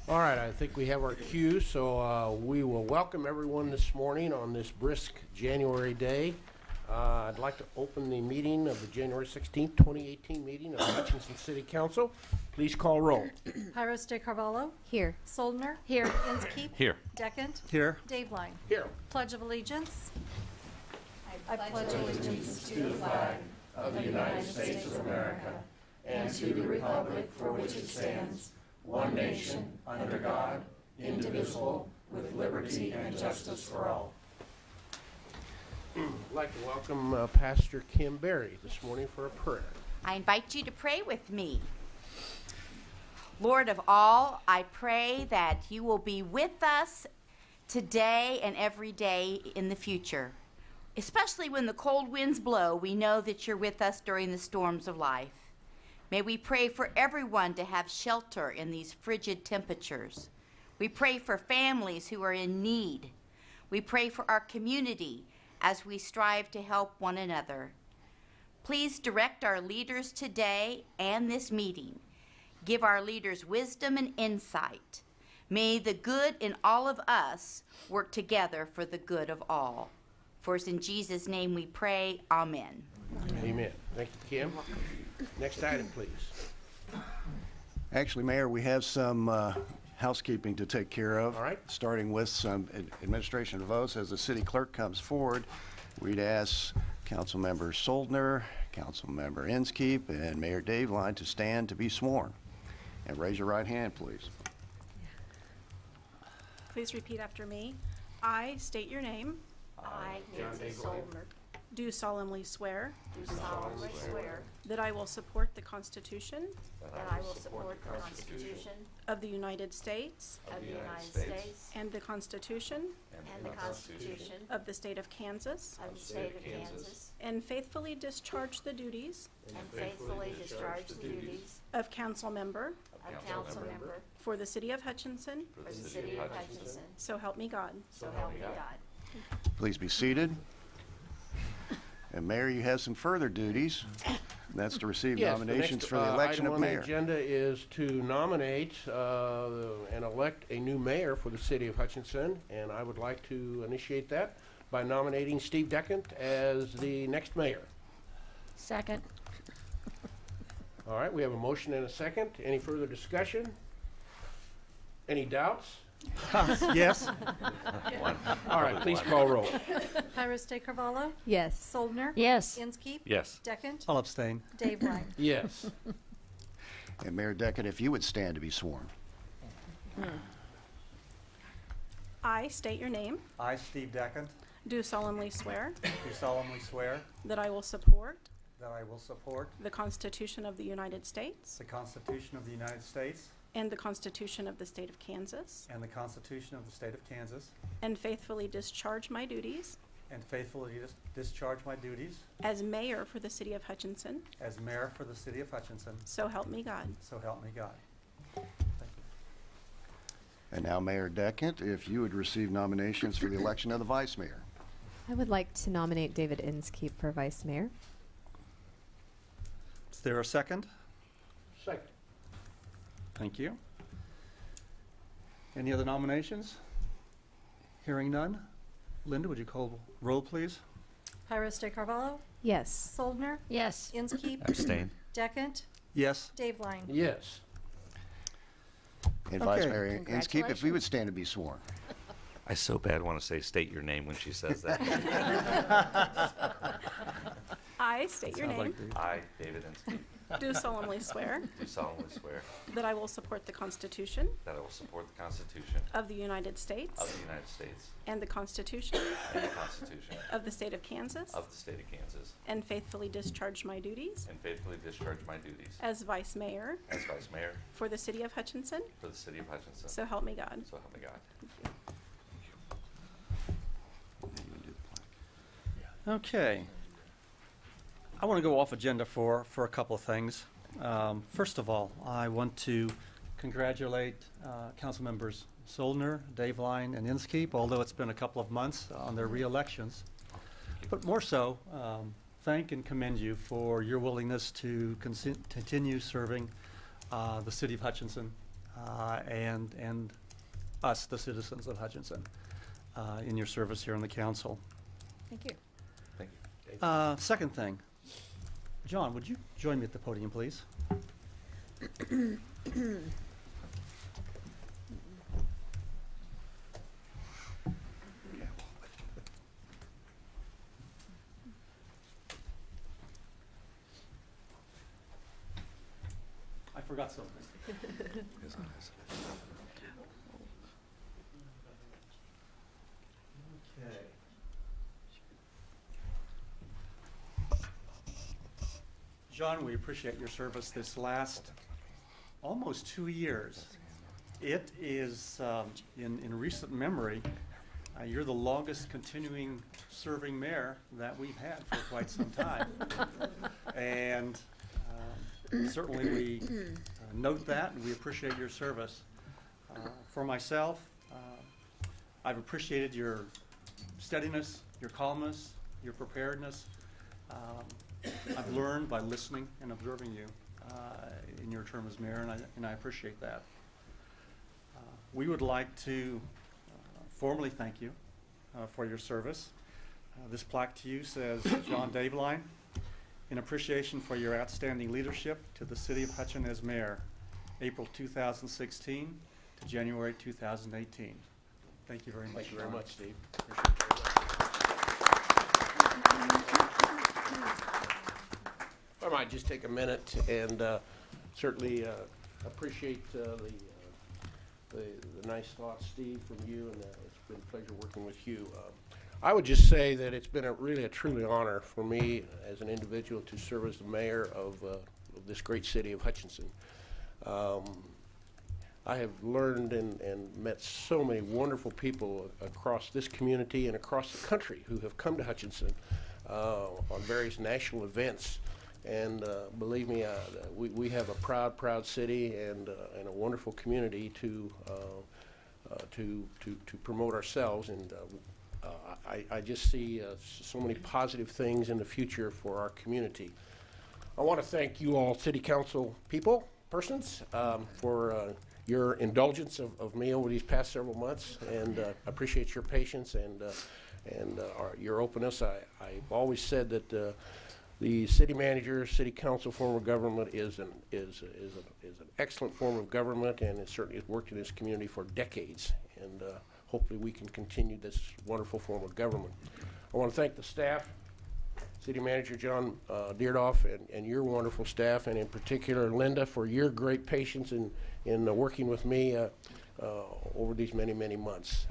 All right, I think we have our cue, so we will welcome everyone this morning on this brisk January day. I'd like to open the meeting of the January 16th, 2018 meeting of the Hutchinson City Council. Please call roll. Pyros de Carvalho. Here. Soldner. Here. Inskeep. Here. Decant. Here. Dave Line. Here. Pledge of Allegiance. I pledge allegiance to the flag of the United States of America and to the republic for which it stands, one nation, under God, indivisible, with liberty and justice for all. I'd like to welcome Pastor Kim Berry this morning for a prayer. I invite you to pray with me. Lord of all, I pray that you will be with us today and every day in the future. Especially when the cold winds blow, we know that you're with us during the storms of life. May we pray for everyone to have shelter in these frigid temperatures. We pray for families who are in need. We pray for our community as we strive to help one another. Please direct our leaders today and this meeting. Give our leaders wisdom and insight. May the good in all of us work together for the good of all. For it's in Jesus' name we pray. Amen. Amen. Thank you, Kim. Next item, please. Actually, Mayor, we have some housekeeping to take care of. All right. Starting with some administration votes. As the city clerk comes forward, we'd ask Councilmember Soldner, Councilmember Inskeep, and Mayor Dave Line to stand to be sworn. And raise your right hand, please. Please repeat after me. I state your name. I, Nancy Soldner, Do solemnly swear do solemnly swear that I will support the Constitution that I will support the Constitution of the United States of the United States and the Constitution and the Constitution of the State of Kansas, of the State of Kansas, and faithfully discharge the duties and faithfully discharge the duties of council member of council member for the City of Hutchinson, for the City of Hutchinson. so help me God. So help me God. Please be seated. And Mayor, you have some further duties. That's to receive Yes, nominations the for the election item of on mayor. the agenda is to nominate and elect a new mayor for the city of Hutchinson, and I would like to initiate that by nominating Steve Decant as the next mayor. Second. All right, we have a motion and a second. Any further discussion? Any doubts? Yes. All right, please call roll. Pyros de Carvalho. Yes. Soldner. Yes. Inskeep. Yes. Decant. I'll abstain. Dave Line. Yes. And Mayor Deckett, if you would stand to be sworn. I state your name. I, Steve Decant, Do solemnly swear do solemnly swear that I will support that I will support the Constitution of the United States the Constitution of the United States and the Constitution of the State of Kansas, and the Constitution of the State of Kansas, and faithfully discharge my duties and faithfully discharge my duties as mayor for the City of Hutchinson, as mayor for the City of Hutchinson, so help me God. so help me God. Thank you. And now, Mayor Deckant, if you would receive nominations for the election of the vice mayor. I would like to nominate David Inskeep for vice mayor. Is there a second? Second. Thank you. Any other nominations? Hearing none. Linda, would you call roll, please? Pyros de Carvalho. Yes. Soldner. Yes. Inskeep. Abstain. Decant. Yes. Dave Line. Yes. And Vice Okay. Mayor Inskeep, if we would stand to be sworn. I so bad want to say state your name when she says that. I state your Sounds name. like Dave. I, David Inskeep, Do solemnly swear do solemnly swear that I will support the Constitution that I will support the Constitution of the United States of the United States and the Constitution and the Constitution of the State of Kansas, of the State of Kansas, and faithfully discharge my duties and faithfully discharge my duties as Vice Mayor as Vice Mayor for the City of Hutchinson, for the City of Hutchinson. so help me God. So help me God. Okay. I want to go off agenda for a couple of things. First of all, I want to congratulate council members Soldner, Dave Line, and Inskeep, although it's been a couple of months on their re-elections. But more so, thank and commend you for your willingness to continue serving the City of Hutchinson and us, the citizens of Hutchinson, in your service here on the council. Thank you. Thank you. Second thing, John, would you join me at the podium, please? I forgot something. Okay. John, we appreciate your service this last almost 2 years. It is, in recent memory, you're the longest continuing serving mayor that we've had for quite some time. And certainly we note that, and we appreciate your service. For myself, I've appreciated your steadiness, your calmness, your preparedness. I've learned by listening and observing you in your term as mayor, and I appreciate that. We would like to formally thank you for your service. This plaque to you says, John Daveline, in appreciation for your outstanding leadership to the City of Hutchinson as mayor, April 2016 to January 2018. Thank you very much. Thank you very much, Steve. I might just take a minute and certainly appreciate the nice thoughts, Steve, from you, and it's been a pleasure working with you. I would just say that it's been really a truly honor for me as an individual to serve as the mayor of this great city of Hutchinson. I have learned and met so many wonderful people across this community and across the country who have come to Hutchinson on various national events. And believe me, we have a proud city and a wonderful community to promote ourselves. And I just see so many positive things in the future for our community. I want to thank you all, City Council persons, for your indulgence of me over these past several months, and appreciate your patience and your openness. I've always said that the city manager, city council form of government is an excellent form of government, and it certainly has worked in this community for decades. And hopefully we can continue this wonderful form of government. I want to thank the staff, City Manager John Deardoff, and your wonderful staff, and in particular Linda, for your great patience in working with me over these many months.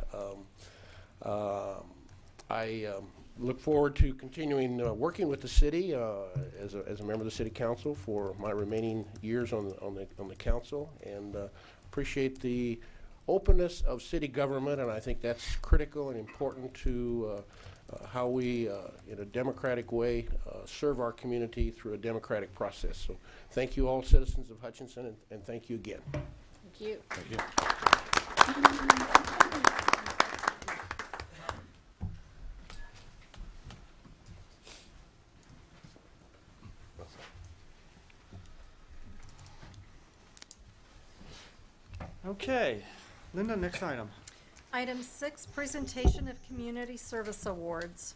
I look forward to continuing working with the city as a member of the City Council for my remaining years on the council, and appreciate the openness of city government, and I think that's critical and important to how we, in a democratic way, serve our community through a democratic process. So thank you all, citizens of Hutchinson, and thank you again. Thank you. Thank you. Okay, Linda, next item. Item 6, presentation of community service awards.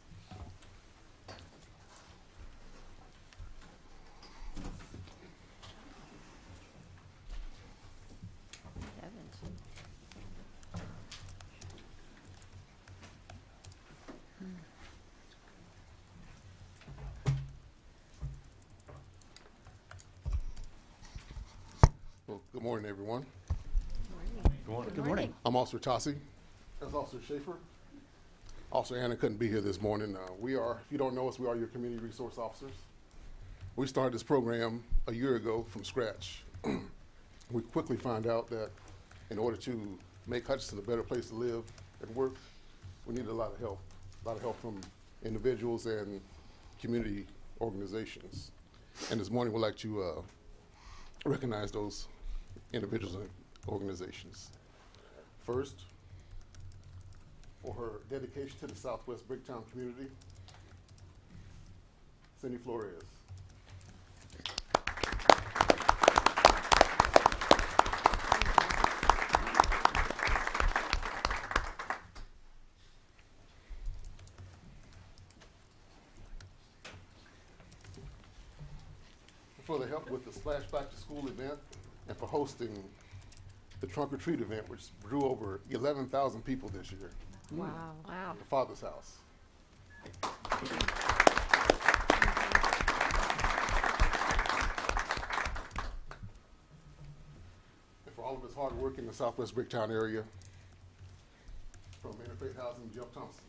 Well, good morning, everyone. Good morning. I'm Officer Tossi. That's Officer Schaefer. Officer Anna couldn't be here this morning. We are, if you don't know us, we are your community resource officers. We started this program a year ago from scratch. We quickly found out that in order to make Hutchinson a better place to live and work, we needed a lot of help from individuals and community organizations. And this morning we'd like to recognize those individuals and organizations. First, for her dedication to the Southwest Bricktown community, Cindy Flores. for the help with the Splash Back to School event and for hosting the Trunk or Treat event, which drew over 11,000 people this year. Wow. Wow. The Father's House. And for all of his hard work in the Southwest Bricktown area, from Interfaith Housing, Jeff Thompson.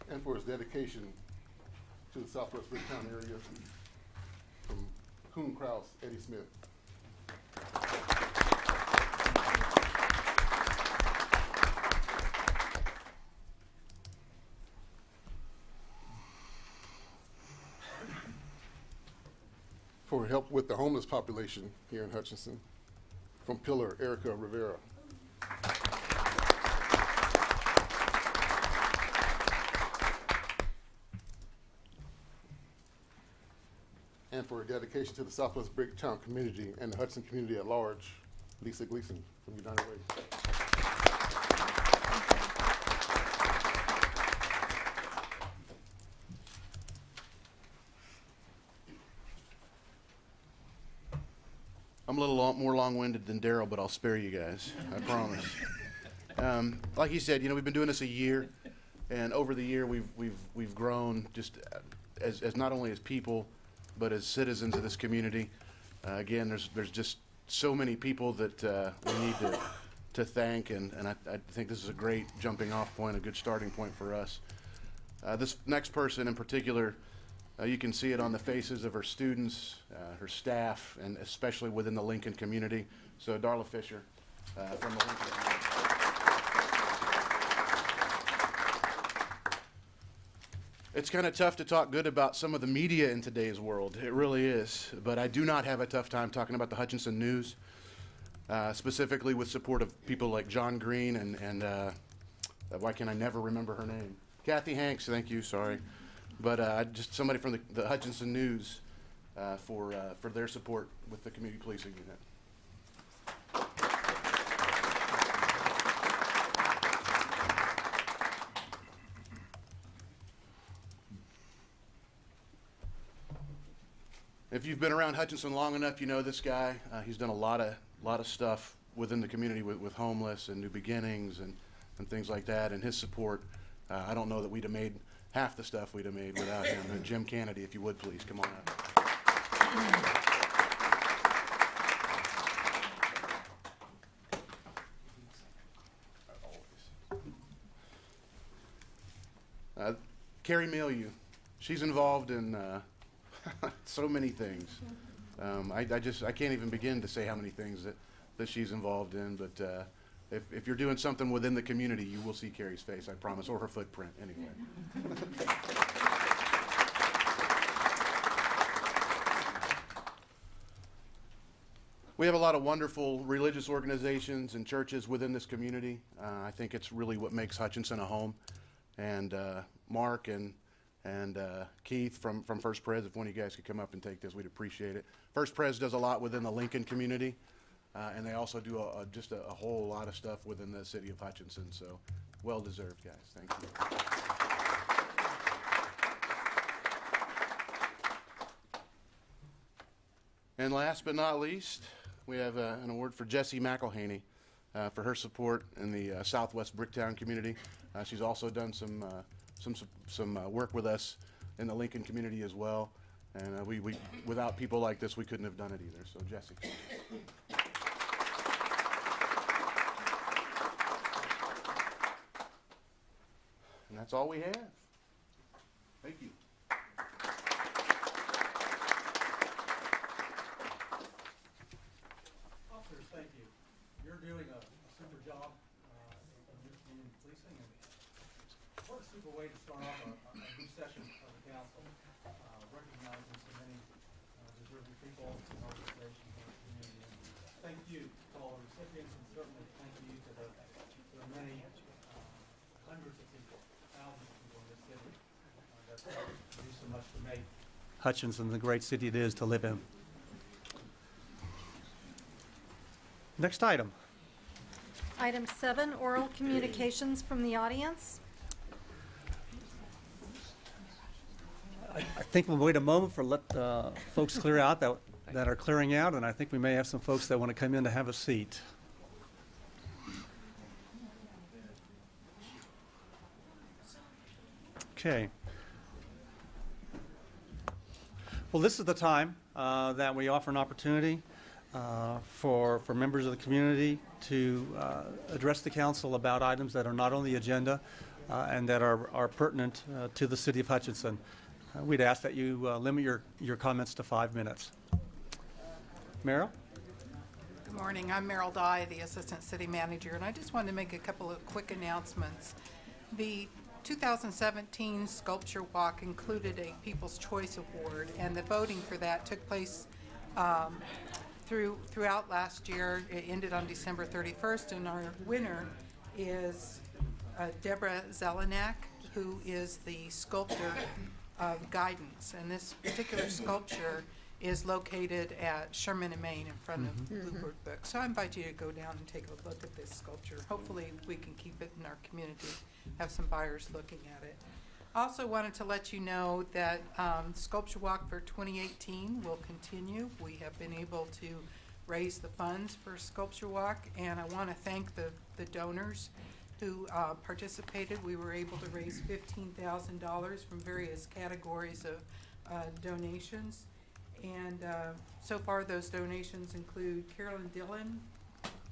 And for his dedication to the Southwest Bricktown area, from Coon Krause, Eddie Smith. For help with the homeless population here in Hutchinson, from Pillar Erica Rivera. And for a dedication to the Southwest Bricktown community and the Hudson community at large, Lisa Gleason from United Way. I'm a little more long-winded than Daryl, but I'll spare you guys, I promise. Like he said, you know, we've been doing this a year, and over the year we've grown just as not only as people, but as citizens of this community. Again, there's just so many people that we need to thank, and I think this is a great jumping off point, a good starting point for us. This next person in particular, you can see it on the faces of her students, her staff, and especially within the Lincoln community. So Darla Fisher from the Lincoln community. It's kind of tough to talk good about some of the media in today's world. It really is. But I do not have a tough time talking about the Hutchinson News, specifically with support of people like John Green and why can I never remember her name? Kathy Hanks, thank you, sorry. But just somebody from the Hutchinson News for their support with the community policing unit. If you've been around Hutchinson long enough, you know this guy. He's done a lot of stuff within the community with homeless and New Beginnings and things like that. And his support, I don't know that we'd have made half the stuff we'd have made without him. And Jim Kennedy, if you would please come on up. Carrie Milieu, she's involved in so many things. I can't even begin to say how many things that she's involved in, but if you're doing something within the community, you will see Carrie's face, I promise, or her footprint anyway. We have a lot of wonderful religious organizations and churches within this community. I think it's really what makes Hutchinson a home. And Mark and Keith from First Pres, if one of you guys could come up and take this, we'd appreciate it. First Pres does a lot within the Lincoln community, and they also do just a whole lot of stuff within the city of Hutchinson, so well deserved, guys. Thank you. And last but not least, we have an award for Jessie McElhaney for her support in the Southwest Bricktown community. She's also done some work with us in the Lincoln community as well. And we without people like this, we couldn't have done it either. So Jessie. And that's all we have. Thank you. Officers, thank you. You're doing a super job in your community policing. And what a super way to start off a new session of the council, recognizing so many deserving people and organizations in our community. And thank you to all the recipients, and certainly thank you to the many hundreds of people, thousands of people in this city that do so much to make Hutchinson the great city it is to live in. Next item. Item 7, oral communications from the audience. I think we'll wait a moment for let folks clear out that are clearing out, and I think we may have some folks that want to come in to have a seat. Okay. Well, this is the time that we offer an opportunity for members of the community to address the council about items that are not on the agenda and that are pertinent to the city of Hutchinson. We'd ask that you limit your comments to 5 minutes. Meryl? Good morning. I'm Meryl Dye, the Assistant City Manager, and I just wanted to make a couple of quick announcements. The 2017 Sculpture Walk included a People's Choice Award, and the voting for that took place throughout last year. It ended on December 31st, and our winner is Deborah Zelenak, who is the sculptor of Guidance. And this particular sculpture is located at Sherman and Main in front of Bluebird Book. So I invite you to go down and take a look at this sculpture. Hopefully we can keep it in our community, have some buyers looking at it. Also wanted to let you know that Sculpture Walk for 2018 will continue. We have been able to raise the funds for Sculpture Walk, and I want to thank the donors who participated. We were able to raise $15,000 from various categories of donations. And so far those donations include Carolyn Dillon,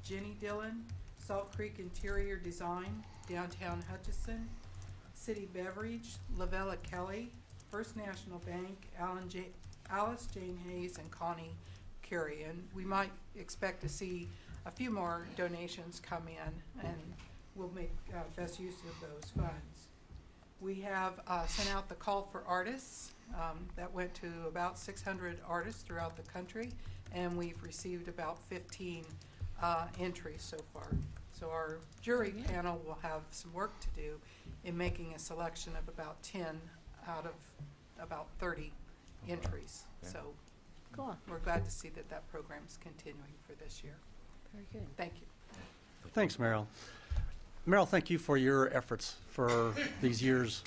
Jenny Dillon, Salt Creek Interior Design, Downtown Hutchinson, City Beverage, Lavella Kelly, First National Bank, Alice Jane Hayes, and Connie Carey. And we might expect to see a few more donations come in, and we'll make best use of those funds. We have sent out the call for artists. That went to about 600 artists throughout the country, and we've received about 15 entries so far. So our jury panel will have some work to do in making a selection of about 10 out of about 30 entries. So Cool. we're glad to see that that program's continuing for this year. Very good. Thank you. Thanks, Meryl. Meryl, thank you for your efforts for these years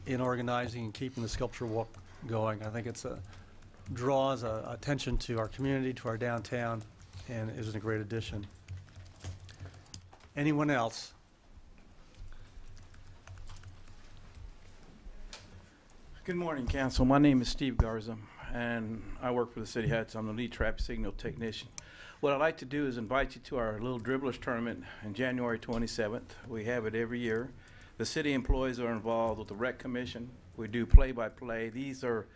in organizing and keeping the Sculpture Walk going. I think it's draws attention to our community, to our downtown, and is a great addition. Anyone else? Good morning, Council. My name is Steve Garza, and I work for the City of Hutchinson. I'm the lead traffic signal technician. What I'd like to do is invite you to our little dribblers tournament on January 27th. We have it every year. The city employees are involved with the rec commission. We do play-by-play. These are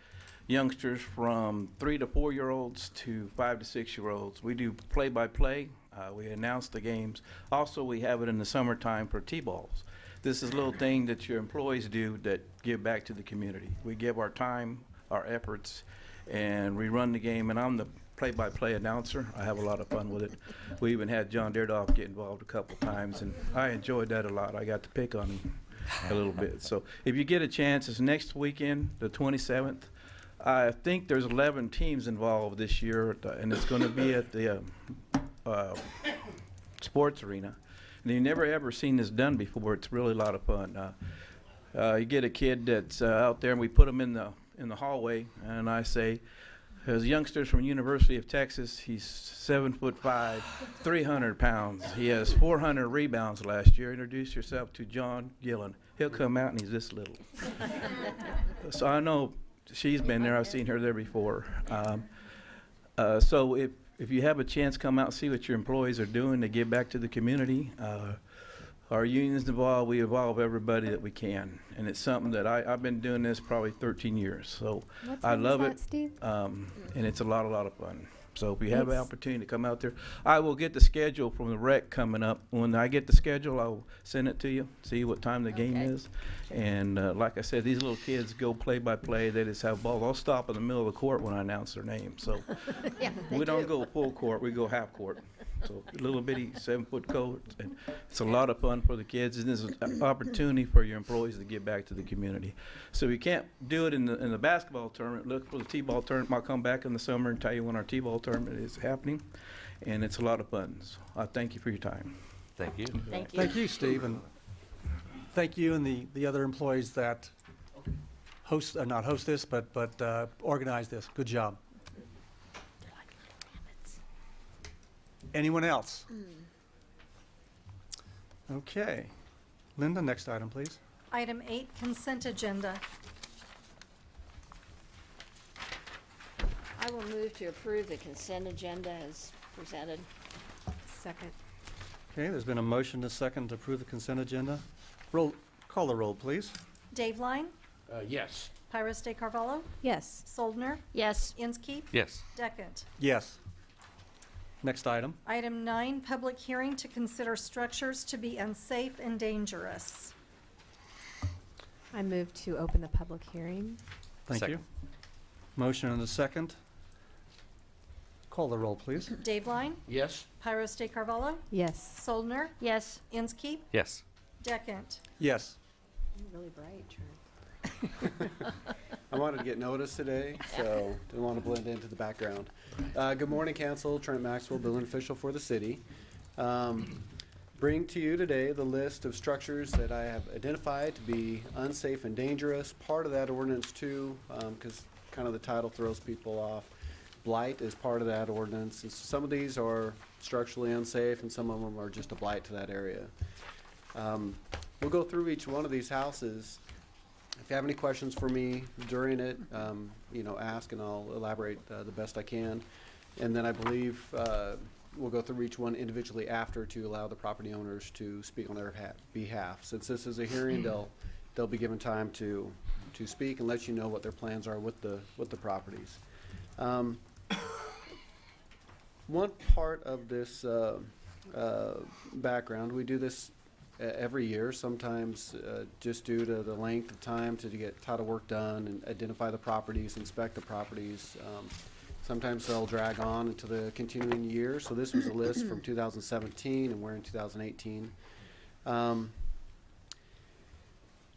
youngsters from 3 to 4-year-olds to 5 to 6-year-olds. We do play-by-play. We announce the games. Also, we have it in the summertime for T-balls. This is a little thing that your employees do that give back to the community. We give our time, our efforts, and we run the game, and I'm the play-by-play announcer. I have a lot of fun with it. We even had John Deardoff get involved a couple times, and I enjoyed that a lot. I got to pick on him a little bit. So if you get a chance, it's next weekend, the 27th. I think there's 11 teams involved this year, and it's going to be at the sports arena. And you've never ever seen this done before. It's really a lot of fun. You get a kid that's out there, and we put him in the hallway, and I say, there's youngsters from University of Texas. He's 7'5", 300 pounds. He has 400 rebounds last year. Introduce yourself to John Gillen. He'll come out and he's this little. So I know she's been there. I've seen her there before. So if you have a chance, come out and see what your employees are doing to give back to the community. Our union's involved. We involve everybody that we can, and it's something that I've been doing this probably 13 years. So I love it, Steve? and it's a lot of fun. So if you have an opportunity to come out there, I will get the schedule from the rec coming up. When I get the schedule, I'll send it to you, see what time the game is. And like I said, these little kids go play-by-play. They just have balls. I'll stop in the middle of the court when I announce their name. So we don't go full court. We go half court. So little bitty 7-foot courts, and it's a lot of fun for the kids, and it's an opportunity for your employees to give back to the community. So we can't do it in the basketball tournament. Look for the T-ball tournament. I'll come back in the summer and tell you when our T-ball tournament is happening. and it's a lot of buttons. Thank you for your time. Thank you. Thank you. Thank you, Steve, and thank you and the other employees that not host this, but organize this. Good job. Anyone else? Okay. Linda, next item, please. Item 8, consent agenda. I will move to approve the consent agenda as presented. Second. Okay, there's been a motion to second to approve the consent agenda. Call the roll, please. Dave Line, Yes. Pyrus de Carvalho, Yes. Soldner, Yes. Inskeep, Yes. Deckent. Yes. Next item. Item 9, public hearing to consider structures to be unsafe and dangerous. I move to open the public hearing. Thank you. Second. Motion and a second. Call the roll, please. Dave Line, Yes. Pyrus de Carvalho, Yes. Soldner, Yes. Inskeep, Yes. Deckent. Yes. You're really bright, Trent. I wanted to get noticed today, so didn't want to blend into the background. Good morning, Council. Trent Maxwell, building official for the city. Bring to you today the list of structures that I have identified to be unsafe and dangerous. Part of that ordinance too, because kind of the title throws people off. Blight is part of that ordinance. And some of these are structurally unsafe and some of them are just a blight to that area. We'll go through each one of these houses. If you have any questions for me during it, ask and I'll elaborate the best I can. And then I believe we'll go through each one individually after to allow the property owners to speak on their behalf. Since this is a hearing, they'll be given time to speak and let you know what their plans are with the properties. One part of this background, we do this every year, sometimes just due to the length of time to get title work done and identify the properties, inspect the properties. Sometimes they'll drag on into the continuing year. So this was a list from 2017 and we're in 2018.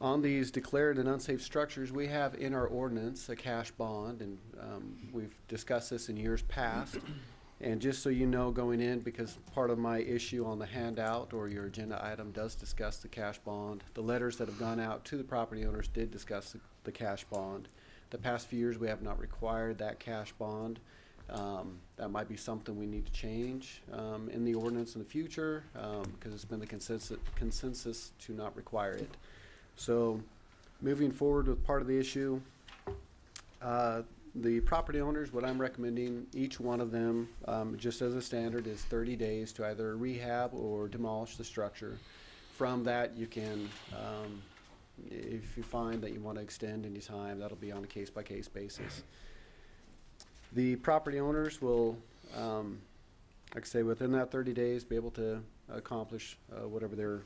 On these declared and unsafe structures, we have in our ordinance a cash bond, and we've discussed this in years past. And just so you know going in, because part of my issue on the handout or your agenda item does discuss the cash bond, the letters that have gone out to the property owners did discuss the cash bond. The past few years we have not required that cash bond. That might be something we need to change in the ordinance in the future because it's been the consensus to not require it. So moving forward with part of the issue, the property owners, what I'm recommending, each one of them, just as a standard, is 30 days to either rehab or demolish the structure. From that, you can, if you find that you want to extend any time, that'll be on a case-by-case basis. The property owners will, like I say, within that 30 days, be able to accomplish whatever they're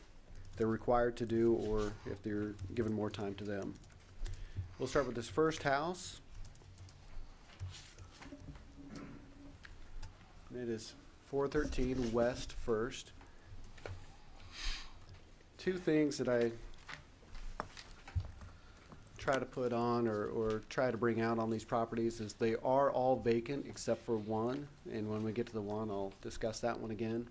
required to do, or if they're given more time to them. We'll start with this first house. It is 413 West First. Two things that I try to put on or try to bring out on these properties is they are all vacant except for one, and when we get to the one I'll discuss that one again.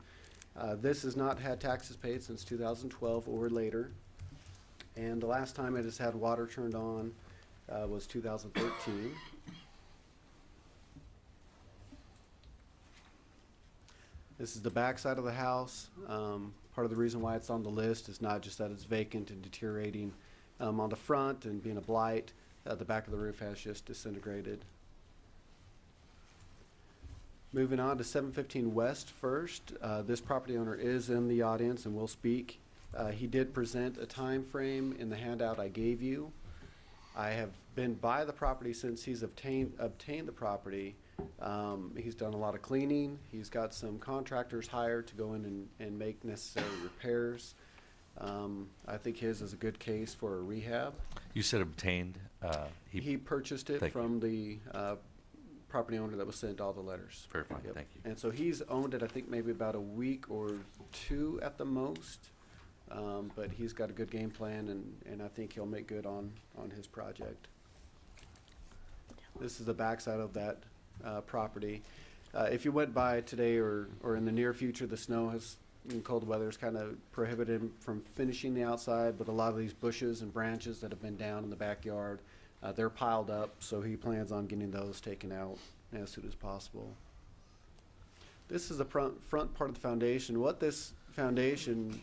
This has not had taxes paid since 2012 or later, and the last time it has had water turned on was 2013. This is the back side of the house. Part of the reason why it's on the list is not just that it's vacant and deteriorating on the front and being a blight. The back of the roof has just disintegrated. Moving on to 715 West First. This property owner is in the audience and will speak. He did present a time frame in the handout I gave you. I have been by the property since he's obtained the property. He's done a lot of cleaning. He's got some contractors hired to go in and make necessary repairs. I think his is a good case for a rehab. You said obtained. He purchased it from the property owner that was sent all the letters. Very fine, Yep. thank you. And so he's owned it, I think, maybe about a week or two at the most. But he's got a good game plan, and I think he'll make good on his project. This is the backside of that property. If you went by today or in the near future, the snow has, in cold weather, has kind of prohibited him from finishing the outside, but a lot of these bushes and branches that have been down in the backyard, they're piled up, so he plans on getting those taken out as soon as possible. This is the front part of the foundation. What this foundation,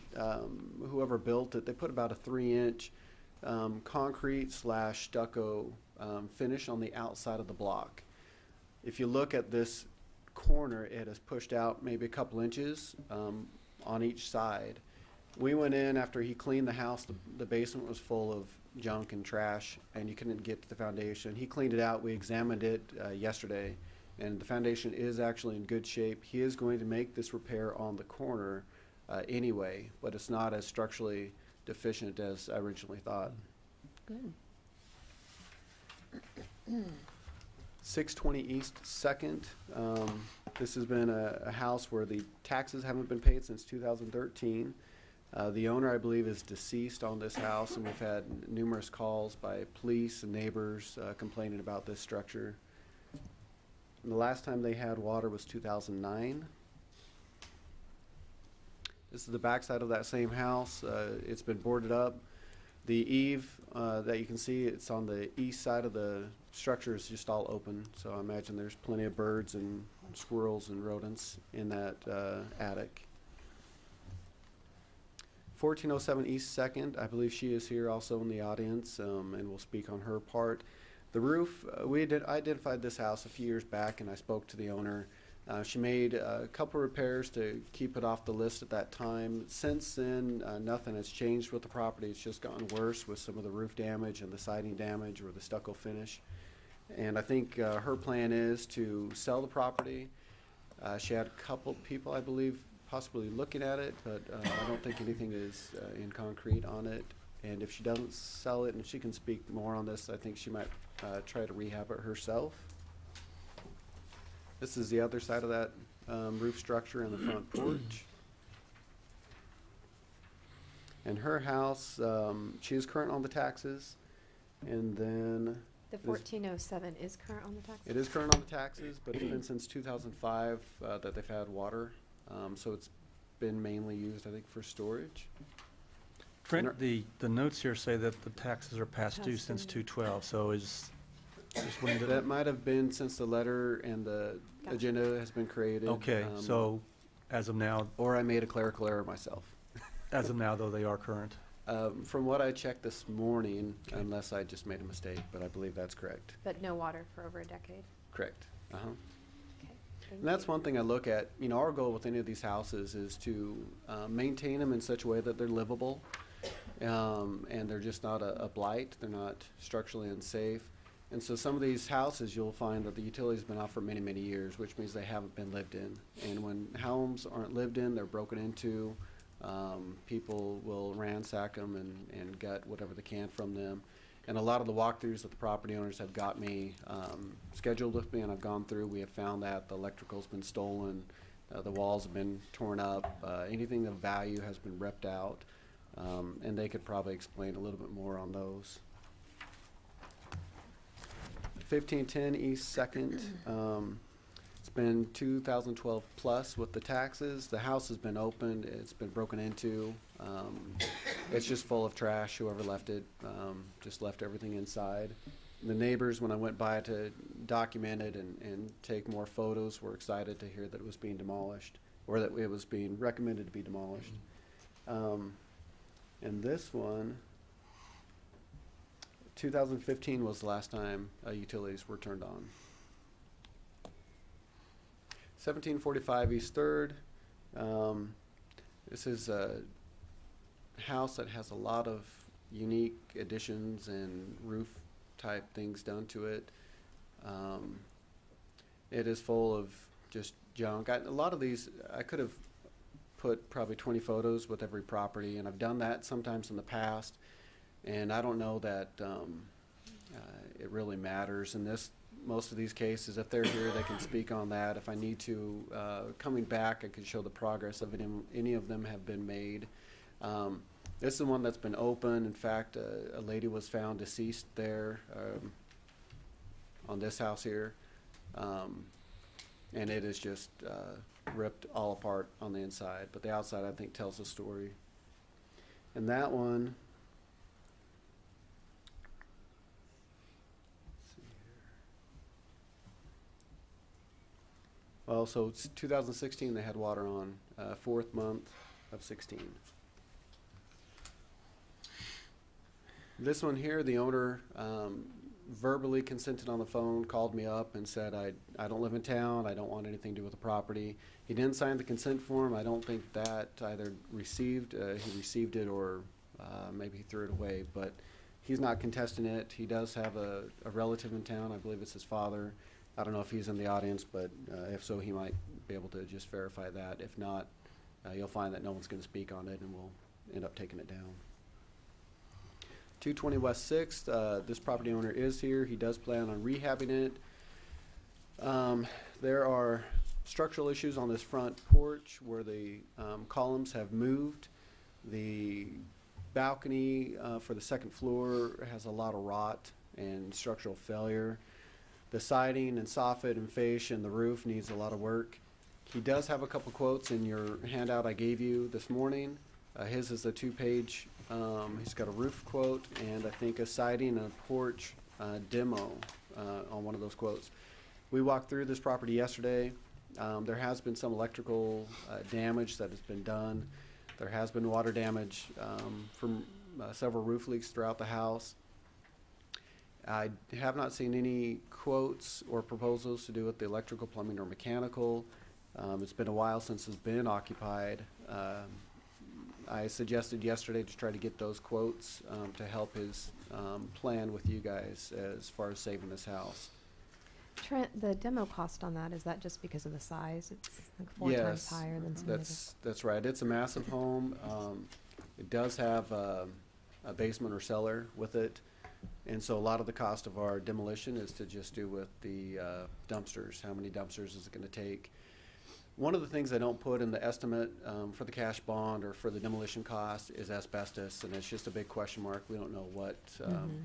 whoever built it, they put about a 3-inch concrete / stucco finish on the outside of the block. If you look at this corner, it has pushed out maybe a couple inches on each side. We went in after he cleaned the house. The basement was full of junk and trash, and you couldn't get to the foundation. He cleaned it out. We examined it yesterday, and the foundation is actually in good shape. He is going to make this repair on the corner anyway, but it's not as structurally deficient as I originally thought. Good. 620 East 2nd. This has been a house where the taxes haven't been paid since 2013. The owner, I believe, is deceased on this house, and we've had numerous calls by police and neighbors complaining about this structure. And the last time they had water was 2009. This is the backside of that same house. It's been boarded up. The eave that you can see, it's on the east side of the structure, is just all open. So I imagine there's plenty of birds and squirrels and rodents in that attic. 1407 East 2nd, I believe she is here also in the audience, and will speak on her part. The roof, I identified this house a few years back, and I spoke to the owner. She made a couple repairs to keep it off the list at that time. Since then, nothing has changed with the property. It's just gotten worse with some of the roof damage and the siding damage or the stucco finish. And I think her plan is to sell the property. She had a couple people, I believe, possibly looking at it, but I don't think anything is in concrete on it. And if she doesn't sell it, and she can speak more on this, I think she might try to rehab it herself. This is the other side of that roof structure and the front porch. And her house, she is current on the taxes. And then The 1407 is current on the taxes? it is current on the taxes, but it's been since 2005 that they've had water. So it's been mainly used, I think, for storage. Trent, the notes here say that the taxes are past due since 2/12, so is when did That might have been since the letter and the Gotcha. agenda has been created. Okay, so as of now, Or I made a clerical error myself. as of now, though, they are current. From what I checked this morning, unless I just made a mistake, but I believe that's correct. But no water for over a decade? Correct. Okay. And that's one thing I look at. You know, our goal with any of these houses is to maintain them in such a way that they're livable, and they're just not a blight. They're not structurally unsafe. And so some of these houses, you'll find that the utility's been off for many, many years, which means they haven't been lived in. And when homes aren't lived in, they're broken into. People will ransack them and gut whatever they can from them. And a lot of the walkthroughs that the property owners have got me scheduled with me, and I've gone through, we have found that the electrical's been stolen, the walls have been torn up, anything of value has been ripped out, and they could probably explain a little bit more on those. 1510 East 2nd. It's been 2012 plus with the taxes. The house has been opened. It's been broken into. It's just full of trash. Whoever left it just left everything inside. The neighbors, when I went by to document it and take more photos, were excited to hear that it was being demolished, or that it was being recommended to be demolished. And this one, 2015 was the last time utilities were turned on. 1745 East 3rd. This is a house that has a lot of unique additions and roof type things done to it. It is full of just junk. A lot of these, I could have put probably 20 photos with every property, and I've done that sometimes in the past. And I don't know that it really matters in this. Most of these cases, if they're here, they can speak on that. If I need to, coming back, I can show the progress of it. Any of them have been made. This is the one that's been open. In fact, a lady was found deceased there on this house here. and it is just ripped all apart on the inside. But the outside, I think, tells the story. And that one, let's see here. Well, so it's 2016 they had water on, 4th month of 16. This one here, the owner verbally consented on the phone, called me up and said, I don't live in town, I don't want anything to do with the property. He didn't sign the consent form. I don't think that either received, he received it or maybe he threw it away, but he's not contesting it. He does have a relative in town, I believe it's his father. I don't know if he's in the audience, but if so, he might be able to just verify that. If not, you'll find that no one's going to speak on it and we'll end up taking it down. 220 West 6th, this property owner is here. He does plan on rehabbing it. There are structural issues on this front porch where the columns have moved. The balcony for the 2nd floor has a lot of rot and structural failure. The siding and soffit and fascia and the roof needs a lot of work. He does have a couple quotes in your handout I gave you this morning. His is a 2-page. He's got a roof quote and I think a siding and a porch demo on one of those quotes. We walked through this property yesterday. There has been some electrical damage that has been done. There has been water damage from several roof leaks throughout the house. I have not seen any quotes or proposals to do with the electrical, plumbing, or mechanical. It's been a while since it's been occupied. I suggested yesterday to try to get those quotes to help his plan with you guys as far as saving this house. Trent, the demo cost on that, is that just because of the size? It's like 4 times higher than some of the... That's right. It's a massive home. It does have a basement or cellar with it. And so a lot of the cost of our demolition is to just do with the dumpsters. How many dumpsters is it going to take? One of the things I don't put in the estimate for the cash bond or for the demolition cost is asbestos, and it's just a big question mark. We don't know what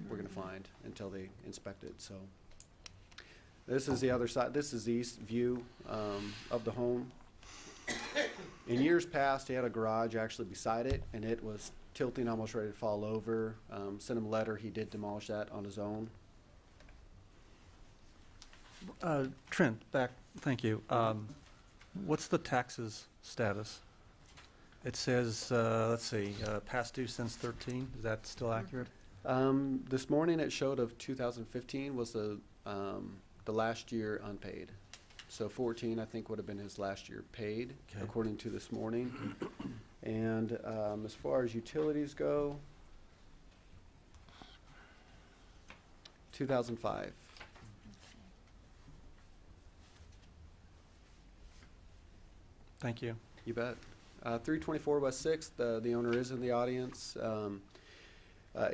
we're going to find until they inspect it. So this is the other side. This is the east view of the home. In years past, he had a garage actually beside it, and it was tilting, almost ready to fall over. Sent him a letter. He did demolish that on his own. Trent, thank you. What's the taxes status? It says, let's see, past due since 13. Is that still accurate? This morning it showed of 2015 was the last year unpaid. So 14, I think, would have been his last year paid, according to this morning. And as far as utilities go, 2005. Thank you. You bet. 324 West 6th, the owner is in the audience.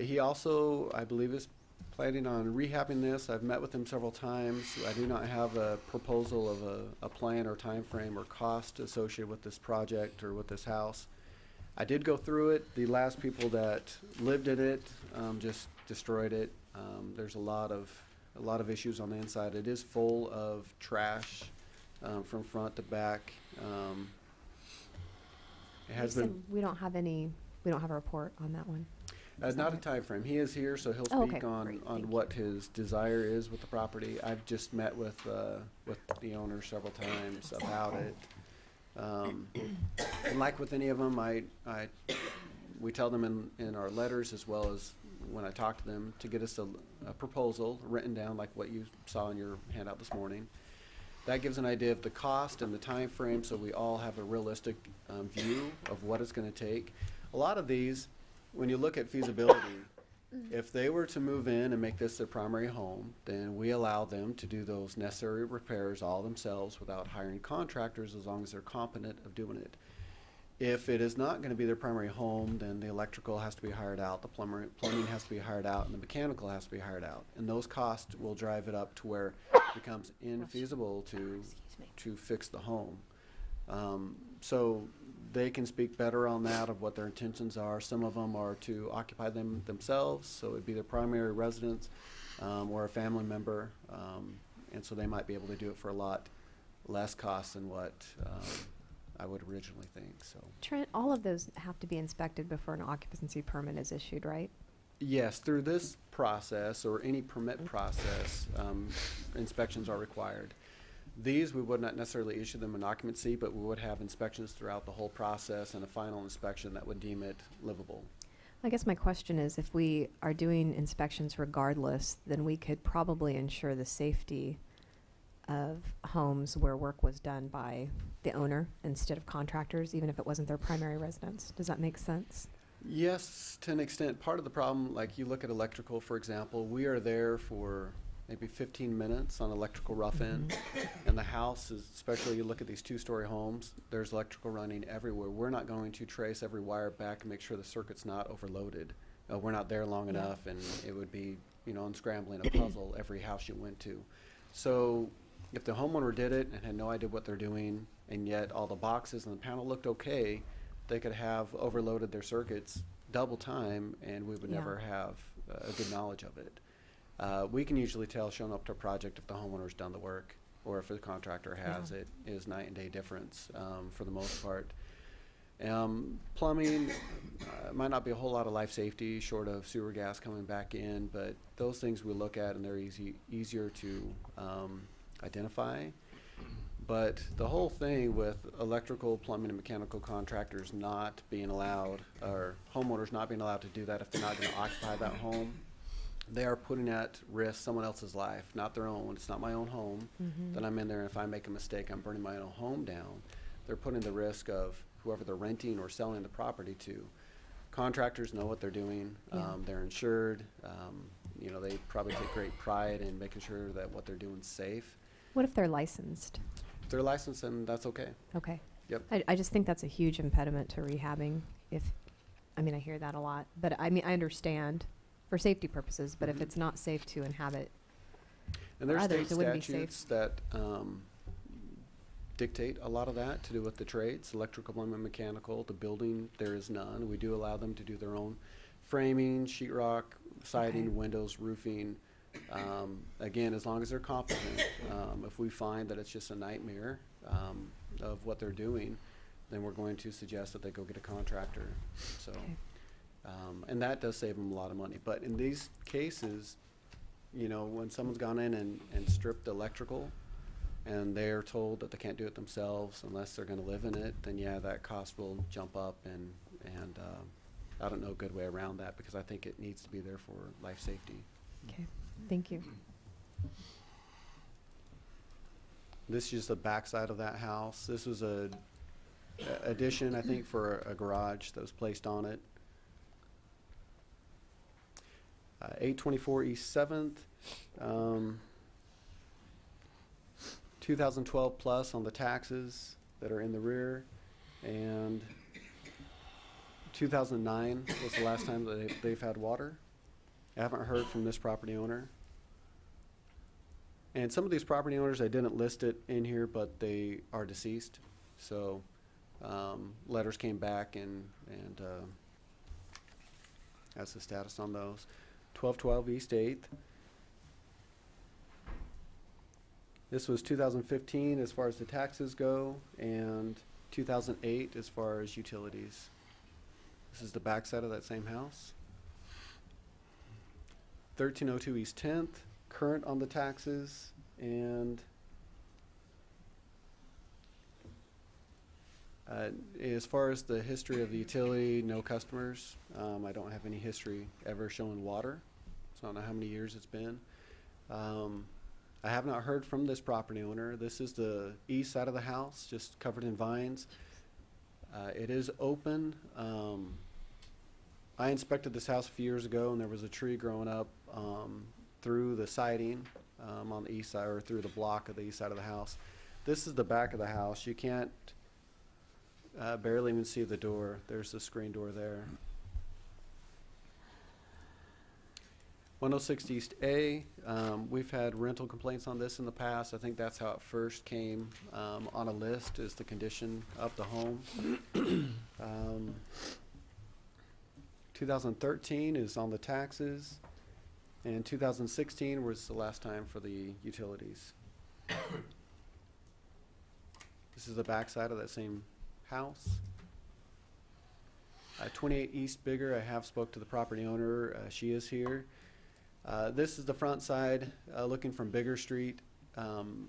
He also, I believe, is planning on rehabbing this. I've met with him several times. I do not have a proposal of a plan or time frame or cost associated with this project or with this house. I did go through it. The last people that lived in it just destroyed it. There's a lot of issues on the inside. It is full of trash from front to back. It has been. We don't have a report on that one. Not a time frame. He is here, so he'll speak on what his desire is with the property. I've just met with the owner several times about it. And like with any of them, we tell them in our letters as well as when I talk to them to get us a proposal written down like what you saw in your handout this morning. That gives an idea of the cost and the time frame, so we all have a realistic view of what it's going to take. A lot of these, when you look at feasibility, if they were to move in and make this their primary home, then we allow them to do those necessary repairs all themselves without hiring contractors as long as they're competent of doing it. If it is not going to be their primary home, then the electrical has to be hired out, the plumbing has to be hired out, and the mechanical has to be hired out. And those costs will drive it up to where it becomes infeasible to fix the home. So they can speak better on that of what their intentions are. Some of them are to occupy them themselves, so it would be their primary residence or a family member, and so they might be able to do it for a lot less cost than what I would originally think, so. Trent, all of those have to be inspected before an occupancy permit is issued, right? Yes, through this process or any permit process, inspections are required. These, we would not necessarily issue them an occupancy, but we would have inspections throughout the whole process and a final inspection that would deem it livable. I guess my question is, if we are doing inspections regardless, then we could probably ensure the safety of homes where work was done by the owner instead of contractors, even if it wasn't their primary residence. Does that make sense? Yes, to an extent. Part of the problem, like you look at electrical, for example, we are there for maybe 15 minutes on electrical rough end. And the house is, especially you look at these two-story homes, there's electrical running everywhere. We're not going to trace every wire back and make sure the circuit's not overloaded. We're not there long enough, and it would be, you know, unscrambling a puzzle every house you went to. So if the homeowner did it and had no idea what they're doing, and yet all the boxes and the panel looked okay, they could have overloaded their circuits double time, and we would never have a good knowledge of it. We can usually tell showing up to a project if the homeowner's done the work or if the contractor has. It is night and day difference for the most part. Plumbing might not be a whole lot of life safety short of sewer gas coming back in, but those things we look at and they're easier to identify. But the whole thing with electrical, plumbing, and mechanical contractors not being allowed, or homeowners not being allowed to do that if they're not going to occupy that home, they are putting at risk someone else's life, not their own. It's not my own home that I'm in there, and if I make a mistake, I'm burning my own home down. They're putting the risk of whoever they're renting or selling the property to. Contractors know what they're doing. They're insured. You know, they probably take great pride in making sure that what they're doing is safe. What if they're licensed? If they're licensed, then that's okay. Okay. Yep. I just think that's a huge impediment to rehabbing. I mean, I hear that a lot, but I mean, I understand for safety purposes, but if it's not safe to inhabit and there's others, state it wouldn't be statutes safe. that dictate a lot of that to do with the trades, electrical, plumbing, mechanical. The building, there is none. We do allow them to do their own framing, sheetrock, siding, windows, roofing. Again, as long as they're competent. If we find that it's just a nightmare of what they're doing, then we're going to suggest that they go get a contractor. So, and that does save them a lot of money. But in these cases, you know, when someone's gone in and stripped the electrical and they're told that they can't do it themselves unless they're going to live in it, then yeah, that cost will jump up, and I don't know a good way around that, because I think it needs to be there for life safety. Okay, thank you. This is just the backside of that house. This was a addition, I think, for a garage that was placed on it. 824 East 7th, 2012 plus on the taxes that are in the rear, and 2009 was the last time that they've had water. I haven't heard from this property owner. And some of these property owners, I didn't list it in here, but they are deceased. So letters came back, and that's the status on those. 1212 East 8th. This was 2015 as far as the taxes go, and 2008 as far as utilities. This is the backside of that same house. 1302 East 10th, current on the taxes, and as far as the history of the utility, no customers. I don't have any history ever showing water, so I don't know how many years it's been. I have not heard from this property owner. This is the east side of the house, just covered in vines. It is open. I inspected this house a few years ago, and there was a tree growing up through the siding on the east side, or through the block of the east side of the house. This is the back of the house. You can't barely even see the door. There's the screen door there. 106 East A, we've had rental complaints on this in the past. I think that's how it first came on a list, is the condition of the home. 2013 is on the taxes, and 2016 was the last time for the utilities. This is the backside of that same house. 28 East Bigger, I have spoke to the property owner. She is here. This is the front side, looking from Bigger Street. And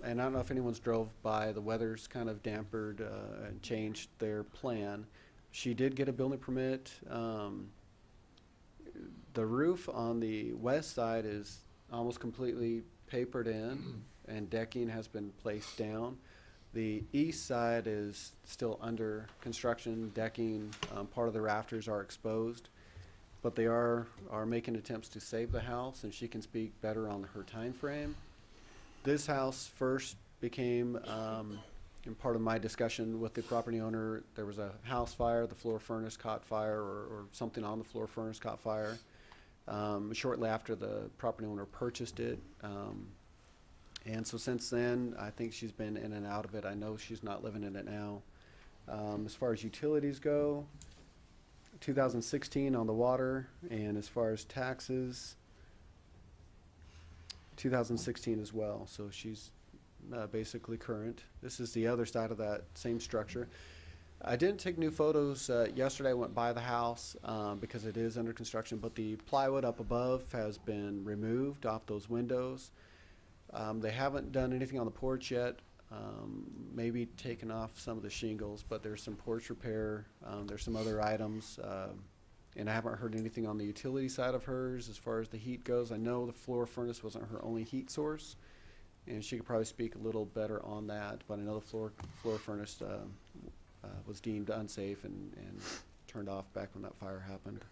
I don't know if anyone's drove by. The weather's kind of dampened and changed their plan. She did get a building permit. The roof on the west side is almost completely papered in, and decking has been placed down. The east side is still under construction. Decking, part of the rafters are exposed, but they are making attempts to save the house, and she can speak better on her time frame. This house first became, in part of my discussion with the property owner, there was a house fire, the floor furnace caught fire, or something on the floor furnace caught fire. Shortly after the property owner purchased it. And so since then, I think she's been in and out of it. I know she's not living in it now. As far as utilities go, 2016 on the water, and as far as taxes, 2016 as well. So she's basically current. This is the other side of that same structure. I didn't take new photos yesterday. I went by the house because it is under construction, but the plywood up above has been removed off those windows. They haven't done anything on the porch yet, maybe taken off some of the shingles, but there's some porch repair. There's some other items, and I haven't heard anything on the utility side of hers as far as the heat goes. I know the floor furnace wasn't her only heat source, and she could probably speak a little better on that, but I know the floor furnace was deemed unsafe and turned off back when that fire happened.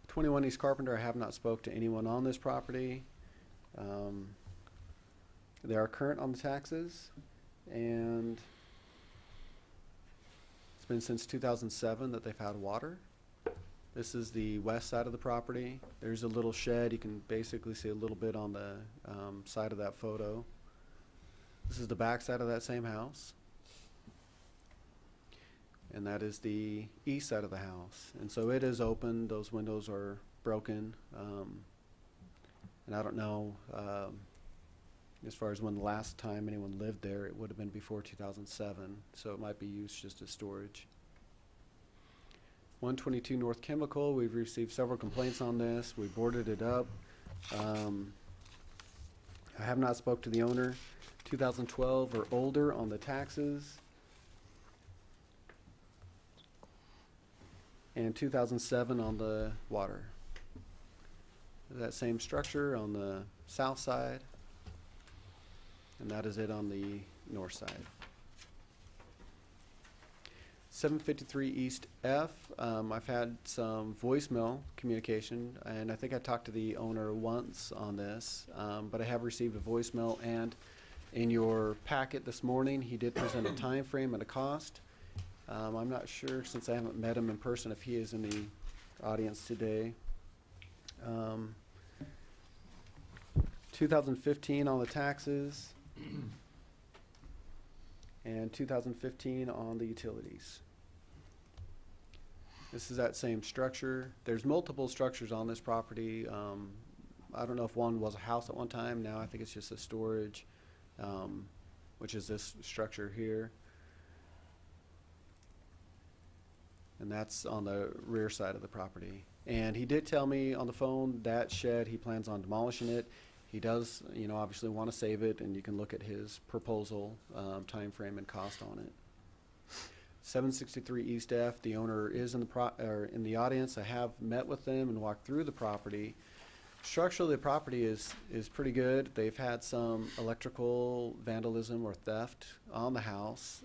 21 East Carpenter, I have not spoke to anyone on this property. They are current on the taxes, and it's been since 2007 that they've had water. This is the west side of the property. There's a little shed. You can basically see a little bit on the side of that photo. This is the back side of that same house. And that is the east side of the house. And so it is open. Those windows are broken. And I don't know, as far as when the last time anyone lived there, it would have been before 2007. So it might be used just as storage. 122 North Chemical, we've received several complaints on this. We boarded it up. I have not spoke to the owner. 2012 or older on the taxes. And 2007 on the water. That same structure on the south side, and that is it on the north side. 753 East F, I've had some voicemail communication, and I think I talked to the owner once on this, but I have received a voicemail, and in your packet this morning, he did present a time frame and a cost. I'm not sure, since I haven't met him in person, if he is in the audience today. 2015 on the taxes, and 2015 on the utilities. This is that same structure. There's multiple structures on this property. I don't know if one was a house at one time. Now I think it's just a storage, which is this structure here. And that's on the rear side of the property. And he did tell me on the phone that shed, he plans on demolishing it. He does, obviously want to save it, and you can look at his proposal, time frame and cost on it. 763 East F, the owner is in the audience. I have met with them and walked through the property. Structurally, the property is pretty good. They've had some electrical vandalism or theft on the house.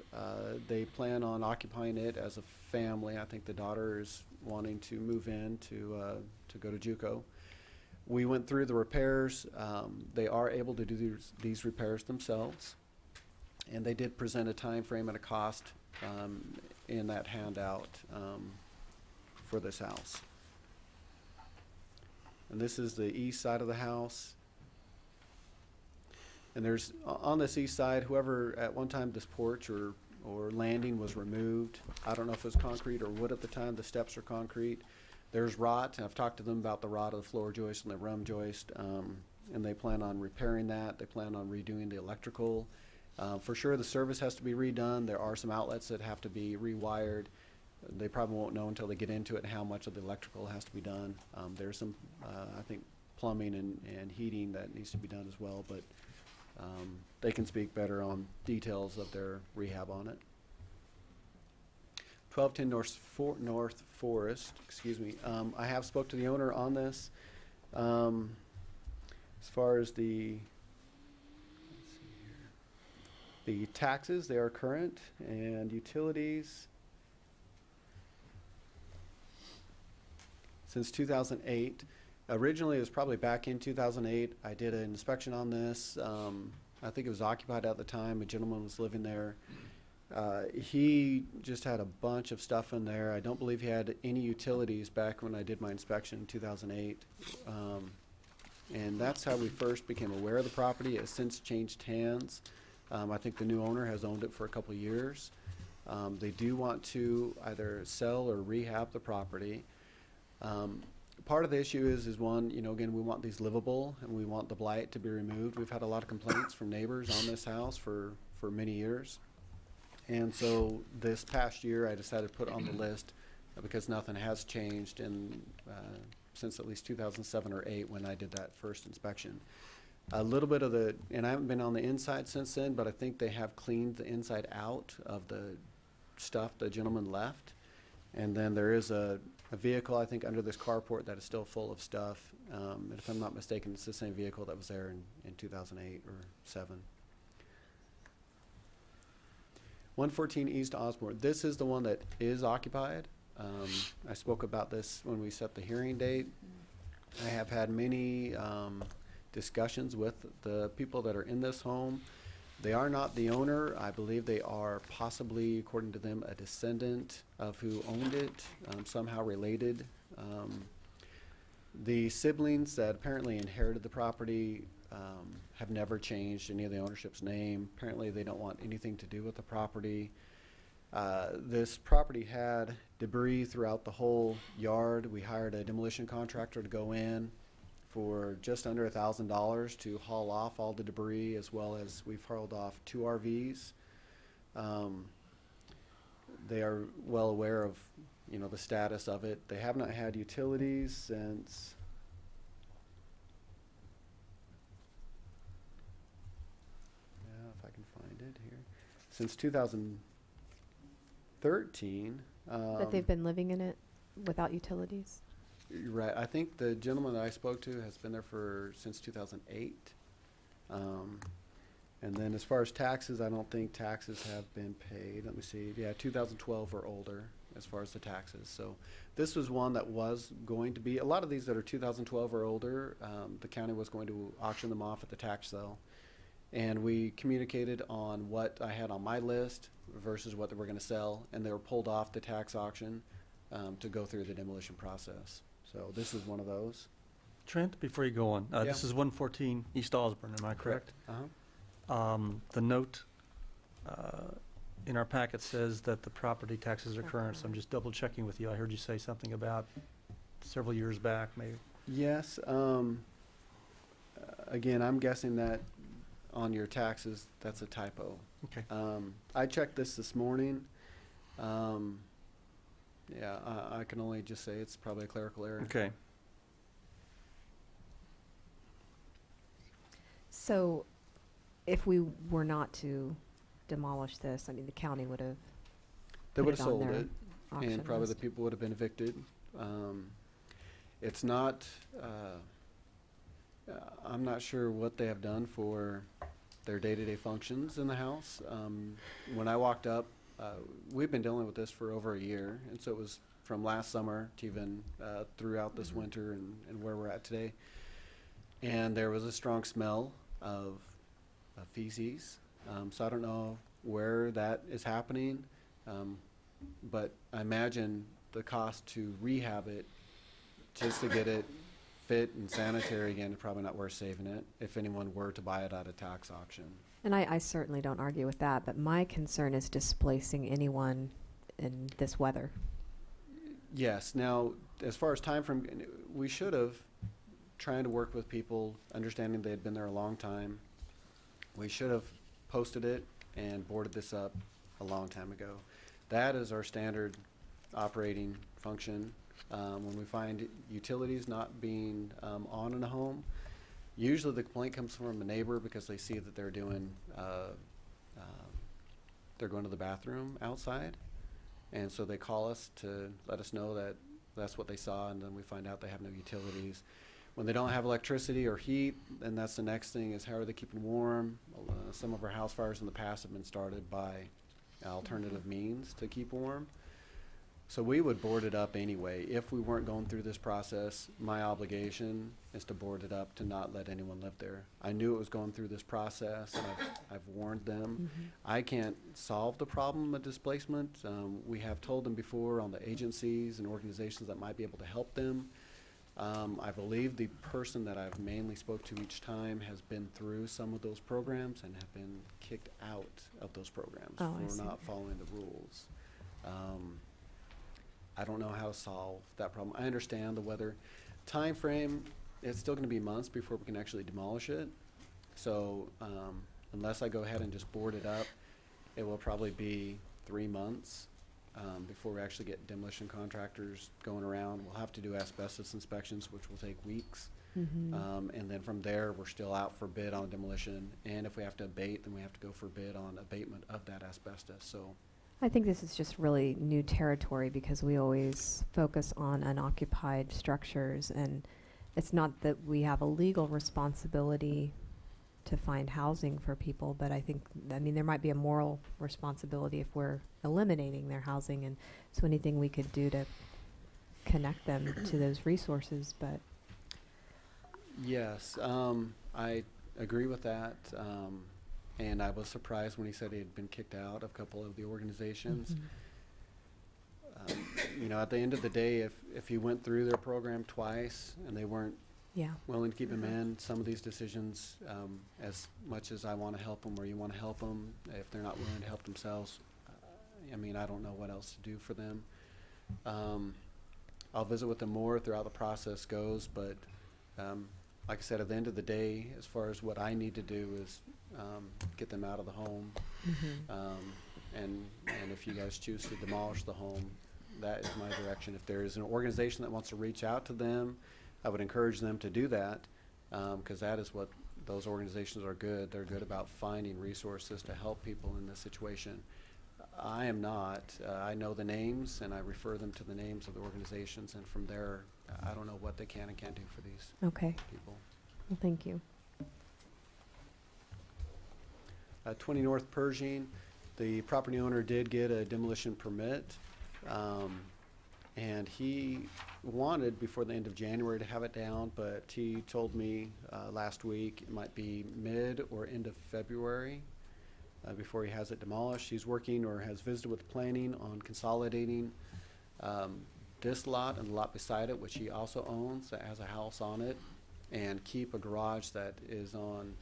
They plan on occupying it as a family. I think the daughter is wanting to move in to go to JUCO. We went through the repairs. They are able to do these repairs themselves, and they did present a time frame and a cost in that handout for this house. And this is the east side of the house. And there's, on this east side, whoever at one time this porch or landing was removed. I don't know if it was concrete or wood at the time. The steps are concrete. There's rot. I've talked to them about the rot of the floor joist and the rum joist. and they plan on repairing that. They plan on redoing the electrical. For sure, the service has to be redone. There are some outlets that have to be rewired. They probably won't know until they get into it how much of the electrical has to be done. There's some, I think, plumbing and heating that needs to be done as well, but they can speak better on details of their rehab on it. 1210 North Forest, excuse me. I have spoke to the owner on this. As far as the taxes, they are current, and utilities. Since 2008. Originally, it was probably back in 2008. I did an inspection on this. I think it was occupied at the time. A gentleman was living there. He just had a bunch of stuff in there. I don't believe he had any utilities back when I did my inspection in 2008. And that's how we first became aware of the property. It has since changed hands. I think the new owner has owned it for a couple of years. They do want to either sell or rehab the property. Part of the issue is one, you know, again, we want these livable and we want the blight to be removed. We've had a lot of complaints from neighbors on this house for many years. And so this past year, I decided to put on the list because nothing has changed since at least 2007 or 8 when I did that first inspection. A little bit of and I haven't been on the inside since then, but I think they have cleaned the inside out of the stuff the gentleman left. And then there is a vehicle, I think, under this carport that is still full of stuff. And if I'm not mistaken, it's the same vehicle that was there in 2008 or 7. 114 East Osborne. This is the one that is occupied. I spoke about this when we set the hearing date. I have had many discussions with the people that are in this home. They are not the owner. I believe they are possibly, according to them, a descendant of who owned it, somehow related. The siblings that apparently inherited the property have never changed any of the ownership's name. Apparently they don't want anything to do with the property. This property had debris throughout the whole yard. We hired a demolition contractor to go in for just under $1,000 to haul off all the debris, as well as we've hauled off 2 RVs. They are well aware of, you know, the status of it. They have not had utilities since if I can find it here, since 2013. That they've been living in it without utilities? Right. I think the gentleman that I spoke to has been there since 2008. And then as far as taxes, I don't think taxes have been paid. Let me see. Yeah, 2012 or older as far as the taxes. So this was one that was going to be, a lot of these that are 2012 or older, the county was going to auction them off at the tax sale. And we communicated on what I had on my list versus what they were going to sell, and they were pulled off the tax auction to go through the demolition process. So this is one of those. Trent, before you go on, Yeah. this is 114 East Osborne, am I correct? Uh-huh. The note in our packet says that the property taxes are current, so I'm just double checking with you. I heard you say something about several years back, maybe. Yes. Again, I'm guessing that on your taxes, that's a typo. Okay. I checked this morning. Yeah, I can only just say it's probably a clerical error. Okay. So if we were not to demolish this, I mean, the county would have They put would have it on sold their it, auction and probably the list. people would have been evicted. It's not, I'm not sure what they have done for their day-to-day functions in the house. When I walked up, we've been dealing with this for over a year, and so it was from last summer to even throughout this winter and where we're at today. And there was a strong smell of feces. So I don't know where that is happening, but I imagine the cost to rehab it, just to get it fit and sanitary again, is probably not worth saving it if anyone were to buy it at a tax auction. And I certainly don't argue with that, but my concern is displacing anyone in this weather. Yes. Now, as far as time frame, we should have trying to work with people, understanding they had been there a long time. We should have posted it and boarded this up a long time ago. That is our standard operating function. When we find utilities not being on in a home, usually the complaint comes from a neighbor because they see that they're doing, they're going to the bathroom outside. And so they call us to let us know that that's what they saw, and then we find out they have no utilities. When they don't have electricity or heat, then that's the next thing, is how are they keeping warm? Some of our house fires in the past have been started by alternative means to keep warm. So we would board it up anyway. If we weren't going through this process, my obligation is to board it up, to not let anyone live there. I knew it was going through this process, and I've warned them. I can't solve the problem of displacement. We have told them before on the agencies and organizations that might be able to help them. I believe the person that I've mainly spoke to each time has been through some of those programs and have been kicked out of those programs for not following the rules. I don't know how to solve that problem. I understand the weather time frame. It's still going to be months before we can actually demolish it. So unless I go ahead and just board it up, it will probably be 3 months before we actually get demolition contractors going around. We'll have to do asbestos inspections, which will take weeks. And then from there, we're still out for bid on demolition. And if we have to abate, then we have to go for bid on abatement of that asbestos. So I think this is just really new territory because we always focus on unoccupied structures, and it's not that we have a legal responsibility to find housing for people, but I mean, there might be a moral responsibility if we're eliminating their housing, and so anything we could do to connect them to those resources, but. Yes, I agree with that. And I was surprised when he said he had been kicked out of a couple of the organizations. You know, at the end of the day, if he went through their program twice and they weren't willing to keep him in, some of these decisions, as much as I want to help them or you want to help them, if they're not willing to help themselves, I mean, I don't know what else to do for them. I'll visit with them more throughout the process goes, but like I said, at the end of the day, as far as what I need to do is get them out of the home. And if you guys choose to demolish the home, that is my direction. If there is an organization that wants to reach out to them, I would encourage them to do that, because that is what those organizations are good. They're good about finding resources to help people in this situation. I am not. I know the names, and I refer them to the names of the organizations, and from there, I don't know what they can and can't do for these people. Well, thank you. 20 North Pershing, the property owner did get a demolition permit, and he wanted before the end of January to have it down, but he told me last week it might be mid or end of February before he has it demolished. He's working or has visited with planning on consolidating this lot and the lot beside it, which he also owns, that has a house on it, and keep a garage that is on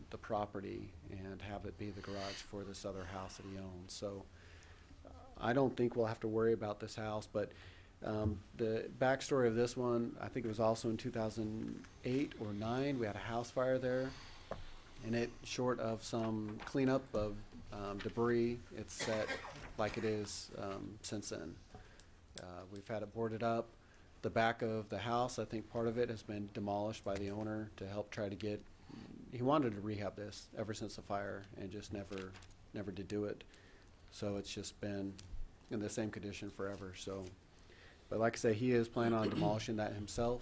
the property and have it be the garage for this other house that he owns. So I don't think we'll have to worry about this house, but the backstory of this one, I think it was also in 2008 or 9, we had a house fire there, and it, short of some cleanup of debris, it's set like it is since then. We've had it boarded up. The back of the house, I think part of it has been demolished by the owner to help try to get, he wanted to rehab this ever since the fire and just never did do it. So it's just been in the same condition forever. So, but like I say, he is planning on demolishing that himself.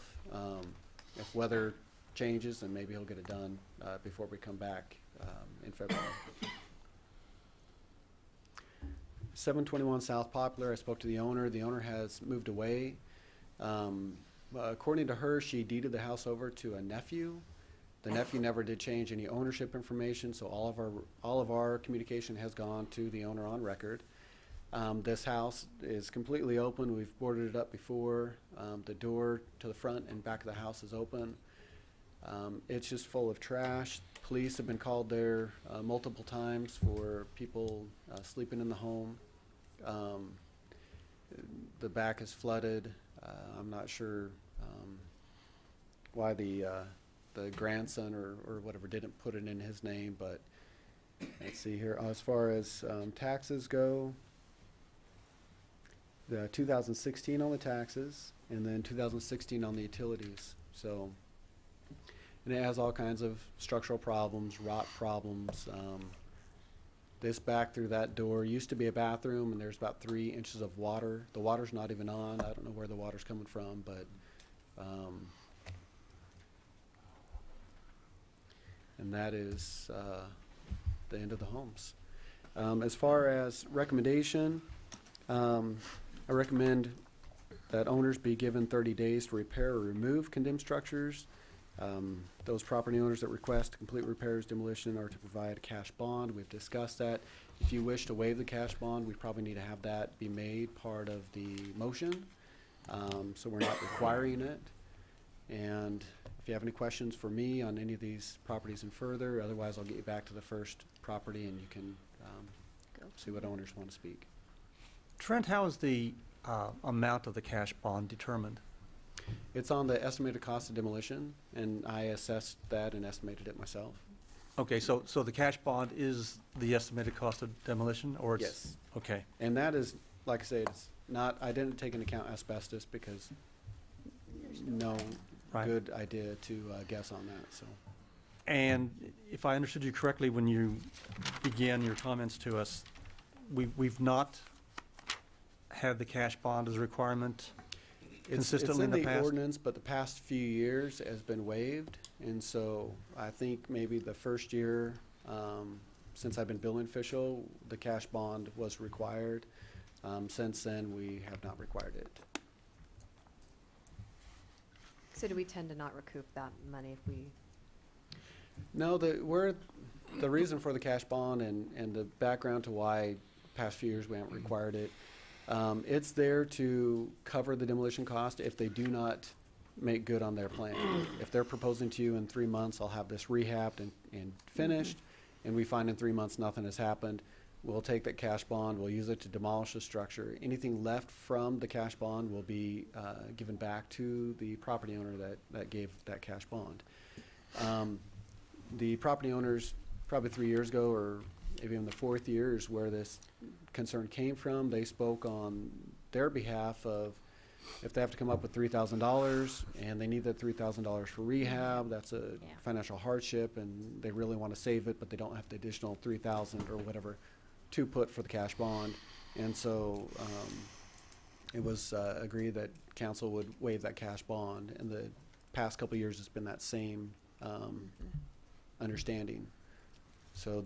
If weather changes, then maybe he'll get it done before we come back in February. 721 South Poplar, I spoke to the owner. The owner has moved away. According to her, she deeded the house over to a nephew. The nephew never did change any ownership information, so all of our communication has gone to the owner on record. This house is completely open. We've boarded it up before. The door to the front and back of the house is open. It's just full of trash. Police have been called there multiple times for people sleeping in the home. The back is flooded. I'm not sure why the grandson or whatever didn't put it in his name, but let's see here. As far as taxes go, the 2016 on the taxes, and then 2016 on the utilities. So, and it has all kinds of structural problems, rot problems. This back through that door used to be a bathroom, and there's about 3 inches of water. The water's not even on. I don't know where the water's coming from, but and that is the end of the homes. As far as recommendation, I recommend that owners be given 30 days to repair or remove condemned structures. Those property owners that request complete repairs, demolition, are to provide a cash bond. We've discussed that. If you wish to waive the cash bond, we probably need to have that be made part of the motion. So we're not requiring it. And if you have any questions for me on any of these properties and further, otherwise I'll get you back to the first property and you can see what owners want to speak. Trent, how is the amount of the cash bond determined? It's on the estimated cost of demolition, and I assessed that and estimated it myself. Okay, so the cash bond is the estimated cost of demolition, or it's? Yes. Okay. And that is, like I say, it's not, I didn't take into account asbestos because no good idea to guess on that, so. And if I understood you correctly, when you began your comments to us, we've not had the cash bond as a requirement consistently in the past? It's in the ordinance, but the past few years has been waived. And so I think maybe the first year, since I've been building official, the cash bond was required. Since then, we have not required it. So do we tend to not recoup that money if we? No, the reason for the cash bond and the background to why past few years we haven't required it, it's there to cover the demolition cost if they do not make good on their plan. If they're proposing to you in 3 months, I'll have this rehabbed and finished, and we find in 3 months nothing has happened, we'll take that cash bond, we'll use it to demolish the structure. Anything left from the cash bond will be given back to the property owner that gave that cash bond. The property owners, probably 3 years ago, or maybe in the 4th year, is where this concern came from. They spoke on their behalf of if they have to come up with $3,000 and they need that $3,000 for rehab, that's a financial hardship, and they really want to save it, but they don't have the additional $3,000 or whatever to put for the cash bond. And so it was agreed that council would waive that cash bond. In the past couple of years, it's been that same understanding. So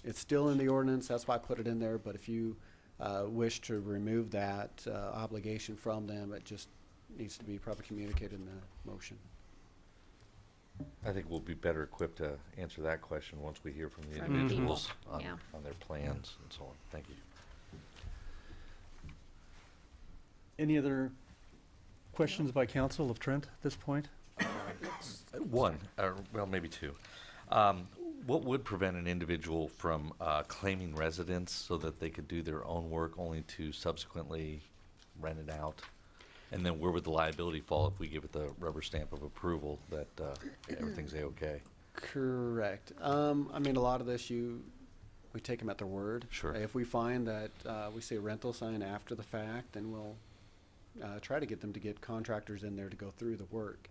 it's still in the ordinance, that's why I put it in there, but if you wish to remove that obligation from them, it just needs to be probably communicated in the motion. I think we'll be better equipped to answer that question once we hear from the individuals on their plans and so on. Thank you. Any other questions by council of Trent at this point? One, well, maybe two. What would prevent an individual from claiming residence so that they could do their own work only to subsequently rent it out? And then where would the liability fall if we give it the rubber stamp of approval that everything's A-okay? Correct. I mean, a lot of this, we take them at their word. Sure. If we find that we see a rental sign after the fact, then we'll try to get them to get contractors in there to go through the work.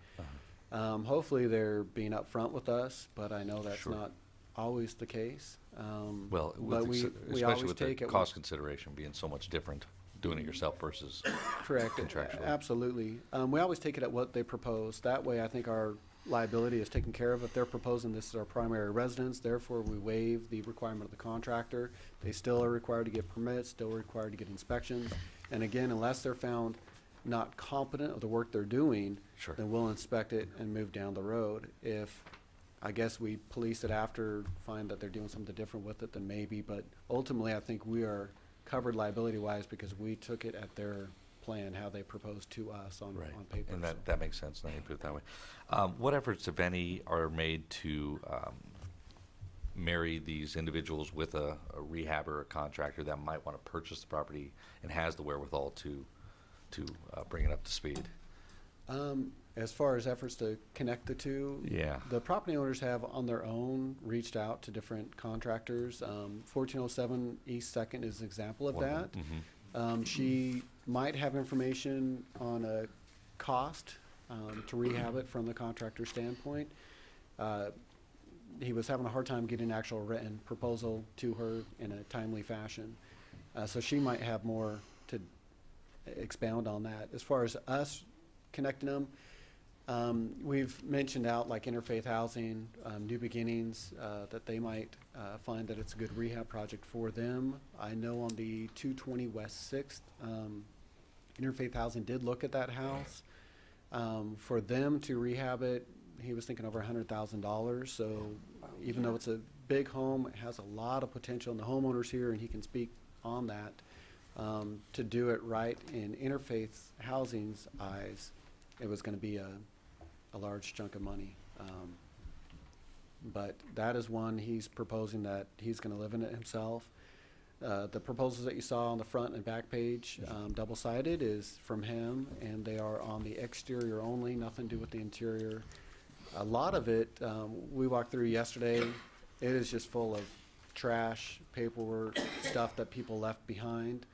Hopefully they're being upfront with us, but I know that's not always the case. Well, but we especially always with the take it cost consideration being so much different, doing it yourself versus contractually. Absolutely. We always take it at what they propose. That way I think our liability is taken care of. If they're proposing this is our primary residence, therefore we waive the requirement of the contractor. They still are required to get permits, still required to get inspections. And again, unless they're found not competent of the work they're doing, then we'll inspect it and move down the road. If I guess we police it after, find that they're doing something different with it, then maybe. But ultimately, I think we are covered liability-wise because we took it at their plan, how they proposed to us on paper. And that makes sense, now you put it that way. What efforts, if any, are made to marry these individuals with a rehab or a contractor that might want to purchase the property and has the wherewithal to bring it up to speed? As far as efforts to connect the two, Yeah. the property owners have on their own reached out to different contractors. 1407 East Second is an example of that. She might have information on a cost to rehab it from the contractor standpoint. He was having a hard time getting an actual written proposal to her in a timely fashion. So she might have more to expound on that. As far as us connecting them, we've mentioned out like Interfaith Housing, New Beginnings, that they might find that it's a good rehab project for them. I know on the 220 West 6th, Interfaith Housing did look at that house. For them to rehab it, he was thinking over $100,000. So even though it's a big home, it has a lot of potential, and the homeowner's here, and he can speak on that. To do it right in Interfaith Housing's eyes, it was going to be a large chunk of money. But that is one he's proposing that he's going to live in it himself. The proposals that you saw on the front and back page, double-sided, is from him, and they are on the exterior only, nothing to do with the interior. A lot of it, we walked through yesterday, it is just full of trash, paperwork, stuff that people left behind.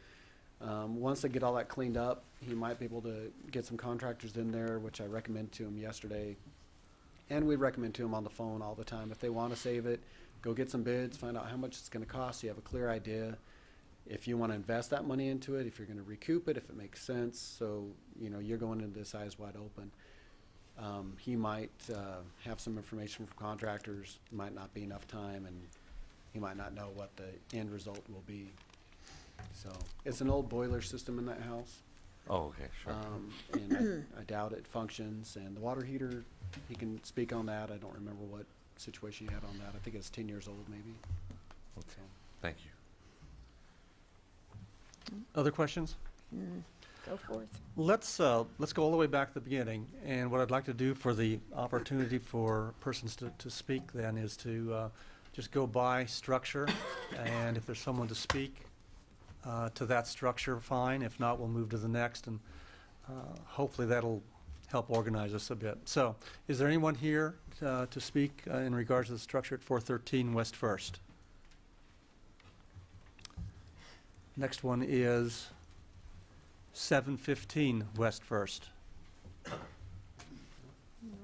Once they get all that cleaned up, he might be able to get some contractors in there, which I recommended to him yesterday. And we recommend to him on the phone all the time. If they want to save it, go get some bids, find out how much it's going to cost. So you have a clear idea if you want to invest that money into it, if you're going to recoup it, if it makes sense. So, you know, you're going into this eyes wide open. He might have some information from contractors, might not be enough time, and he might not know what the end result will be. So it's an old boiler system in that house. Oh, okay, sure. And I doubt it functions. And the water heater, he can speak on that. I don't remember what situation he had on that. I think it's 10 years old, maybe. Okay. So. Thank you. Other questions? Go forth. Let's go all the way back to the beginning. And what I'd like to do for the opportunity for persons to speak then is to just go by structure. And if there's someone to speak to that structure, fine. If not, we'll move to the next. And hopefully that'll help organize us a bit. So is there anyone here to speak in regards to the structure at 413 West 1st? Next one is 715 West 1st.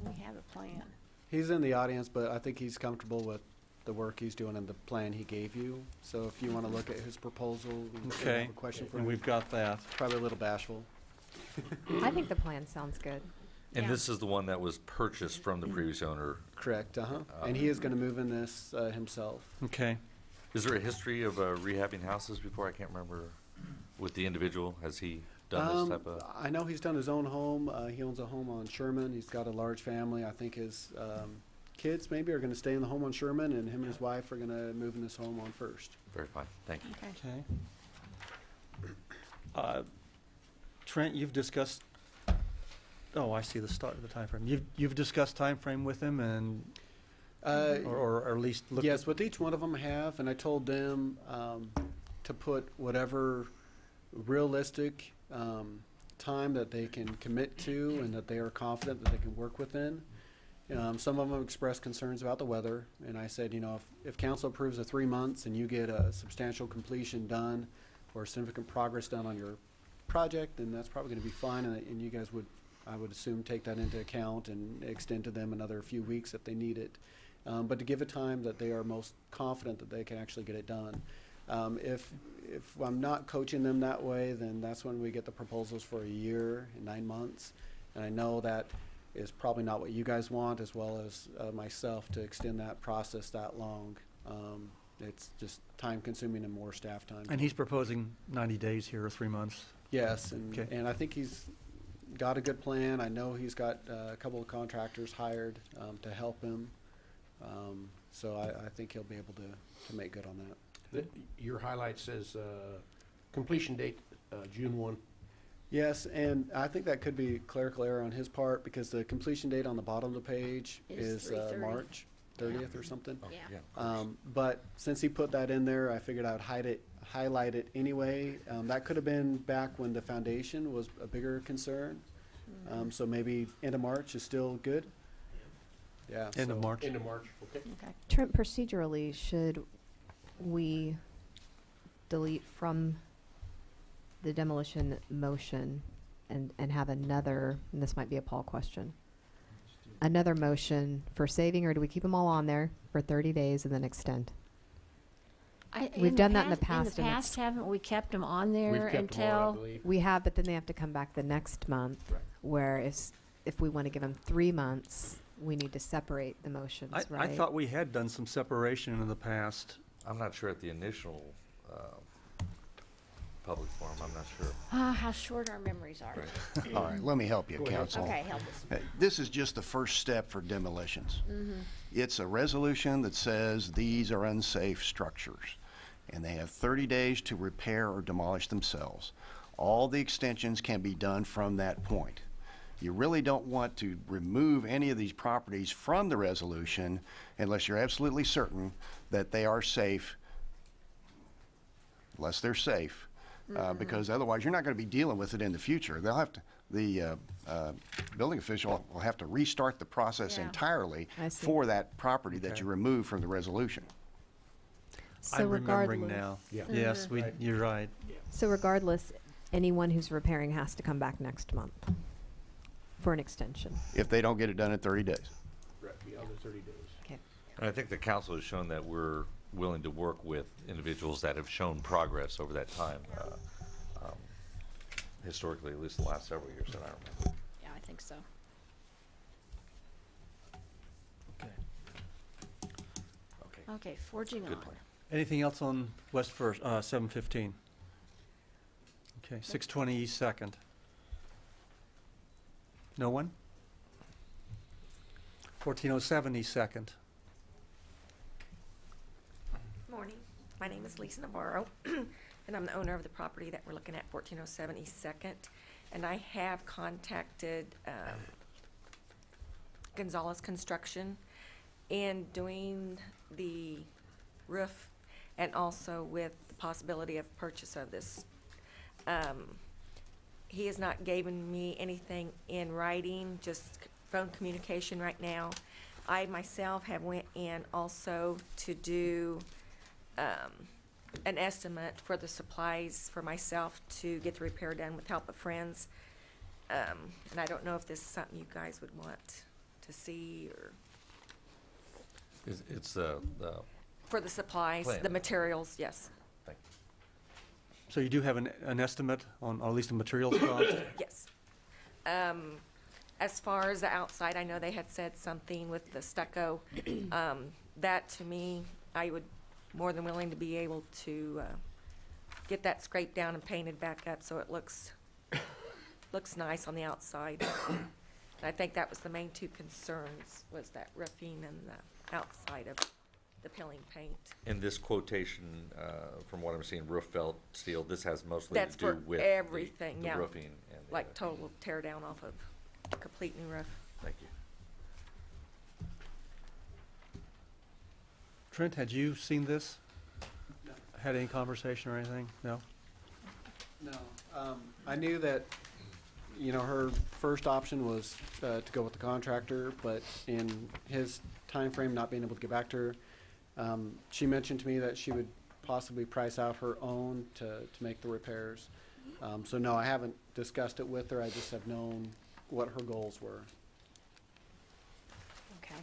We have a plan. He's in the audience, but I think he's comfortable with the work he's doing and the plan he gave you. So if you want to look at his proposal, you Okay. have a question for And him. we've got that. Probably a little bashful. I think the plan sounds good. And Yeah. this is the one that was purchased from the previous owner. Correct, and he is going to move in this himself. Okay. Is there a history of rehabbing houses before? I can't remember. With the individual, has he done this type of? I know he's done his own home. He owns a home on Sherman. He's got a large family. I think his kids maybe are going to stay in the home on Sherman, and him and his wife are going to move in this home on First. Very fine. Thank you. Okay. Trent, you've discussed. Oh, I see the start of the time frame. You've discussed time frame with him, and or at least looked. Yes, with each one of them I have, and I told them to put whatever realistic time that they can commit to, and that they are confident that they can work within. Some of them expressed concerns about the weather, and I said, you know, if council approves of 3 months and you get a substantial completion done or significant progress done on your project, then that's probably going to be fine, and you guys would, I would assume, take that into account and extend to them another few weeks if they need it. But to give a time that they are most confident that they can actually get it done. If I'm not coaching them that way, then that's when we get the proposals for a year and 9 months. And I know that is probably not what you guys want, as well as myself, to extend that process that long. It's just time consuming and more staff time. And he's proposing 90 days here, or 3 months. Yes, and, Okay. and I think he's got a good plan. I know he's got a couple of contractors hired to help him. So I think he'll be able to make good on that. Your highlight says completion date June 1. Yes, and I think that could be clerical error on his part, because the completion date on the bottom of the page Is is 3/30. March 30th or something. Oh, Yeah. of course. But since he put that in there, I figured I'd highlight it anyway. That could have been back when the foundation was a bigger concern. So maybe end of March is still good? Yeah. End of so- March. End of March, okay. Okay. Trent, procedurally, should we delete from the demolition motion and have another, and this might be a Paul question, another motion for saving, or do we keep them all on there for 30 days and then extend? We've done that in the past, In the and past, haven't we kept them on there We've kept them on, I until? believe. We have, but then they have to come back the next month, Right. where if we want to give them 3 months, we need to separate the motions, I right? thought we had done some separation in the past. I'm not sure at the initial public forum, I'm not sure. How short our memories are. Right. All right, let me help you, Go ahead. council. Okay, help us. This is just the first step for demolitions. It's a resolution that says these are unsafe structures, and they have 30 days to repair or demolish themselves. All the extensions can be done from that point. You really don't want to remove any of these properties from the resolution unless you're absolutely certain that they are safe, unless they're safe, because otherwise you're not going to be dealing with it in the future. They'll have to, the building official will have to restart the process Yeah. entirely I see. for that property that Okay. you remove from the resolution. So I'm remembering regardless- now. Yeah. Yes, Right. you're right. So regardless, anyone who's repairing has to come back next month for an extension. If they don't get it done in 30 days. Right, beyond the 30 days. Okay. And I think the council has shown that we're willing to work with individuals that have shown progress over that time. Historically, at least the last several years that I remember. Yeah, I think so. Okay. Okay, forging Good on. plan. Anything else on West First, 715? Okay, 620 East Second. No one? 1407 East Second. Morning. My name is Lisa Navarro, and I'm the owner of the property that we're looking at, 1407 East Second. And I have contacted Gonzalez Construction in doing the roof and also with the possibility of purchase of this. He has not given me anything in writing, just phone communication right now. I myself have went in also to do an estimate for the supplies for myself to get the repair done with help of friends. And I don't know if this is something you guys would want to see, or It's the for the supplies, Plan. the materials, yes, thing. So you do have an estimate on, or at least the materials cost? yes. As far as the outside, I know they had said something with the stucco. That to me, I would more than willing to be able to get that scraped down and painted back up so it looks nice on the outside. And I think that was the main two concerns, was that roofing and the outside of the peeling paint. In this quotation, from what I'm seeing, roof felt steel, this has mostly That's to do for with everything, the yeah. roofing and the Like other- total tear down off of complete new roof. Thank you. Trent, had you seen this? Had any conversation or anything? No? No. I knew that, you know, her first option was to go with the contractor, but in his time frame, not being able to get back to her, she mentioned to me that she would possibly price out her own to make the repairs. So no, I haven't discussed it with her. I just have known what her goals were. Okay.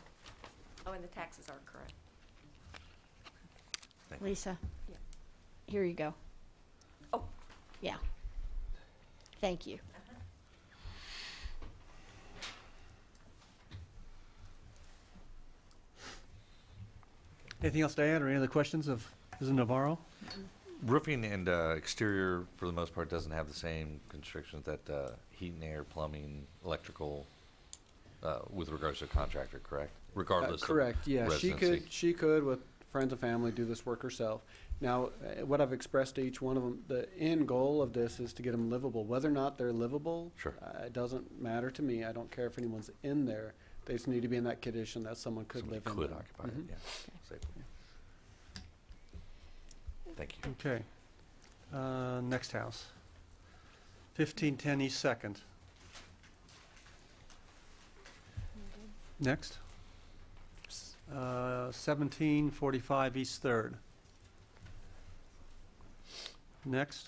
Oh, and the taxes are correct. Thank you. Lisa? Yeah. Here you go. Oh. Yeah. Thank you. Anything else to add, or any other questions of Mrs. Navarro? Roofing and exterior, for the most part, doesn't have the same constrictions that heat and air, plumbing, electrical, with regards to a contractor, correct? Regardless of Correct, yeah. residency. She could, with friends and family, do this work herself. Now, what I've expressed to each one of them, the end goal of this is to get them livable. Whether or not they're livable, Sure. It doesn't matter to me. I don't care if anyone's in there. They just need to be in that condition that someone could Somebody live in could them. occupy it, Mhm. yeah, safely. Thank you. Okay. Next house. 1510 East Second. Next. 1745 East 3rd. Next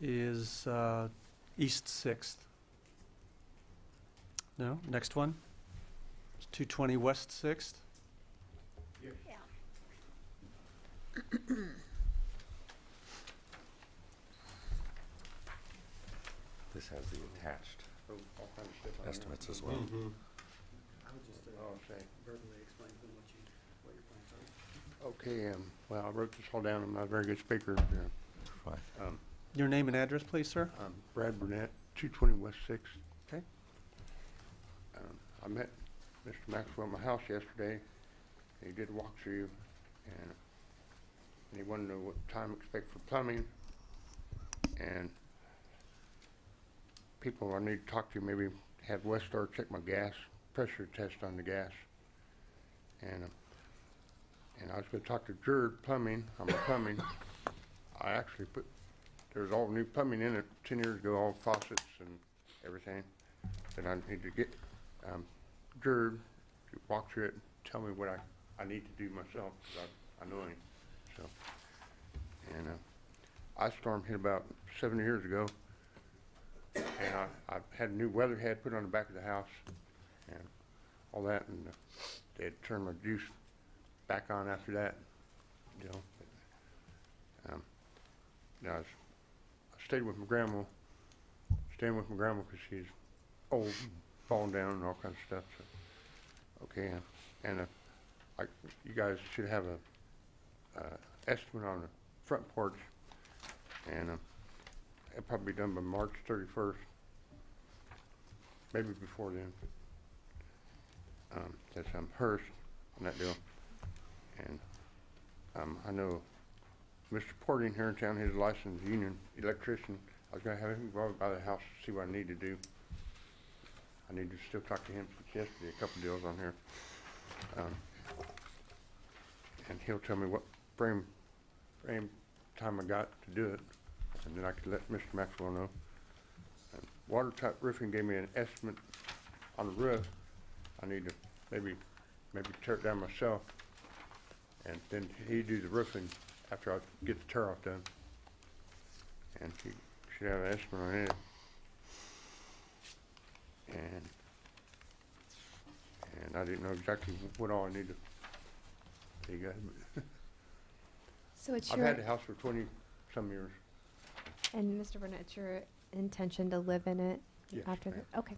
is East 6th. No, next one. It's 220 West 6th. This has the attached estimates as well. I would just verbally explain to them what your plans are. Okay, well, I wrote this all down. I'm not a very good speaker. Fine. Your name and address, please, sir. I'm Brad Burnett, 220 West 6th. Okay. I met Mr. Maxwell at my house yesterday. He did a walkthrough, and he wanted to know what time to expect for plumbing. And people I need to talk to, maybe have Westar check my gas, pressure test on the gas. And I was going to talk to Jerd Plumbing on my plumbing. I actually there's all new plumbing in it 10 years ago, all faucets and everything. But I need to get Jerd to walk through it and tell me what I need to do myself, because I know him. So, and ice storm hit about 7 years ago, and I had a new weatherhead put on the back of the house and all that, and they had turned my juice back on after that, you know. Now I stayed with my grandma, staying with my grandma because she's old, and falling down and all kinds of stuff. So, okay, and you guys should have a estimate on the front porch, and it'll probably be done by March 31st, maybe before then. That's Hearst on that deal, and I know Mr. Porting here in town, his licensed union electrician. I was going to have him go by the house to see what I need to do. I need to still talk to him since yesterday, a couple deals on here. And he'll tell me what frame time I got to do it, and then I could let Mr. Maxwell know. And Watertight Roofing gave me an estimate on the roof. I need to maybe tear it down myself, and then he do the roofing after I get the tear off done. And he should have an estimate on it. And I didn't know exactly what all I needed to tell you guys. So it's I've your, had the house for 20-some years. and Mr. Burnett, it's your intention to live in it Yes, after ma'am. the, okay.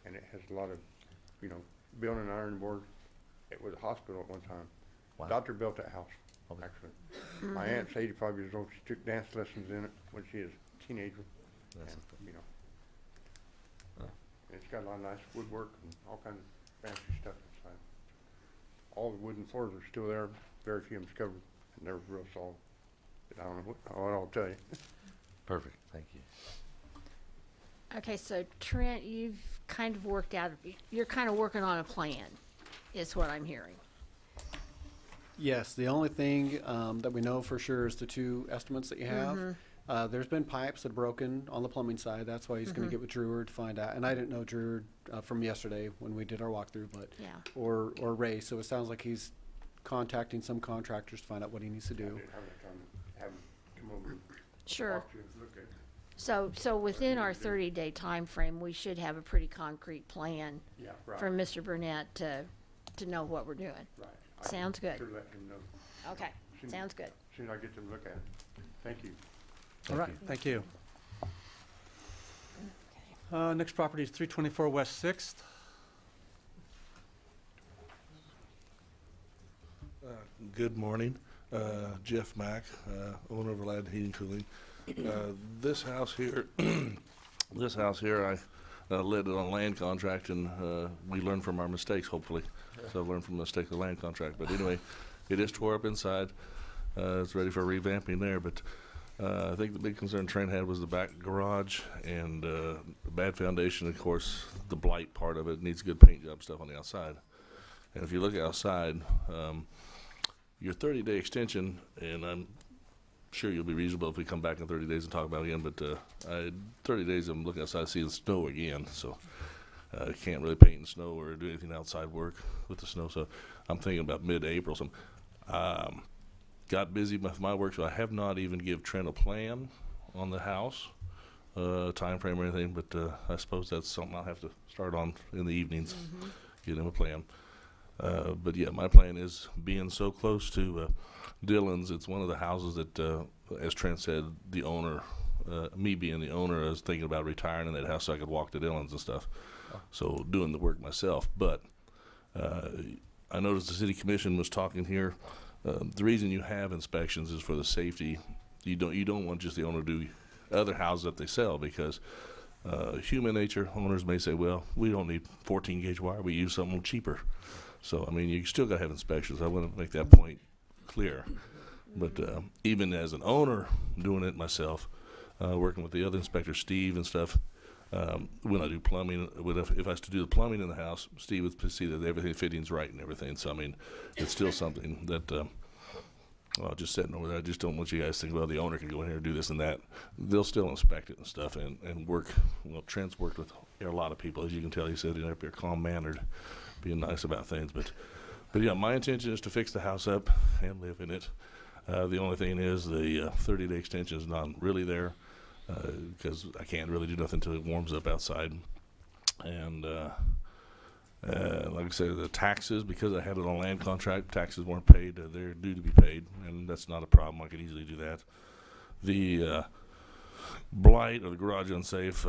And it has a lot of, building an iron board. It was a hospital at one time. Wow. Doctor built that house, Okay. actually. My aunt's 85 years old. She took dance lessons in it when she was a teenager. That's And, Oh. it's got a lot of nice woodwork and all kinds of fancy stuff inside. All the wooden floors are still there. Very few of them covered, and they're real solid. But I don't know what I'll tell you. Perfect, thank you. Okay, so Trent, you've kind of worked out, you're kind of working on a plan, is what I'm hearing. Yes, the only thing that we know for sure is the two estimates that you have. There's been pipes that are broken on the plumbing side. That's why he's going to get with Drewer to find out. And I didn't know Drewer from yesterday when we did our walkthrough, but Yeah. or Ray. So it sounds like he's contacting some contractors to find out what he needs to I do. didn't have enough time to have them come over and Sure. walk you and look at it. So within our 30-day time frame, we should have a pretty concrete plan Yeah, right. for Mr. Burnett to know what we're doing. Right. Sounds good. Sure let him know. Okay, Soon- sounds good. Soon as I get them to look at it. Thank you. All right, thank you. Next property is 324 West 6th. Good morning. Jeff Mack, owner of Aladdin Heating Cooling. This house here, I led it on land contract, and we learn from our mistakes, hopefully. So I've learned from the mistake of the land contract. But anyway, it is tore up inside. It's ready for revamping there. But I think the big concern Trent had was the back garage and the bad foundation. Of course, the blight part of it needs good paint job stuff on the outside. And if you look outside, your 30-day extension, and sure you'll be reasonable if we come back in 30 days and talk about it again, but 30 days I'm looking outside seeing snow again, so I can't really paint in snow or do anything outside work with the snow, so I'm thinking about mid-April. So got busy with my work, so I have not even give Trent a plan on the house, time frame or anything, but I suppose that's something I'll have to start on in the evenings, get him a plan. But yeah, my plan is being so close to Dillon's. It's one of the houses that, as Trent said, the owner, me being the owner, I was thinking about retiring in that house so I could walk to Dillon's and stuff. So doing the work myself. But I noticed the city commission was talking here. The reason you have inspections is for the safety. You don't want just the owner to do other houses that they sell, because human nature, owners may say, well, we don't need 14 gauge wire, we use something cheaper. So I mean, you still got to have inspections. I want to make that point clear. But even as an owner doing it myself, working with the other inspector, Steve and stuff, when I do plumbing, if I was to do the plumbing in the house, Steve would see that everything fitting's right and everything. So I mean, it's still something that well, just sitting over there, I just don't want you guys to think, well, the owner can go in here and do this and that. They'll still inspect it and stuff and work. Well, Trent's worked with a lot of people, as you can tell. He said he's up here calm-mannered, being nice about things. But yeah, my intention is to fix the house up and live in it. The only thing is the 30-day extension is not really there, because I can't really do nothing until it warms up outside. And like I said, the taxes, because I had it on land contract, taxes weren't paid. They're due to be paid, and that's not a problem. I could easily do that. The blight or the garage unsafe,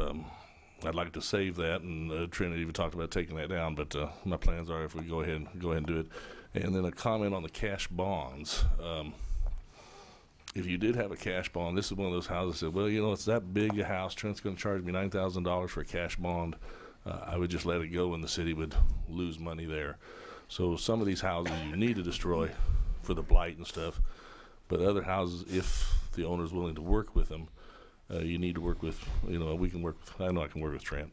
I'd like to save that, and Trinity even talked about taking that down, but my plans are if we go ahead and do it. And then a comment on the cash bonds. If you did have a cash bond, this is one of those houses that said, well, you know, it's that big a house, Trent's going to charge me $9,000 for a cash bond. I would just let it go and the city would lose money there. So some of these houses you need to destroy for the blight and stuff, but other houses, if the owner is willing to work with them, you need to work with, you know, we can work with, I know I can work with Trent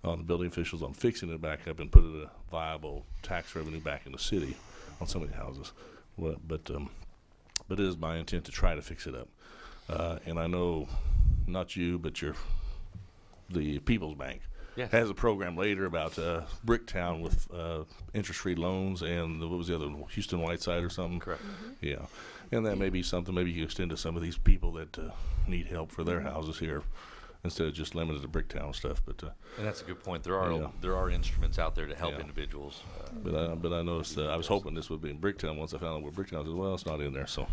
on the building officials on fixing it back up and put a viable tax revenue back in the city on some of the houses. Well, but it is my intent to try to fix it up. And I know, not you, but the People's Bank has a program later about Bricktown with interest-free loans and what was the other one, Houston Whiteside or something? Correct. Yeah. And that may be something maybe you extend to some of these people that need help for their houses here instead of just limited to Bricktown stuff. But and that's a good point. There are instruments out there to help individuals. But I noticed I was hoping this would be in Bricktown. Once I found out where Bricktown is, well, it's not in there. So,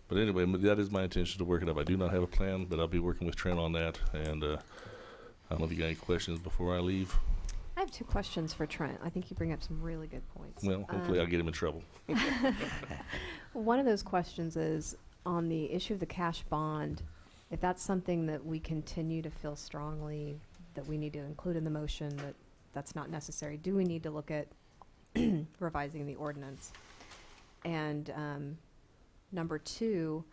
but anyway, that is my intention to work it up. I do not have a plan, but I'll be working with Trent on that. And I don't know if you got any questions before I leave. I have 2 questions for Trent. I think you bring up some really good points. Well, hopefully I'll get him in trouble. One of those questions is on the issue of the cash bond. If that's something that we continue to feel strongly that we need to include in the motion, that's not necessary, do we need to look at revising the ordinance? And number 2,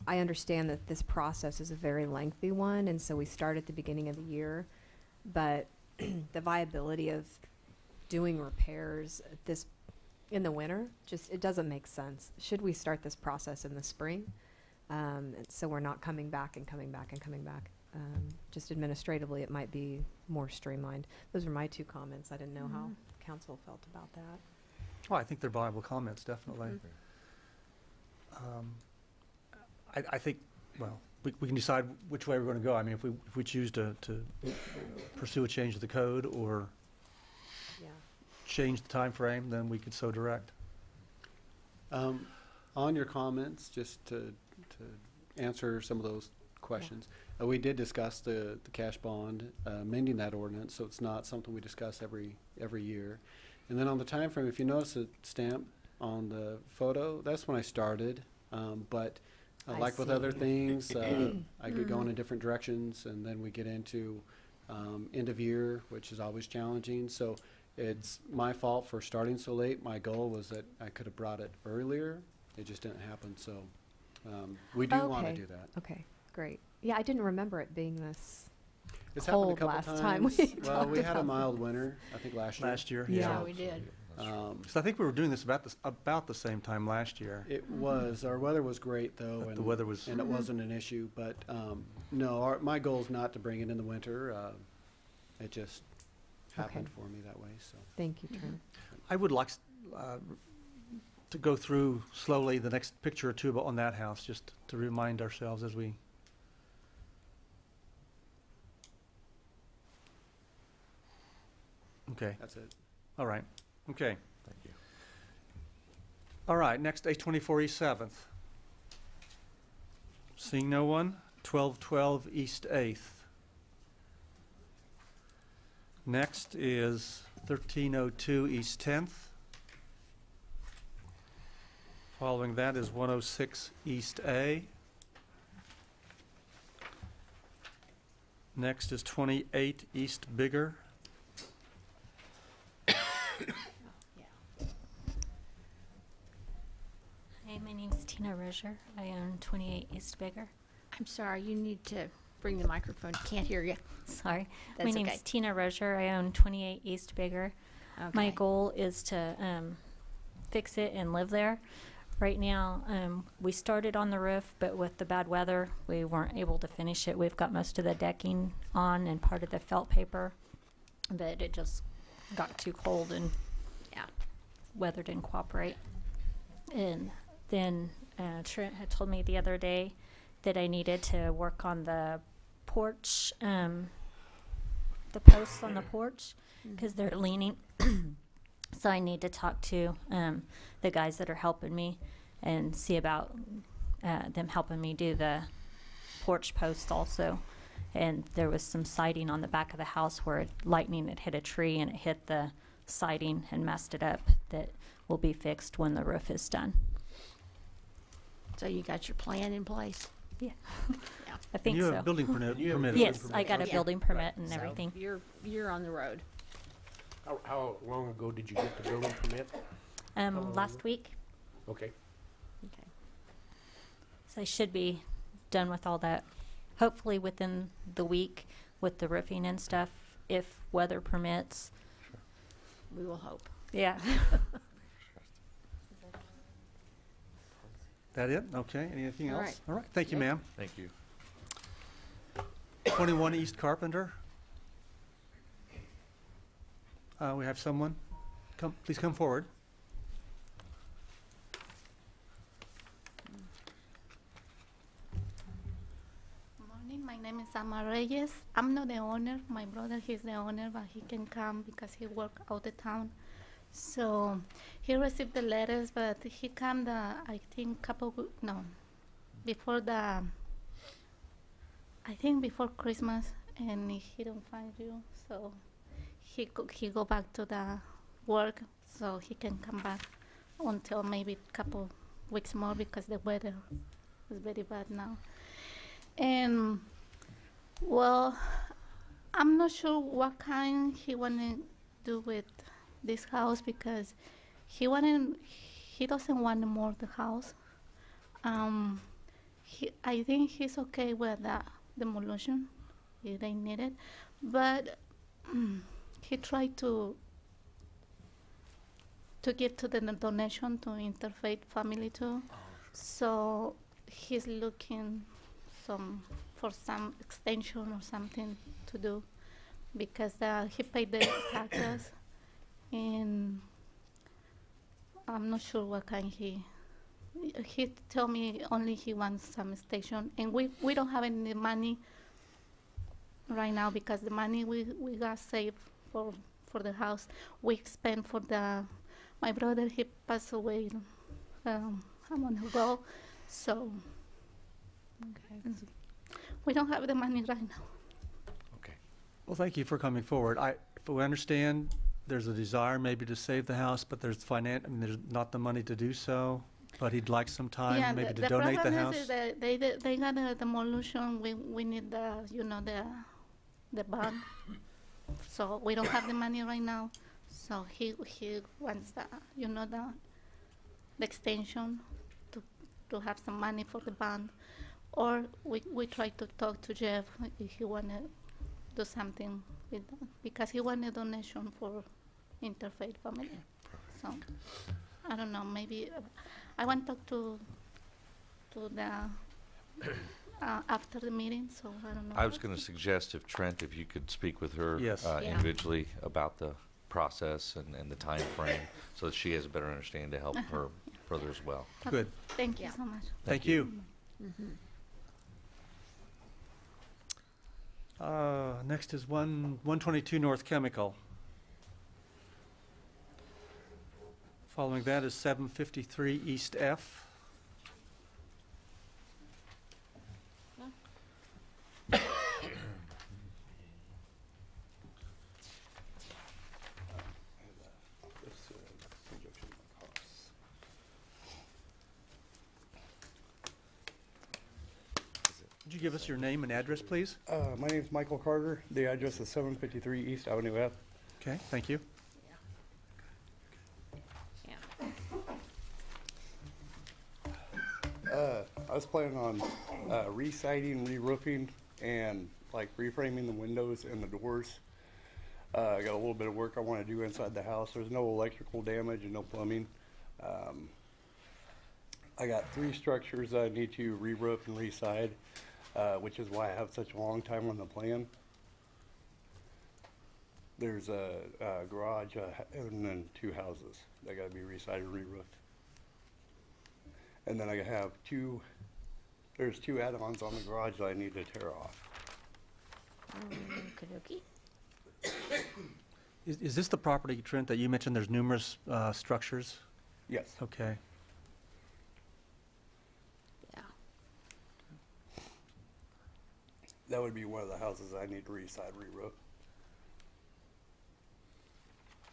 I understand that this process is a very lengthy one, and so we start at the beginning of the year, but the viability of doing repairs in the winter, it doesn't make sense. Should we start this process in the spring? So we're not coming back and coming back and coming back. Just administratively, it might be more streamlined. Those are my 2 comments. I didn't know how council felt about that. Oh, I think they're viable comments, definitely. I think, well, we can decide which way we're going to go. I mean, if we choose to pursue a change of the code or change the time frame, then we could so direct. On your comments, just to answer some of those questions, we did discuss the cash bond, amending that ordinance, so it's not something we discuss every year. And then on the time frame, if you notice the stamp on the photo, that's when I started. But like with other things, I get going in different directions, and then we get into end of year, which is always challenging. So it's my fault for starting so late. My goal was that I could have brought it earlier. It just didn't happen. So we do want to do that. Okay, great. Yeah, I didn't remember it being this It's happened a cold couple last times. time. Well, we had a mild winter, I think last year. Last year, Yeah, we did. So I think we were doing this about the same time last year. It was, our weather was great though. But and the weather was- And it wasn't an issue, but, no, my goal is not to bring it in the winter. It just happened for me that way, so. Thank you, Trent. I would like to go through slowly the next picture or two on that house, just to remind ourselves as we. Okay. That's it. All right. Okay. Thank you. All right. Next, 824 East 7th. Seeing no one. 1212 East 8th. Next is 1302 East 10th. Following that is 106 East A. Next is 28 East Bigger. Hi, my name's Tina Rozier. I own 28 East Bigger. I'm sorry, you need to bring the microphone. Can't hear you. Sorry. That's my name's okay. Tina Rozier. I own 28 East Bigger. My Okay. goal is to fix it and live there. Right now, we started on the roof, but with the bad weather, we weren't able to finish it. We've got most of the decking on and part of the felt paper, but it just got too cold and Yeah. weather didn't cooperate. And then Trent had told me the other day that I needed to work on the porch, the posts on the porch, because they're leaning. So I need to talk to the guys that are helping me and see about them helping me do the porch posts also. And there was some siding on the back of the house where lightning had hit a tree and it hit the siding and messed it up. That will be fixed when the roof is done. So you got your plan in place? Yeah. Yeah. I think You so. have a building permit. Yes, I got a Yeah. building permit and So everything. You're on the road. How long ago did you get the building permit? Last week. Okay. Okay. So I should be done with all that, hopefully within the week with the roofing and stuff, if weather permits. We will hope. Yeah. That it? Okay. Anything All else? right. All right. Thank you, Yep. ma'am. Thank you. 21 East Carpenter. We have someone. Please come forward. Morning, my name is Ama Reyes. I'm not the owner. My brother, he's the owner, but he can come because he work out of town. So he received the letters, but he come I think before before Christmas, and he don't find you. So he go back to the work, so he can come back until maybe couple weeks more because the weather is very bad now. And well, I'm not sure what kind he wanna do with this house because he doesn't want more the house. I think he's okay with the demolition if they need it, but he tried to give to the donation to Interfaith Family too. So he's looking for some extension or something to do because he paid the taxes, and I'm not sure what kind he told me only he wants some station, and we don't have any money right now because the money we got saved for the house we spent for my brother, he passed away a month ago, so we don't have the money right now. Well, thank you for coming forward. If we understand, there's a desire maybe to save the house, but there's there's not the money to do so. But he'd like some time maybe to donate the house. Is that they got a demolition. We need the bond. So we don't have the money right now. So he wants the extension to have some money for the bond, or we try to talk to Jeff if he wanna do something with that because he want a donation for Interfaith Family. So I don't know. Maybe I want to talk to the after the meeting. So I don't know. I was going to suggest if you could speak with her Yes. Yeah. individually about the process and the time frame so that she has a better understanding to help her brother as well. Good. Thank you Yeah. so much. Thank you. Mhm. Next is 122 North Chemical. Following that is 753 East F. Would you give us your name and address, please? My name is Michael Carter. The address is 753 East Avenue F. Okay, thank you. I was planning on re-siding, re-roofing, and like reframing the windows and the doors. I got a little bit of work I want to do inside the house. There's no electrical damage and no plumbing. I got 3 structures that I need to re-roof and re-side, which is why I have such a long time on the plan. There's a garage and then 2 houses that got to be re-sided and re-roofed. And then I have there's 2 add-ons on the garage that I need to tear off. Okey-dokey. Is this the property, Trent, that you mentioned there's numerous structures? Yes. Okay. Yeah. That would be one of the houses I need to re-side, re-roof.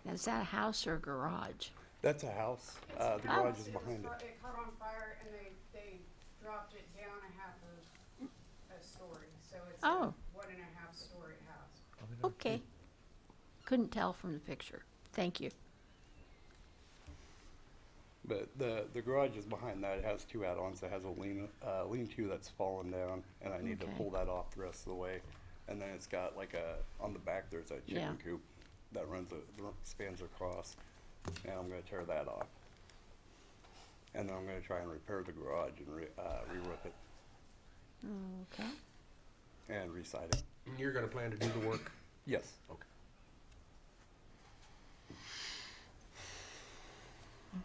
Now, is that a house or a garage? That's a house. The garage is behind it. It caught on fire and they dropped it down a story, so it's a 1.5-story house. Okay. Couldn't tell from the picture. Thank you. But the garage is behind that. It has 2 add-ons. It has a lean-to that's fallen down, and I need to Okay. pull that off the rest of the way. And then it's got like on the back there's a chicken Yeah. coop that spans across, and I'm going to tear that off. And then I'm going to try and repair the garage and re-roof it Okay. and re-side it. You're going to plan to do the work? Yes. Okay.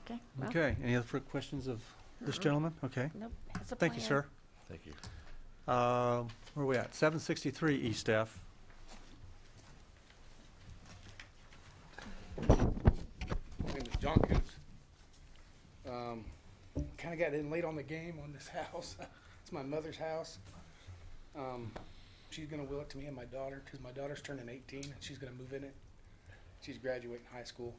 Okay. Well, Okay, any other questions of this gentleman? Okay. Nope. Has a Thank you, plan. sir. Thank you. Where are we at? 763 East F. My name is John Coots. Kind of got in late on the game on this house. It's my mother's house. She's going to will it to me and my daughter because my daughter's turning 18 and she's going to move in it. She's graduating high school.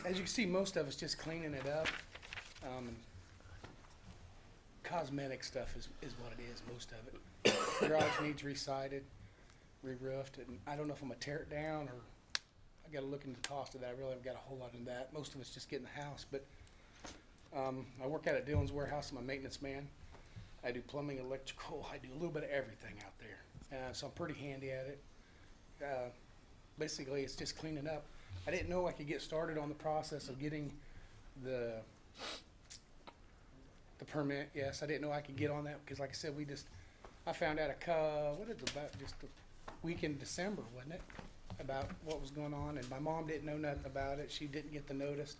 As you can see, most of it's just cleaning it up. Cosmetic stuff is what it is, most of it. The garage needs re-sided, re-roofed, and I don't know if I'm going to tear it down or I got to look into the cost of that. I really haven't got a whole lot in that. Most of it's just getting the house, but I work out at Dillon's Warehouse. I'm a maintenance man. I do plumbing, electrical. I do a little bit of everything out there. So I'm pretty handy at it. Basically, it's just cleaning up. I didn't know I could get started on the process of getting the permit. Yes, I didn't know I could get on that because, like I said, I found out about just a week in December, wasn't it? About what was going on, and my mom didn't know nothing about it. She didn't get the notice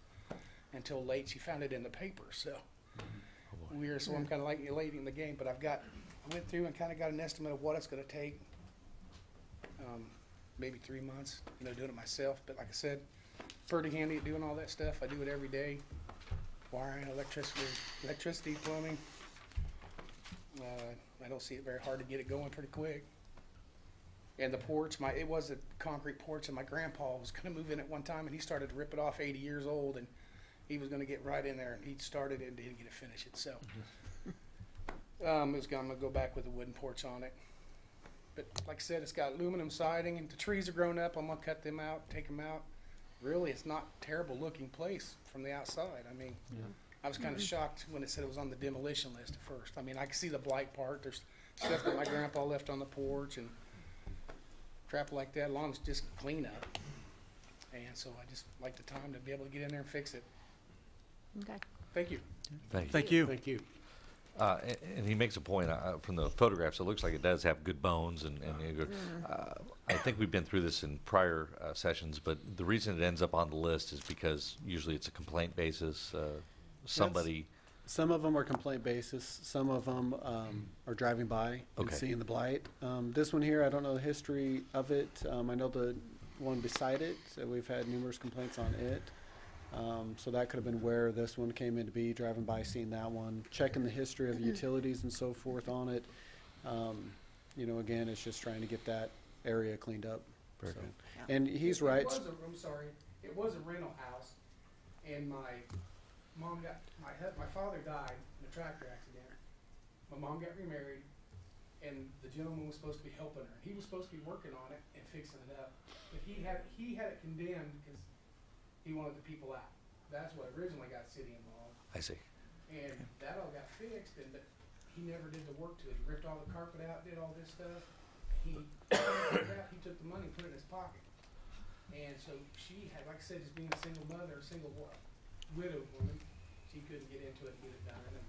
until late. She found it in the paper, so weird. So I'm kind of like late in the game, but I went through and kind of got an estimate of what it's going to take. Maybe 3 months, doing it myself. But like I said, pretty handy at doing all that stuff. I do it every day. Wiring, electricity, plumbing. I don't see it very hard to get it going pretty quick. And the porch, it was a concrete porch, and my grandpa was going to move in at one time, and he started to rip it off, 80 years old, and he was going to get right in there, and he started it and didn't get to finish it. So I'm going to go back with a wooden porch on it. But like I said, it's got aluminum siding, and the trees are grown up. I'm going to cut them out, take them out. Really, it's not a terrible looking place from the outside. I mean, I was kind of shocked when it said it was on the demolition list at first. I mean, I can see the blight part. There's stuff that my grandpa left on the porch and crap like that, as long as it's just clean up. And so I just like the time to be able to get in there and fix it. Okay. Thank you. Thank you. Thank you. And he makes a point from the photographs. It looks like it does have good bones, and I think we've been through this in prior sessions. But the reason it ends up on the list is because usually it's a complaint basis. Somebody. Some of them are complaint basis. Some of them are driving by and Okay. seeing the blight. This one here, I don't know the history of it. I know the one beside it. We've had numerous complaints on it. So that could have been where this one came in to be, driving by, seeing that one, checking the history of the utilities and so forth on it. You know, again, it's just trying to get that area cleaned up. Very So. good. And he's right. I'm sorry. It was a rental house, and my father died in a tractor accident. My mom got remarried, and the gentleman was supposed to be helping her. He was supposed to be working on it and fixing it up, but he had it condemned because he wanted the people out. That's what originally got city involved. I see. And that all got fixed, but he never did the work to it. He ripped all the carpet out, did all this stuff. He took the money and put it in his pocket. And so she had, like I said, just being a single mother, a single widowed woman, she couldn't get into it and get it done. And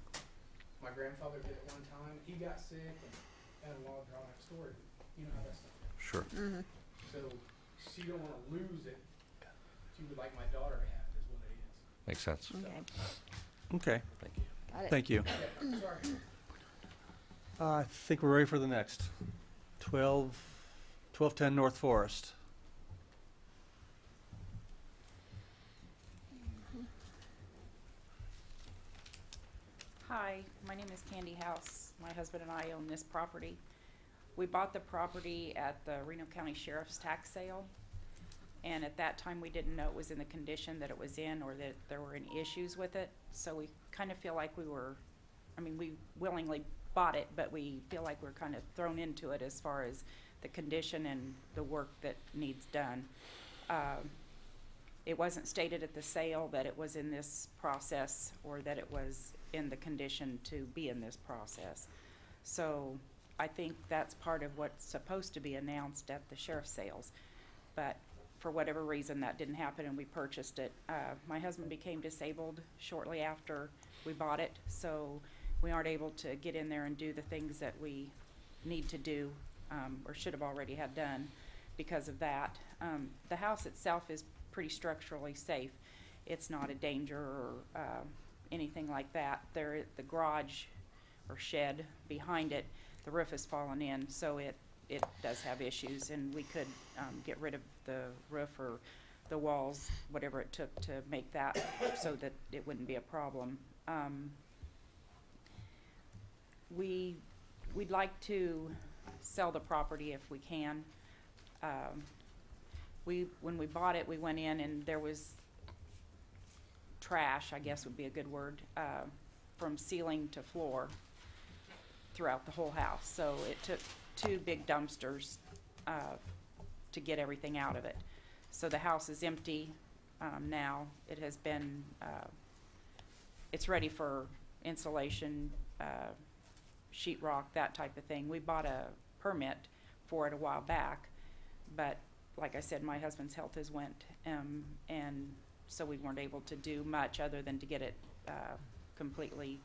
my grandfather did it one time. He got sick and had a law drawn up story. You know how that stuff is. Sure. So she don't want to lose it. She would like my daughter to have it, is what it is. Makes sense. Okay. Okay. Thank you. Got it. Thank you. Yeah, sorry. I think we're ready for the next. 1210 North Forest. Hi, my name is Candy House. My husband and I own this property. We bought the property at the Reno County Sheriff's tax sale. And at that time, we didn't know it was in the condition that it was in or that there were any issues with it. So we kind of feel like we willingly bought it, but we feel like we're kind of thrown into it as far as the condition and the work that needs done. It wasn't stated at the sale that it was in this process or that it was in the condition to be in this process. So I think that's part of what's supposed to be announced at the sheriff's sales. But for whatever reason, that didn't happen and we purchased it. My husband became disabled shortly after we bought it, so we aren't able to get in there and do the things that we need to do or should have already had done because of that. The house itself is pretty structurally safe. It's not a danger or anything like that. The garage or shed behind it, the roof has fallen in, so it does have issues, and we could get rid of the roof or the walls, whatever it took to make that so that it wouldn't be a problem. We'd like to sell the property if we can. When we bought it, we went in and there was trash, I guess would be a good word, from ceiling to floor throughout the whole house. So it took 2 big dumpsters to get everything out of it. So the house is empty now. It has been, it's ready for insulation, sheetrock, that type of thing. We bought a permit for it a while back, but like I said, my husband's health has went, and so we weren't able to do much other than to get it completely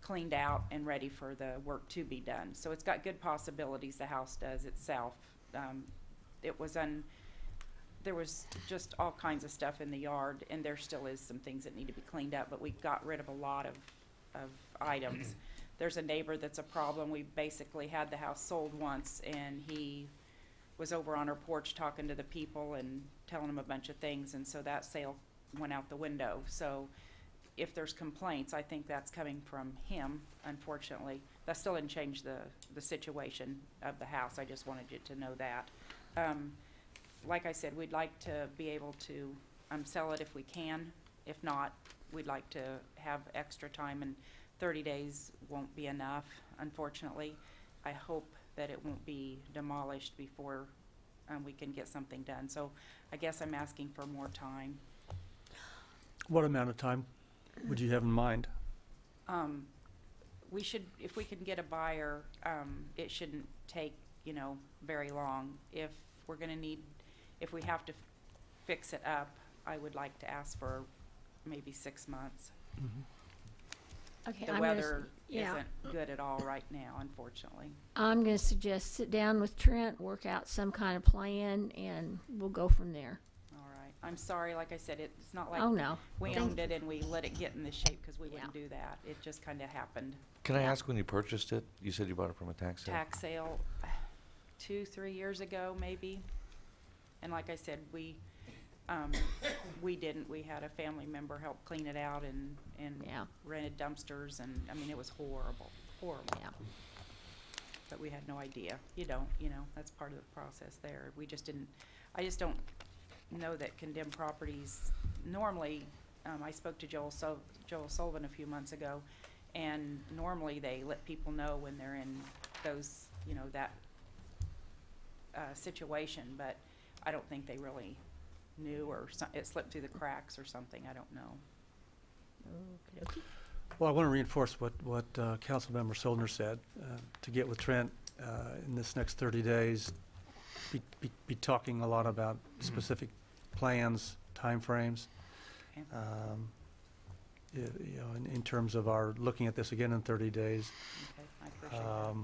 cleaned out and ready for the work to be done. So it's got good possibilities, the house does itself. There was just all kinds of stuff in the yard, and there still is some things that need to be cleaned up, but we got rid of a lot of items. There's a neighbor that's a problem. We basically had the house sold once, and he was over on our porch talking to the people and telling them a bunch of things, and so that sale went out the window. So if there's complaints, I think that's coming from him, unfortunately. That still didn't change the situation of the house. I just wanted you to know that. Like I said, we'd like to be able to sell it if we can. If not, we'd like to have extra time, and 30 days won't be enough, unfortunately. I hope that it won't be demolished before we can get something done. So I guess I'm asking for more time. What amount of time would you have in mind? We should, if we can get a buyer, it shouldn't take, very long. If we're gonna need, if we have to fix it up, I would like to ask for maybe 6 months. Okay, The weather isn't good at all right now, unfortunately. I'm going to suggest sit down with Trent, work out some kind of plan, and we'll go from there. All right. I'm sorry, like I said, it's not like Oh, no. we owned it and we let it get in this shape, because we wouldn't do that. It just kind of happened. Can I ask when you purchased it? You said you bought it from a tax sale? Tax sale 2-3 years ago, maybe. And like I said, we didn't. We had a family member help clean it out and rented dumpsters, and I mean, it was horrible. Yeah. But we had no idea. You don't, that's part of the process there. We just didn't, I just don't know that condemned properties, normally, I spoke to Joel Sullivan a few months ago, and normally they let people know when they're in those, that situation, but I don't think they really knew, or it slipped through the cracks or something. I don't know. Well, I want to reinforce what Councilmember Soldner said. To get with Trent in this next 30 days, be talking a lot about specific plans, timeframes. In terms of our looking at this again in 30 days. Okay, I appreciate that.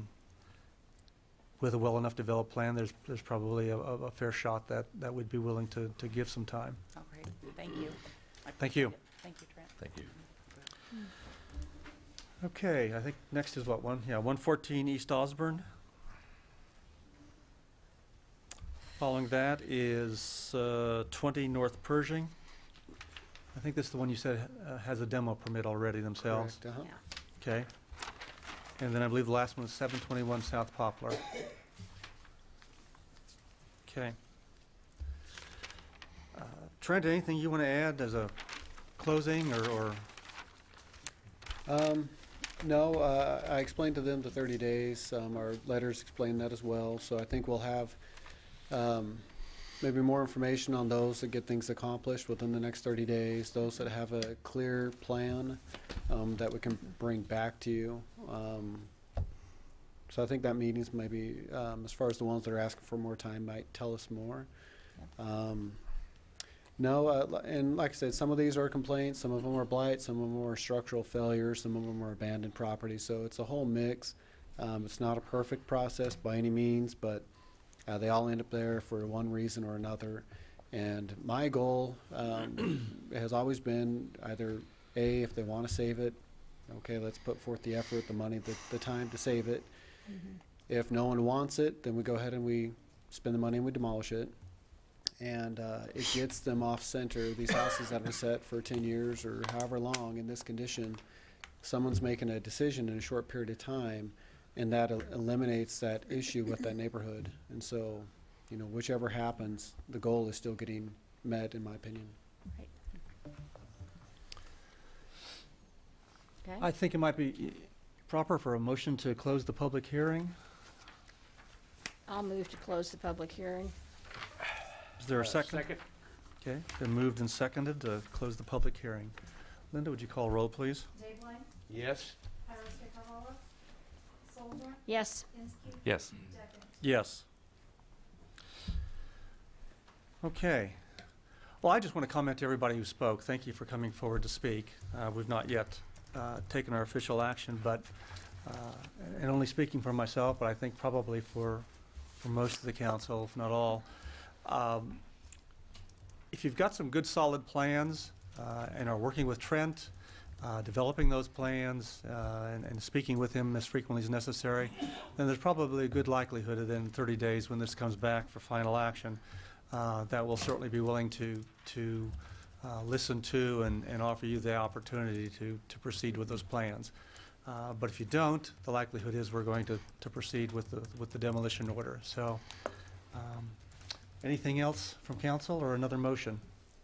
With a well enough developed plan, there's probably a fair shot that we'd be willing to give some time. Oh, great. Thank you. Thank you. Thank you, Trent. Thank you. Okay, I think next is what, 114 East Osborne. Following that is 20 North Pershing. I think this is the one you said has a demo permit already themselves. Correct, uh-huh. Okay. And then I believe the last one is 721 South Poplar. Okay. Trent, anything you want to add as a closing or? No, I explained to them the 30 days. Our letters explain that as well. So I think we'll have maybe more information on those that get things accomplished within the next 30 days, those that have a clear plan that we can bring back to you. So I think that meeting's maybe, as far as the ones that are asking for more time, might tell us more. And like I said, some of these are complaints, some of them are blight, some of them are structural failures, some of them are abandoned property. So it's a whole mix. It's not a perfect process by any means, but they all end up there for one reason or another. And my goal has always been either A, if they want to save it, okay, let's put forth the effort, the money, the time to save it. If no one wants it, then we go ahead and we spend the money and we demolish it. And it gets them off center. These houses that have set for 10 years or however long in this condition, someone's making a decision in a short period of time, and that eliminates that issue with that neighborhood. And so, whichever happens, the goal is still getting met, in my opinion. Right. Okay. I think it might be proper for a motion to close the public hearing. I'll move to close the public hearing. Is there a second? Second. Okay, been moved and seconded to close the public hearing. Linda, would you call roll, please? Dave Line, Yes. Iris Cavallo, Soldner, Yes. Inskeep, Yes. Deckert. Yes. Okay. Well, I just want to comment to everybody who spoke. Thank you for coming forward to speak. We've not yet taken our official action, but, and only speaking for myself, but I think probably for most of the council, if not all, if you've got some good solid plans and are working with Trent, developing those plans and speaking with him as frequently as necessary, then there's probably a good likelihood that in 30 days when this comes back for final action, that we'll certainly be willing to listen to and offer you the opportunity to proceed with those plans. But if you don't, the likelihood is we're going to proceed with the demolition order. So anything else from council or another motion?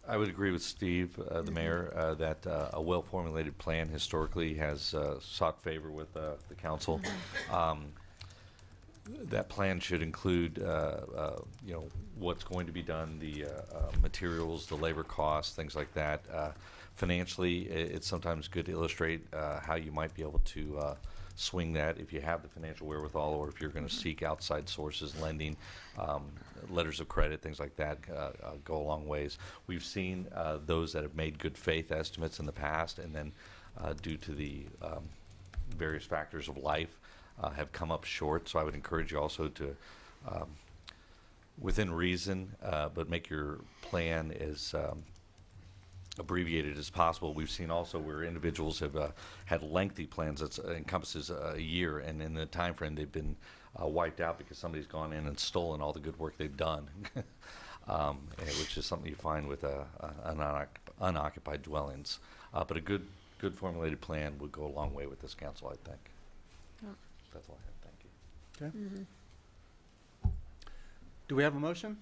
I would agree with Steve, the mayor, that a well-formulated plan historically has sought favor with the council. That plan should include, what's going to be done, the materials, the labor costs, things like that. Financially, it's sometimes good to illustrate how you might be able to swing that if you have the financial wherewithal, or if you're going to seek outside sources, lending, letters of credit, things like that go a long ways. We've seen those that have made good faith estimates in the past, and then due to the various factors of life, have come up short. So I would encourage you also to, within reason, but make your plan as abbreviated as possible. We've seen also where individuals have had lengthy plans that encompasses a year, and in the time frame they've been wiped out because somebody's gone in and stolen all the good work they've done, which is something you find with unoccupied dwellings. But a good formulated plan would go a long way with this council, I think. That's all I have. Thank you. Okay. Do we have a motion?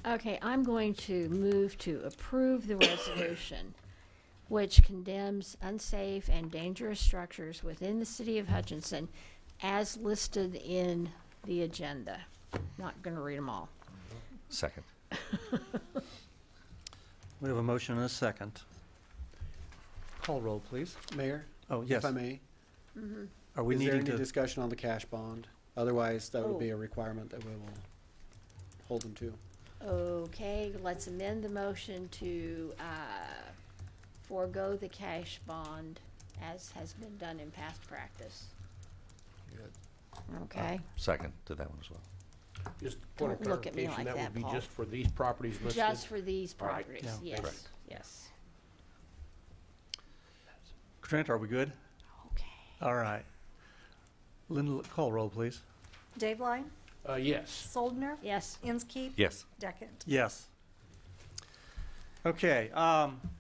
Okay, I'm going to move to approve the resolution which condemns unsafe and dangerous structures within the city of Hutchinson as listed in the agenda. Not going to read them all. Second. We have a motion and a second. Call roll, please. Mayor? Oh, yes. If I may? Are we Is there needing any to? discussion on the cash bond? Otherwise, that would be Oh. a requirement that we will hold them to. Okay, let's amend the motion to forego the cash bond as has been done in past practice. Okay. Second to that one as well. Just point of Don't look at me clarification, like that that, would be Paul. just for these properties listed? Just for these All right. properties, Yeah. yes, Correct. yes. Trent, are we good? Okay. All right. Linda, call roll, please. Daveline, Yes. Soldner, Yes. Inskeep. Yes. Deckent. Yes. Okay,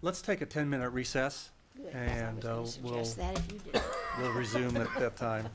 let's take a 10-minute recess, Good. and I was gonna we'll suggest that if you did. we'll resume at that time.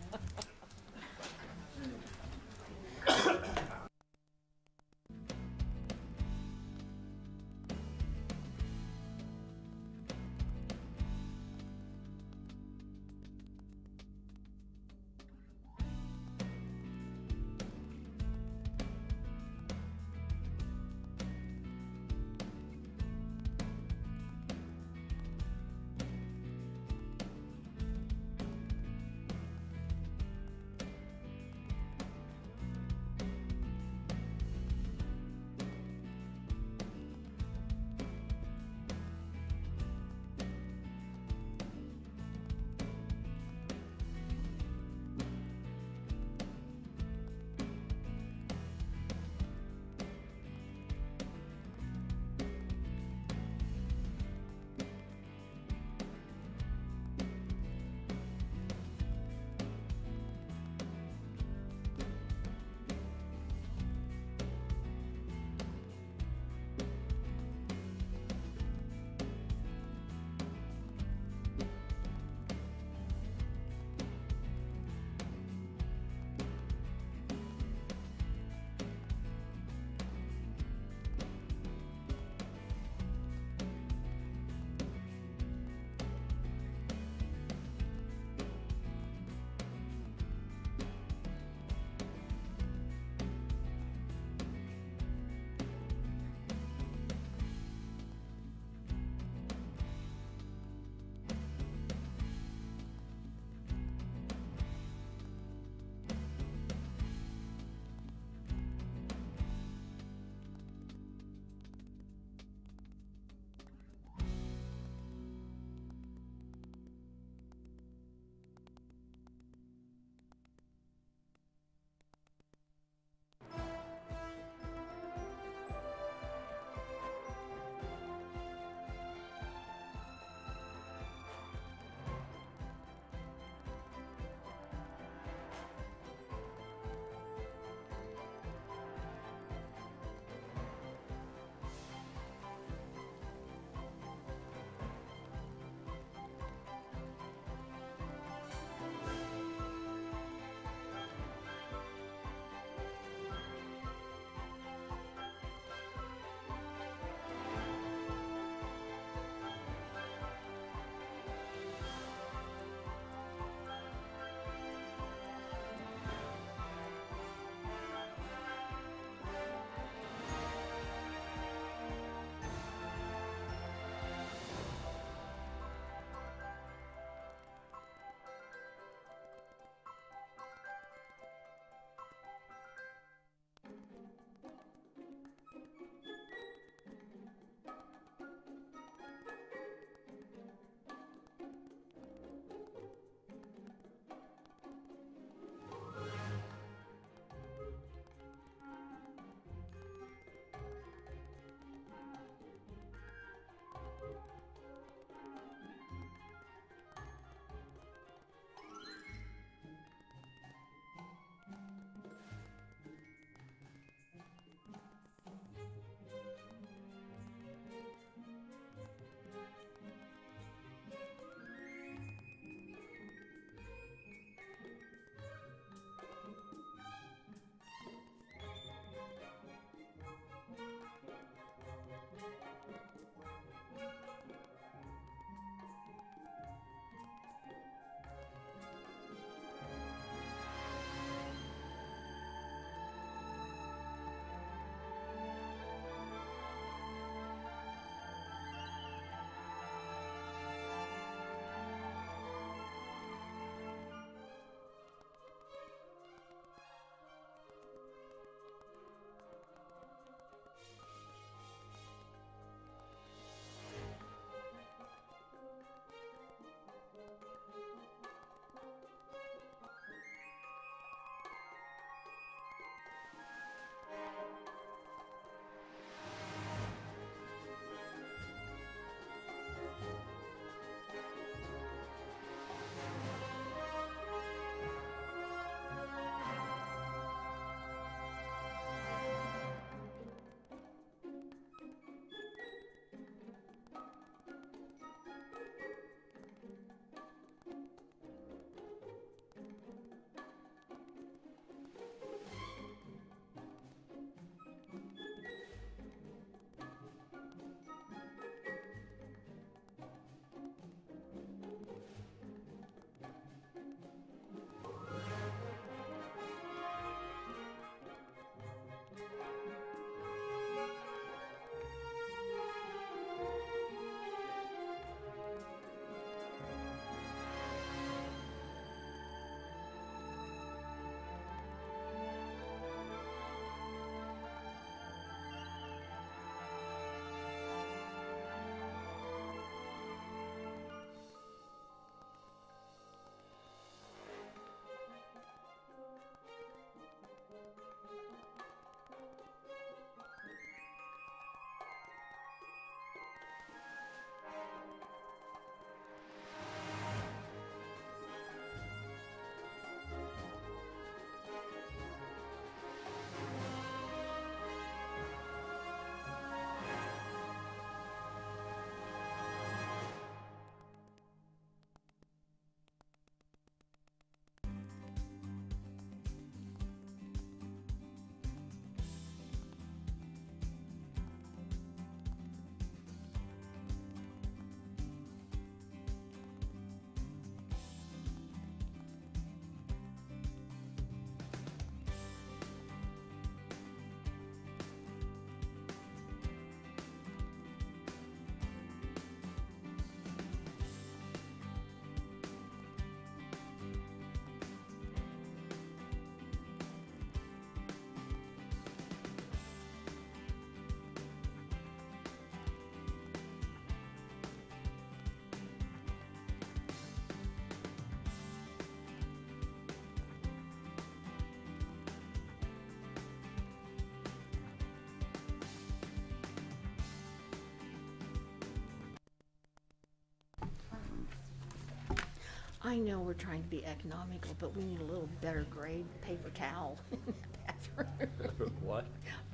I know we're trying to be economical, but we need a little better grade paper towel in the bathroom. What?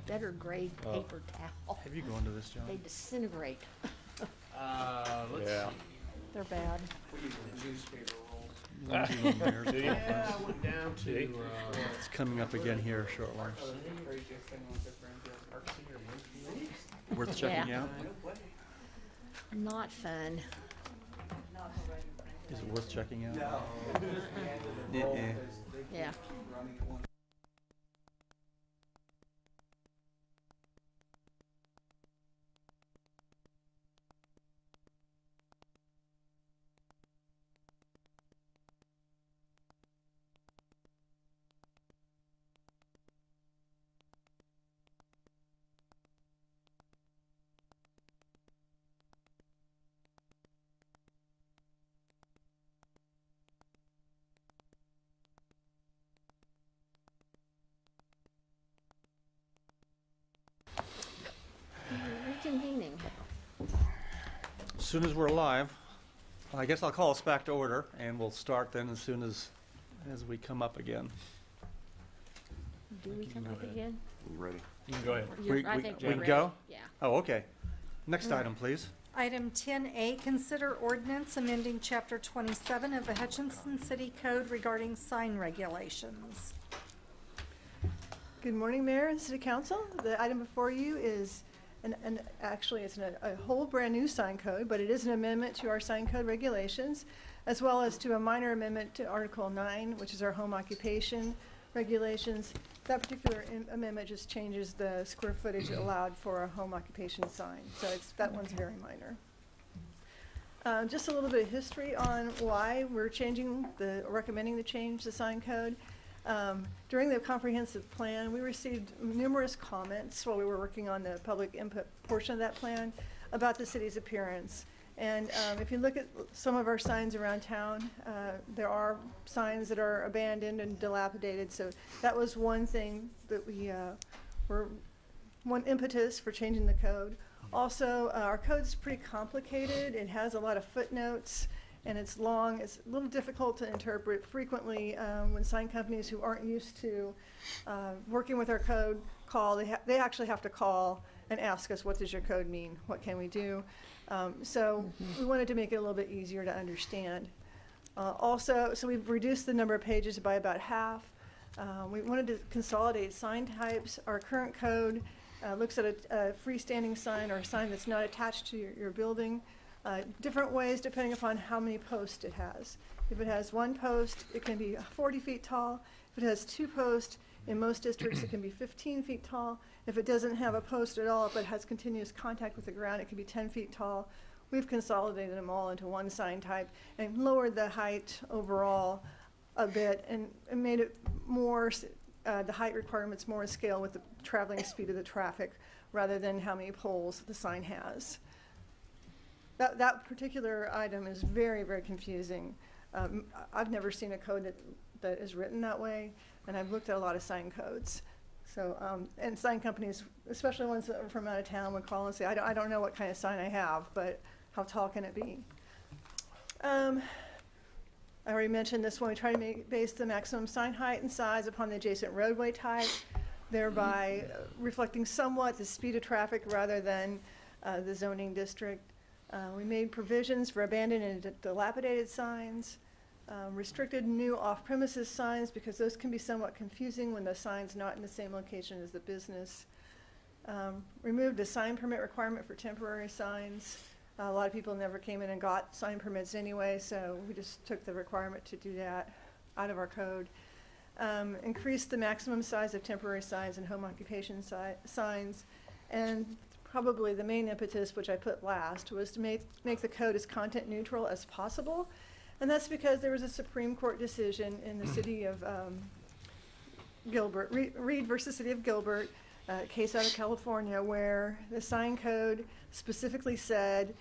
Better grade Oh. paper towel. Have you gone to this, John? They disintegrate. Let's Yeah. They're bad. Yeah, I went down to, It's coming up again here shortly. Worth checking Yeah. out? Not fun. Is it worth checking out? No. Yeah. Reconvening. As soon as we're live, I guess I'll call us back to order, and we'll start then as soon as we come up again. Do we come up again? You ready? You can go ahead. I think We we're can ready. go? Yeah. Oh, okay. Next item, please. Item 10A, consider ordinance amending Chapter 27 of the Hutchinson City Code regarding sign regulations. Good morning, Mayor and City Council. The item before you is, actually it's a whole brand-new sign code, but it is an amendment to our sign code regulations, as well as to a minor amendment to Article 9, which is our home occupation regulations. That particular amendment just changes the square footage allowed for a home occupation sign, so that one's very minor. Just a little bit of history on why we're recommending the change the sign code. During the comprehensive plan, we received numerous comments while we were working on the public input portion of that plan about the city's appearance. And if you look at some of our signs around town, there are signs that are abandoned and dilapidated. So that was one thing that we one impetus for changing the code. Also, our code's pretty complicated. It has a lot of footnotes, and it's long. It's a little difficult to interpret. Frequently, when sign companies who aren't used to working with our code call, they actually have to call and ask us, what does your code mean? What can we do? So we wanted to make it a little bit easier to understand. So we've reduced the number of pages by about half. We wanted to consolidate sign types. Our current code looks at a freestanding sign or a sign that's not attached to your building. Different ways depending upon how many posts it has. If it has one post, it can be 40 feet tall. If it has two posts, in most districts it can be 15 feet tall. If it doesn't have a post at all, but has continuous contact with the ground, it can be 10 feet tall. We've consolidated them all into one sign type and lowered the height overall a bit and made it more, the height requirements more in scale with the traveling speed of the traffic rather than how many poles the sign has. That particular item is very, very confusing. I've never seen a code that is written that way, and I've looked at a lot of sign codes. So, and sign companies, especially ones that are from out of town, would call and say, I don't know what kind of sign I have, but how tall can it be? I already mentioned this one. We try to base the maximum sign height and size upon the adjacent roadway type, thereby reflecting somewhat the speed of traffic rather than the zoning district. We made provisions for abandoned and dilapidated signs, restricted new off-premises signs because those can be somewhat confusing when the sign's not in the same location as the business. Removed a sign permit requirement for temporary signs. A lot of people never came in and got sign permits anyway, so we just took the requirement to do that out of our code. Increased the maximum size of temporary signs and home occupation signs, and probably the main impetus, which I put last, was to make the code as content neutral as possible. And that's because there was a Supreme Court decision in the city of Gilbert, Reed versus City of Gilbert, a case out of California, where the sign code specifically said,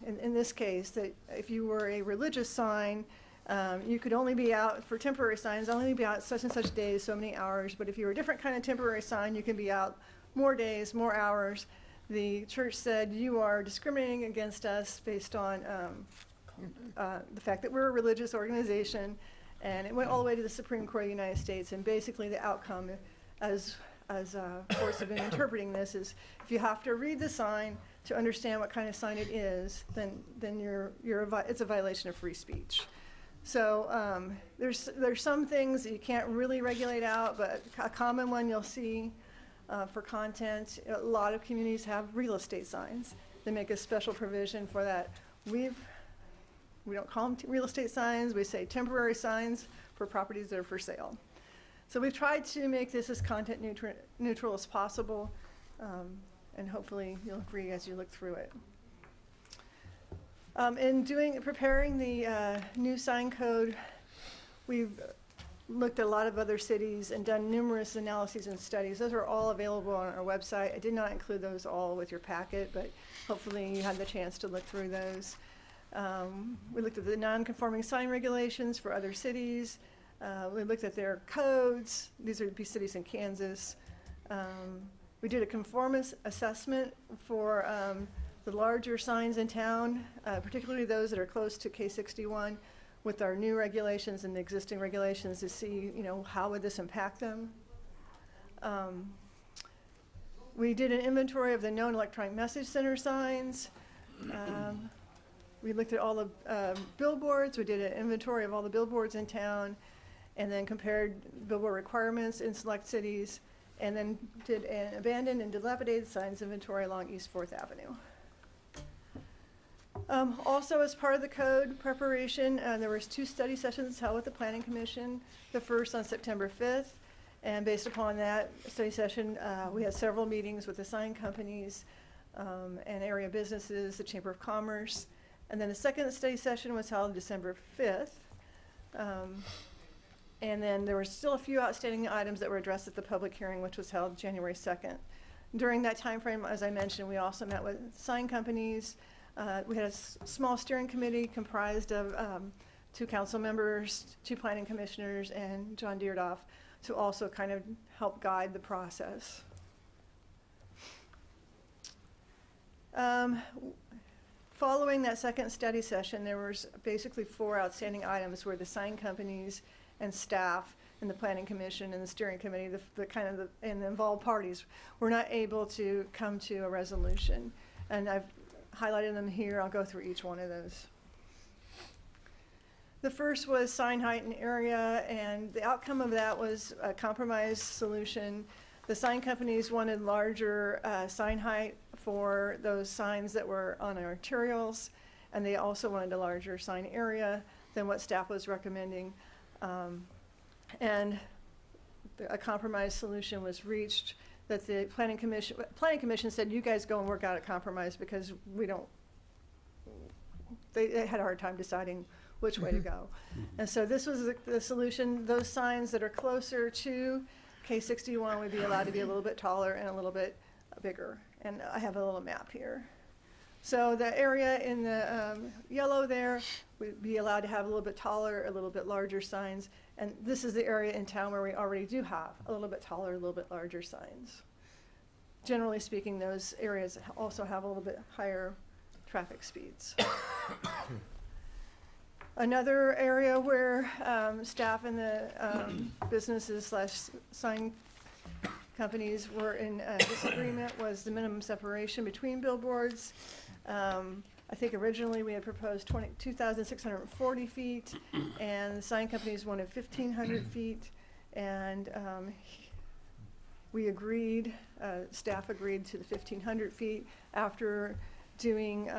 in this case, that if you were a religious sign, you could only be out for temporary signs, only be out such and such days, so many hours. But if you were a different kind of temporary sign, you can be out more days, more hours. The church said, you are discriminating against us based on the fact that we're a religious organization, and it went all the way to the Supreme Court of the United States. And basically, the outcome, as courts have been interpreting this, is if you have to read the sign to understand what kind of sign it is, then it's a violation of free speech. So there's some things that you can't really regulate out, but a common one you'll see for content, a lot of communities have real estate signs. They make a special provision for that. We don't call them real estate signs, we say temporary signs for properties that are for sale. So we've tried to make this as content neutral as possible, and hopefully you'll agree as you look through it. In preparing the new sign code, we've looked at a lot of other cities and done numerous analyses and studies. Those are all available on our website. I did not include those all with your packet, but hopefully you had the chance to look through those. We looked at the non-conforming sign regulations for other cities. We looked at their codes. These would be cities in Kansas. We did a conformance assessment for the larger signs in town, particularly those that are close to K61, with our new regulations and the existing regulations to see, how would this impact them. We did an inventory of the known electronic message center signs. We looked at all the billboards. We did an inventory of all the billboards in town, and then compared billboard requirements in select cities, and then did an abandoned and dilapidated signs inventory along East 4th Avenue. Also, as part of the code preparation, there was 2 study sessions held with the Planning Commission, the first on September 5th, and based upon that study session, we had several meetings with the sign companies and area businesses, the Chamber of Commerce, and then the second study session was held December 5th, and then there were still a few outstanding items that were addressed at the public hearing, which was held January 2nd. During that time frame, as I mentioned, we also met with sign companies. We had a small steering committee comprised of 2 council members, 2 planning commissioners, and John Deerdoff to also kind of help guide the process. Following that second study session, there was basically 4 outstanding items where the sign companies and staff and the planning commission and the steering committee, and the involved parties, were not able to come to a resolution. And I've highlighted them here. I'll go through each one of those. The first was sign height and area, and the outcome of that was a compromise solution. The sign companies wanted larger sign height for those signs that were on arterials, and they also wanted a larger sign area than what staff was recommending. And a compromise solution was reached that the planning commission said, you guys go and work out a compromise because they had a hard time deciding which way to go. And so this was the solution. Those signs that are closer to K61 would be allowed to be a little bit taller and a little bit bigger. And I have a little map here. So the area in the yellow there would be allowed to have a little bit taller, a little bit larger signs. And this is the area in town where we already do have a little bit taller, a little bit larger signs. Generally speaking, those areas also have a little bit higher traffic speeds. Another area where staff and the businesses / sign companies were in disagreement was the minimum separation between billboards. I think originally we had proposed 2,640 feet, and the sign companies wanted 1,500 feet, and we agreed, staff agreed to the 1,500 feet after doing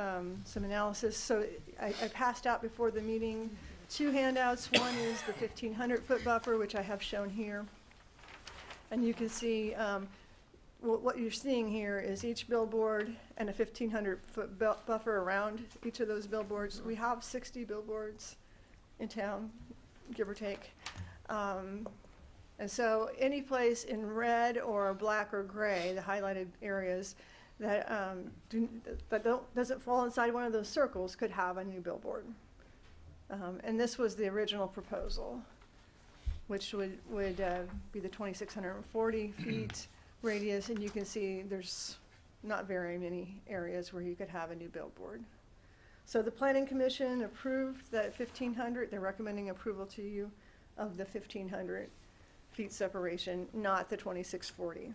some analysis. So I passed out before the meeting 2 handouts. One is the 1,500-foot buffer, which I have shown here. And you can see what you're seeing here is each billboard and a 1,500-foot buffer around each of those billboards. We have 60 billboards in town, give or take. And so any place in red or black or gray, the highlighted areas that doesn't fall inside one of those circles could have a new billboard. And this was the original proposal, which would be the 2,640 feet radius, and you can see there's not very many areas where you could have a new billboard. So the Planning Commission approved that 1,500, they're recommending approval to you of the 1,500 feet separation, not the 2,640.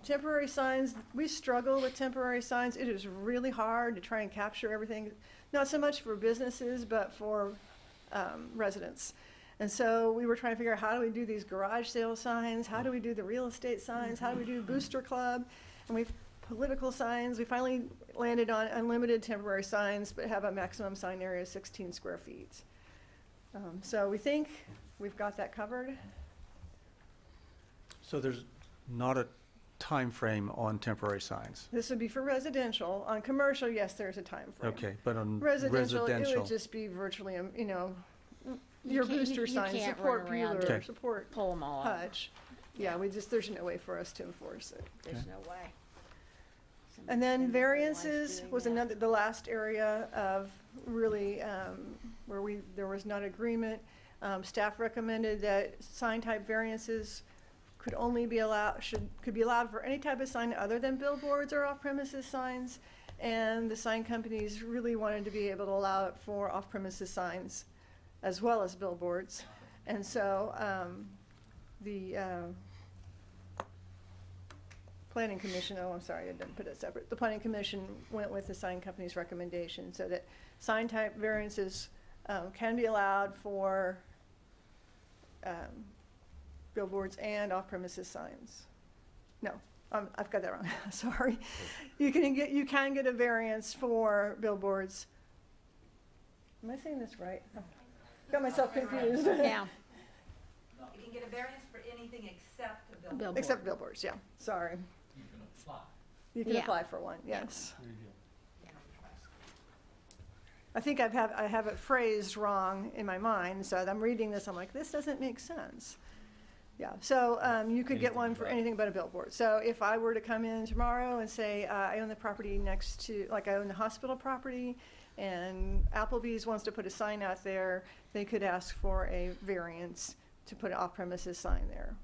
Temporary signs, we struggle with temporary signs. It is really hard to try and capture everything, not so much for businesses, but for residents. And so we were trying to figure out, how do we do these garage sale signs? How do we do the real estate signs? How do we do Booster Club? And political signs. We finally landed on unlimited temporary signs, but have a maximum sign area of 16 square feet. So we think we've got that covered. So there's not a time frame on temporary signs? This would be for residential. On commercial, yes, there's a time frame. Okay, but on Residential, it would just be virtually, your booster signs, support Bueller, support pull them all out. Hutch. Yeah, there's no way for us to enforce it. There's no way. And then variances was the last area of really where there was not agreement. Staff recommended that sign type variances could be allowed for any type of sign other than billboards or off-premises signs. And the sign companies really wanted to be able to allow it for off-premises signs as well as billboards. And so the Planning Commission, I'm sorry, I didn't put it separate. The Planning Commission went with the sign company's recommendation so that sign type variances can be allowed for billboards and off-premises signs. No, I've got that wrong. Sorry. You can get a variance for billboards. Am I saying this right? Oh, got myself confused. Yeah. You can get a variance for anything except a billboard. Except billboards, yeah. Sorry. You can apply. You can apply for one, yes. I think I have it phrased wrong in my mind, so I'm reading this, I'm like, this doesn't make sense. Yeah, so you could get one for anything but a billboard. So if I were to come in tomorrow and say, I own the property next to, like I own the hospital property, and Applebee's wants to put a sign out there, they could ask for a variance to put an off-premises sign there.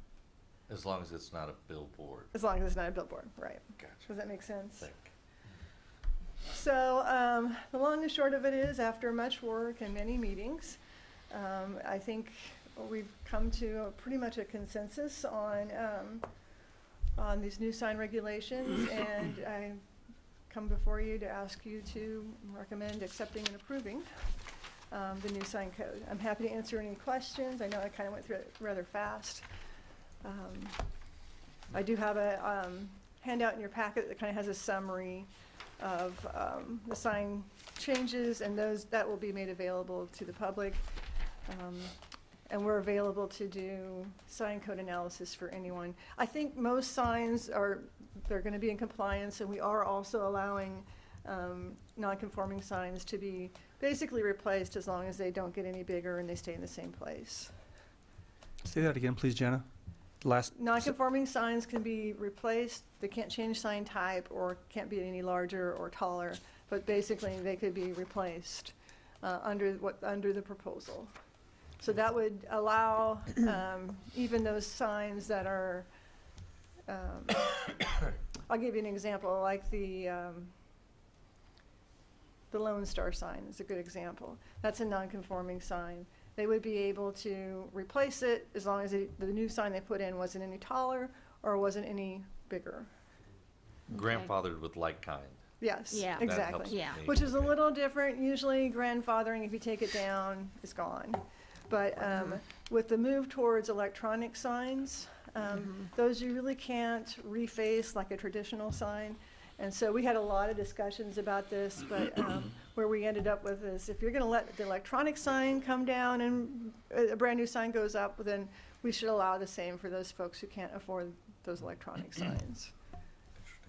As long as it's not a billboard. As long as it's not a billboard, right. Gotcha. Does that make sense? Think. So the long and short of it is, after much work and many meetings, I think we've come to pretty much a consensus on these new sign regulations, and I come before you to ask you to recommend accepting and approving the new sign code. I'm happy to answer any questions. I know I kind of went through it rather fast. I do have a handout in your packet that kind of has a summary of the sign changes, and that will be made available to the public. And we're available to do sign code analysis for anyone. I think most signs they're going to be in compliance, and we are also allowing non-conforming signs to be basically replaced as long as they don't get any bigger and they stay in the same place. Say that again, please, Jenna. Non-conforming signs can be replaced. They can't change sign type or can't be any larger or taller, but basically they could be replaced under the proposal. So that would allow even those signs that are, I'll give you an example, like the Lone Star sign is a good example. That's a non-conforming sign. They would be able to replace it as long as the new sign they put in wasn't any taller or wasn't any bigger. Grandfathered with like kind. Yes, yeah. exactly. Yeah. Which is a little different. Usually grandfathering, if you take it down, it's gone. But with the move towards electronic signs, those you really can't reface like a traditional sign. And so we had a lot of discussions about this, but where we ended up with is, if you're going to let the electronic sign come down and a brand new sign goes up, then we should allow the same for those folks who can't afford those electronic signs.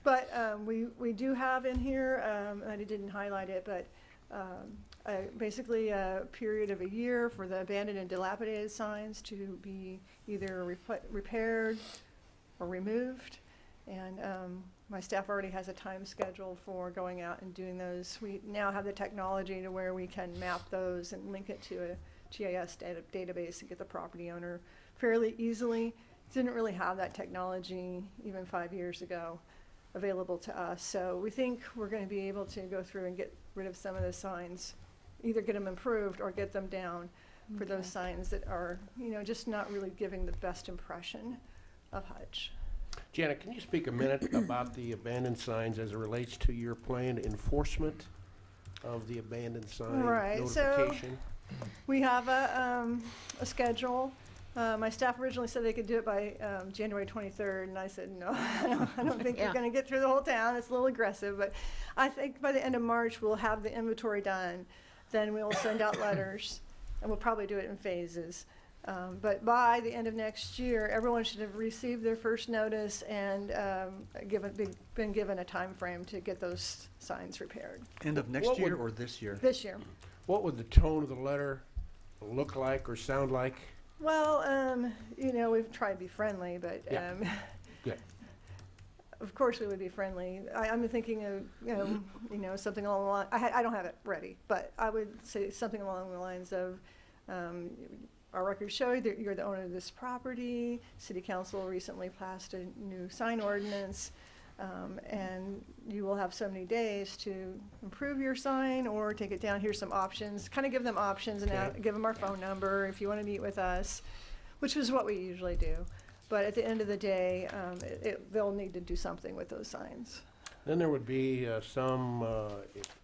But we do have in here, I didn't highlight it, but basically a period of a year for the abandoned and dilapidated signs to be either repaired or removed. And my staff already has a time schedule for going out and doing those. We now have the technology to where we can map those and link it to a GIS database and get the property owner fairly easily. Didn't really have that technology even 5 years ago. available to us. So we think we're going to be able to go through and get rid of some of the signs, either get them improved or get them down for those signs that are, just not really giving the best impression of Hutch. Janet, can you speak a minute about the abandoned signs as it relates to your planned enforcement of the abandoned sign notification? So we have a schedule. My staff originally said they could do it by January 23rd, and I said, no, I don't think you're going to get through the whole town. It's a little aggressive, but I think by the end of March, we'll have the inventory done. Then we'll send out letters, and we'll probably do it in phases. But by the end of next year, everyone should have received their first notice and been given a time frame to get those signs repaired. End of next year or this year? This year. What would the tone of the letter look like or sound like? Well, we've tried to be friendly, but Good. Of course we would be friendly. I'm thinking of, something along the line. I don't have it ready, but I would say something along the lines of, our records show that you're the owner of this property. City Council recently passed a new sign ordinance, and you will have so many days to improve your sign or take it down. Here's some options. Kind of give them options and give them our phone number if you want to meet with us, which is what we usually do. But at the end of the day, they'll need to do something with those signs. Then there would be some,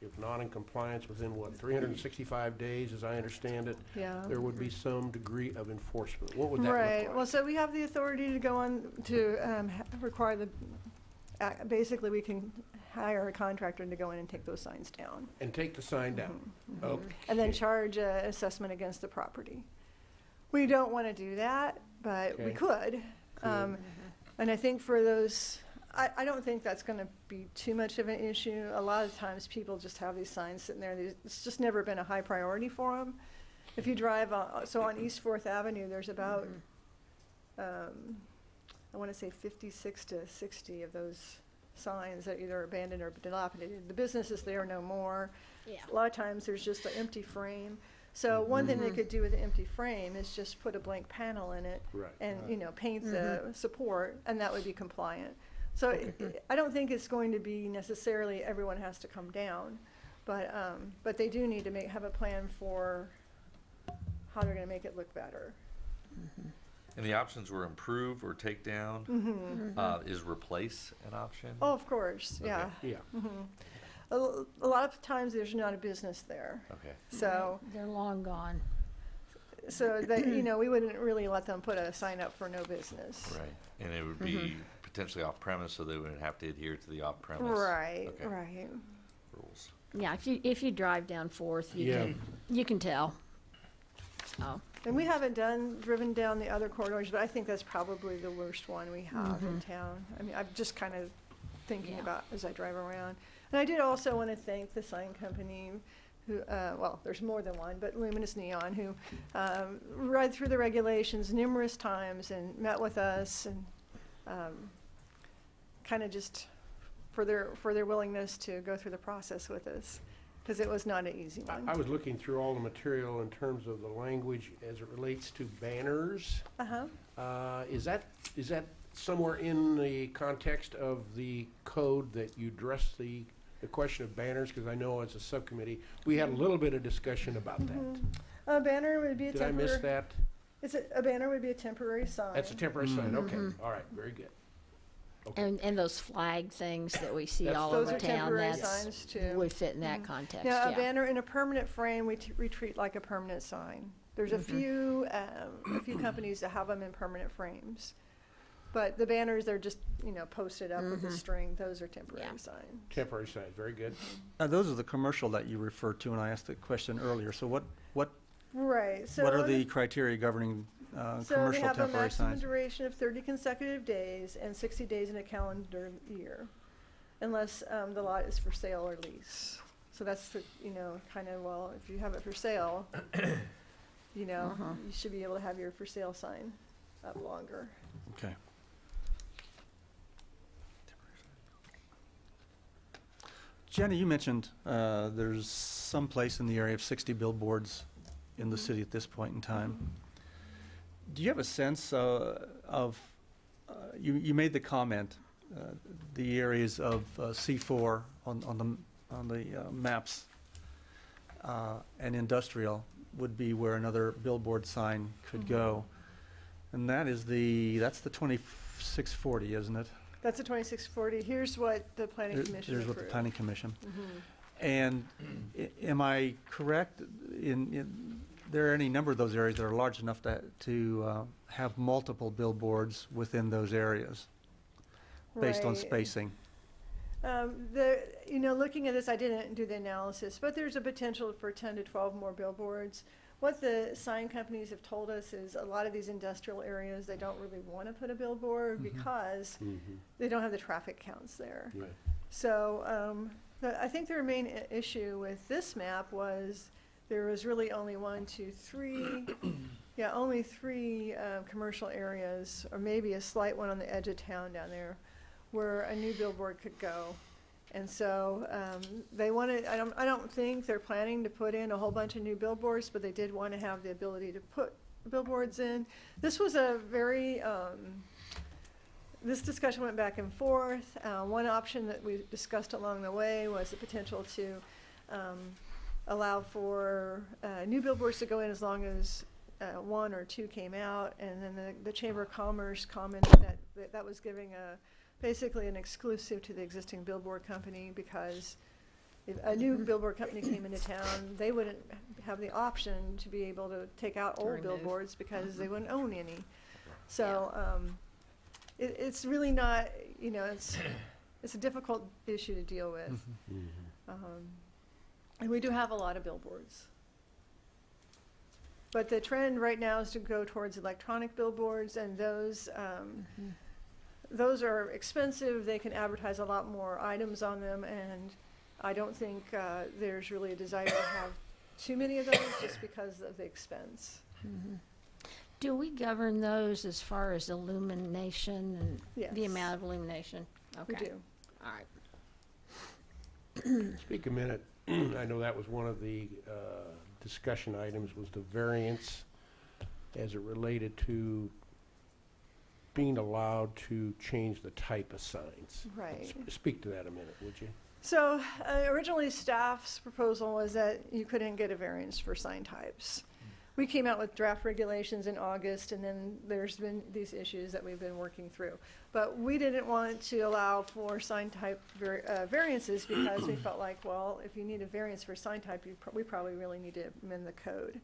if not in compliance within, 365 days, as I understand it, there would be some degree of enforcement. What would that look like? Well, so we have the authority to go on to require basically we can hire a contractor to go in and take those signs down. And take the sign down. Okay. And then charge an assessment against the property. We don't want to do that, but we could. And I think for those, I don't think that's going to be too much of an issue. A lot of times people just have these signs sitting there. It's just never been a high priority for them. If you drive, on East 4th Avenue, there's about, I want to say 56 to 60 of those signs that either are abandoned or dilapidated. The business is there no more. Yeah. A lot of times there's just an empty frame. So one thing they could do with the empty frame is just put a blank panel in it and, paint the support, and that would be compliant. So I don't think it's going to be necessarily everyone has to come down, but they do need to have a plan for how they're going to make it look better. And the options were improve or take down. Is replace an option? Oh, of course, yeah. Yeah. A lot of times there's not a business there. Okay. So they're long gone. So that we wouldn't really let them put a sign up for no business. Right, and it would be potentially off premise, so they would have to adhere to the off premise. Right. Right. Rules. Yeah, if you drive down 4th, you can tell. Oh. And we haven't driven down the other corridors, but I think that's probably the worst one we have in town. I mean, I'm just kind of thinking about as I drive around. And I did also want to thank the sign company who, there's more than one, but Luminous Neon, who read through the regulations numerous times and met with us and kind of just for their willingness to go through the process with us, because it was not an easy one. I was looking through all the material in terms of the language as it relates to banners. Is that somewhere in the context of the code that you address the question of banners? Because I know as a subcommittee we had a little bit of discussion about that. A banner would be a temporary. Did I miss that? A banner would be a temporary sign. That's a temporary sign. Okay. All right. Very good. Okay. And those flag things that we see all those over are town, temporary signs too. Would fit in that context. Yeah, a banner in a permanent frame we treat like a permanent sign. There's a few companies that have them in permanent frames. But the banners, they're just, posted up with a string. Those are temporary signs. Temporary signs, very good. Those are the commercial that you referred to, and I asked the question earlier. So what Right. So what are the criteria governing so commercial they have temporary a maximum signs? duration of 30 consecutive days and 60 days in a calendar year, unless the lot is for sale or lease. So that's the, kind of, if you have it for sale, you should be able to have your for sale sign up longer. Okay. Jenny, you mentioned there's some place in the area of 60 billboards in the city at this point in time. Do you have a sense of, you made the comment the areas of C4 on the maps, and industrial would be where another billboard sign could go. And that's the 2640, isn't it? That's a 2640. Here's what the Planning Commission Here's what the approved. Planning Commission. Mhm. And am I correct there are any number of those areas that are large enough to have multiple billboards within those areas based on Right. spacing? Looking at this, I didn't do the analysis, but there's a potential for 10 to 12 more billboards. What the sign companies have told us is a lot of these industrial areas, they don't really want to put a billboard because they don't have the traffic counts there. Right. So I think their main issue with this map was there was really only only three commercial areas, or maybe a slight one on the edge of town down there, where a new billboard could go. And so they wanted, I don't think they're planning to put in a whole bunch of new billboards, but they did want to have the ability to put billboards in. This was a very, this discussion went back and forth. One option that we discussed along the way was the potential to allow for new billboards to go in as long as one or two came out. And then the Chamber of Commerce commented that was giving basically an exclusive to the existing billboard company, because if a new billboard company came into town, they wouldn't have the option to be able to take out old billboards because they wouldn't own any. So it's really not, it's a difficult issue to deal with. And we do have a lot of billboards. But the trend right now is to go towards electronic billboards, and those are expensive. They can advertise a lot more items on them, and I don't think there's really a desire to have too many of those just because of the expense. Do we govern those as far as illumination and the Yes. amount of illumination? Okay. We do. All right. Speak a minute. I know that was one of the discussion items, was the variance as it related to being allowed to change the type of signs. Right. Speak to that a minute, would you? So originally staff's proposal was that you couldn't get a variance for sign types. We came out with draft regulations in August, and then there's been these issues that we've been working through. But we didn't want to allow for sign type variances because we felt like, well, if you need a variance for sign type, we probably really need to amend the code.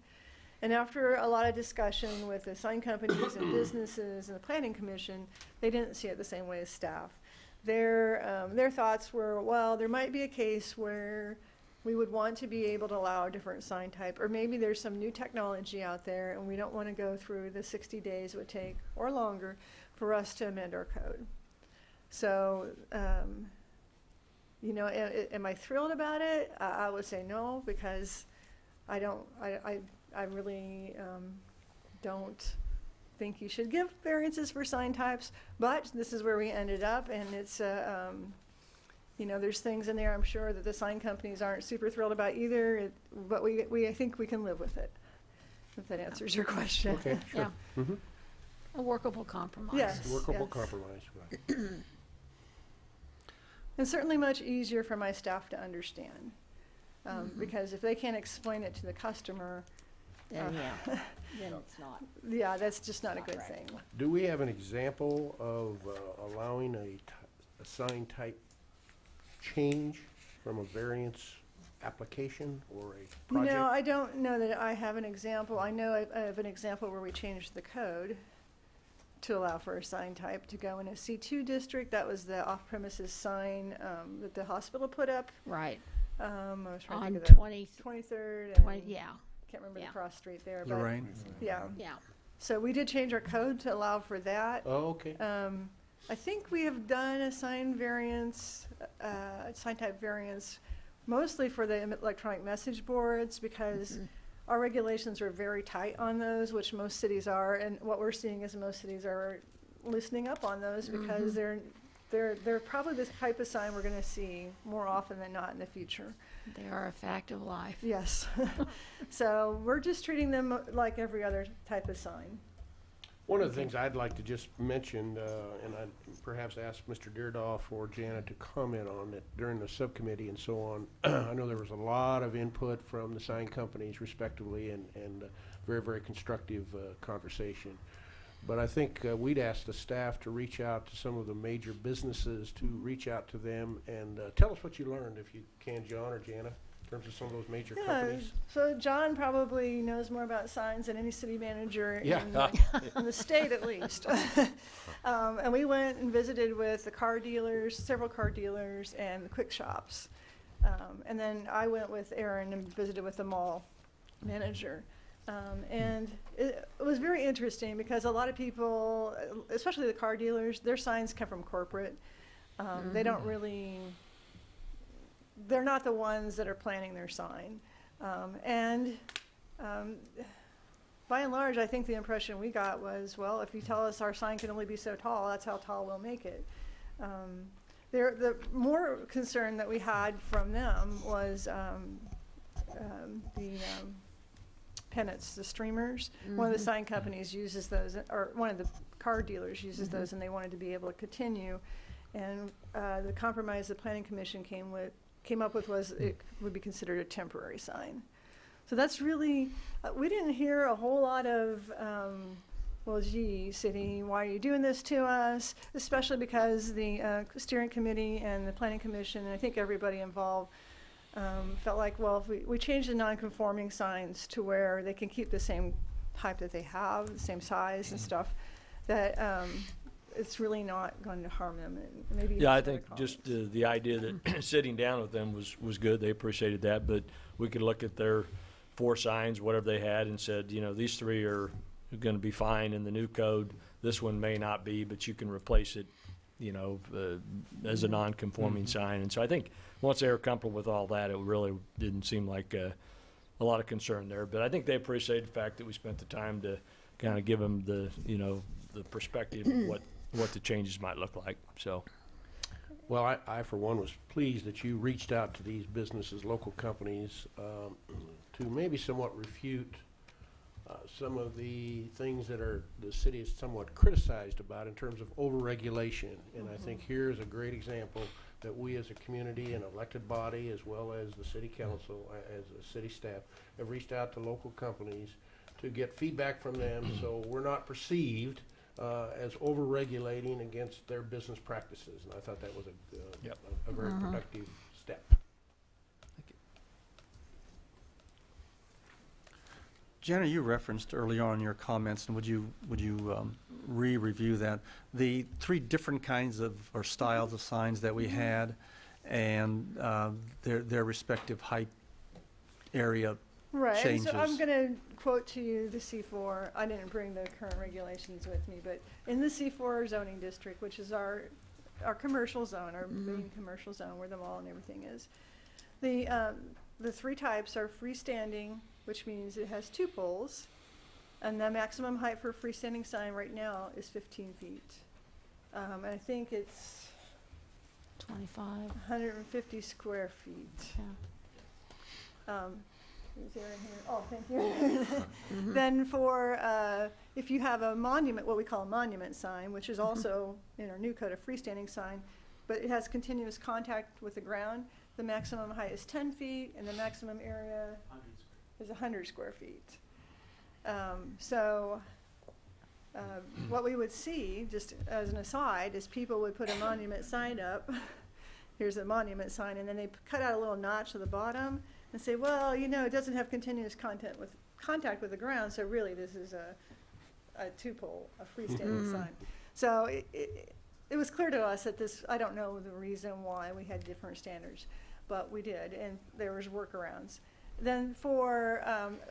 And after a lot of discussion with the sign companies and businesses and the Planning Commission, they didn't see it the same way as staff. Their thoughts were, well, there might be a case where we would want to be able to allow a different sign type, or maybe there's some new technology out there and we don't want to go through the 60 days it would take or longer for us to amend our code. So, am I thrilled about it? I would say no, because I really don't think you should give variances for sign types, but this is where we ended up, and it's there's things in there I'm sure that the sign companies aren't super thrilled about either, but I think we can live with it, if that answers your question. Okay, sure. Yeah. A workable compromise. Yes. Workable yes. compromise, right. And certainly much easier for my staff to understand, because if they can't explain it to the customer, Then it's not. yeah, that's just not a good thing. Do we have an example of allowing a sign type change from a variance application or a project? No, I don't know that I have an example. I know I have an example where we changed the code to allow for a sign type to go in a C2 district. That was the off-premises sign that the hospital put up. Right. I was trying to On think of 23rd. 23rd. And Yeah. Can't remember Yeah. the cross street there. Lorraine? But yeah. Yeah. So we did change our code to allow for that. Oh, okay. I think we have done a sign variance, sign type variance, mostly for the electronic message boards, because our regulations are very tight on those, which most cities are, and what we're seeing is most cities are loosening up on those because they're probably the type of sign we're going to see more often than not in the future. They are a fact of life. Yes. So we're just treating them like every other type of sign. One of the things I'd like to just mention, and I'd perhaps ask Mr. Deardoff or Janet to comment on it during the subcommittee and so on. I know there was a lot of input from the sign companies respectively and very, very constructive conversation. But I think we'd ask the staff to reach out to some of the major businesses, to reach out to them and tell us what you learned, if you can, John or Jana, in terms of some of those major companies. So John probably knows more about signs than any city manager in the state, at least. And we went and visited with the car dealers, several car dealers, and the quick shops. And then I went with Aaron and visited with the mall manager. And it was very interesting because a lot of people, especially the car dealers, their signs come from corporate. They don't really, they're not the ones that are planning their sign. By and large, I think the impression we got was, well, if you tell us our sign can only be so tall, that's how tall we'll make it. The more concern that we had from them was the pennants, the streamers. One of the sign companies uses those, or one of the car dealers uses those, and they wanted to be able to continue. And the compromise the Planning Commission came up with was it would be considered a temporary sign. So that's really, we didn't hear a whole lot of, well, gee, city, why are you doing this to us? Especially because the steering committee and the Planning Commission, and I think everybody involved, felt like, well, if we change the non-conforming signs to where they can keep the same type that they have, the same size and stuff, that it's really not going to harm them. And maybe I think just the idea that sitting down with them was good. They appreciated that, but we could look at their 4 signs, whatever they had, and said, you know, these 3 are going to be fine in the new code. This one may not be, but you can replace it, you know, as a non-conforming sign. And so I think once they were comfortable with all that, it really didn't seem like a lot of concern there. But I think they appreciated the fact that we spent the time to kind of give them the, you know, the perspective of what the changes might look like. So, well, I for one was pleased that you reached out to these businesses, local companies, to maybe somewhat refute some of the things that the city is somewhat criticized about in terms of overregulation. And I think here's a great example that we as a community and elected body, as well as the city council, as a city staff, have reached out to local companies to get feedback from them so we're not perceived as over-regulating against their business practices. And I thought that was a very productive step. Jenna, you referenced early on in your comments, and would you re-review that? The 3 different kinds of or styles of signs that we had, and their respective height area changes. Right. So I'm going to quote to you the C4. I didn't bring the current regulations with me, but in the C4 zoning district, which is our commercial zone, our main commercial zone where the mall and everything is, the 3 types are freestanding, which means it has 2 poles, and the maximum height for a freestanding sign right now is 15 feet. And I think it's 150 square feet. Yeah. Is there in here? Oh, thank you. Then for, if you have a monument, what we call a monument sign, which is also in our new code a freestanding sign, but it has continuous contact with the ground, the maximum height is 10 feet, and the maximum area is 100 square feet. What we would see, just as an aside, is people would put a monument sign up. Here's a monument sign, and then they cut out a little notch at the bottom and say, well, you know, it doesn't have continuous contact with the ground, so really this is a 2-pole, a freestanding sign. So it was clear to us that this, I don't know the reason why we had different standards, but we did, and there was workarounds. Then for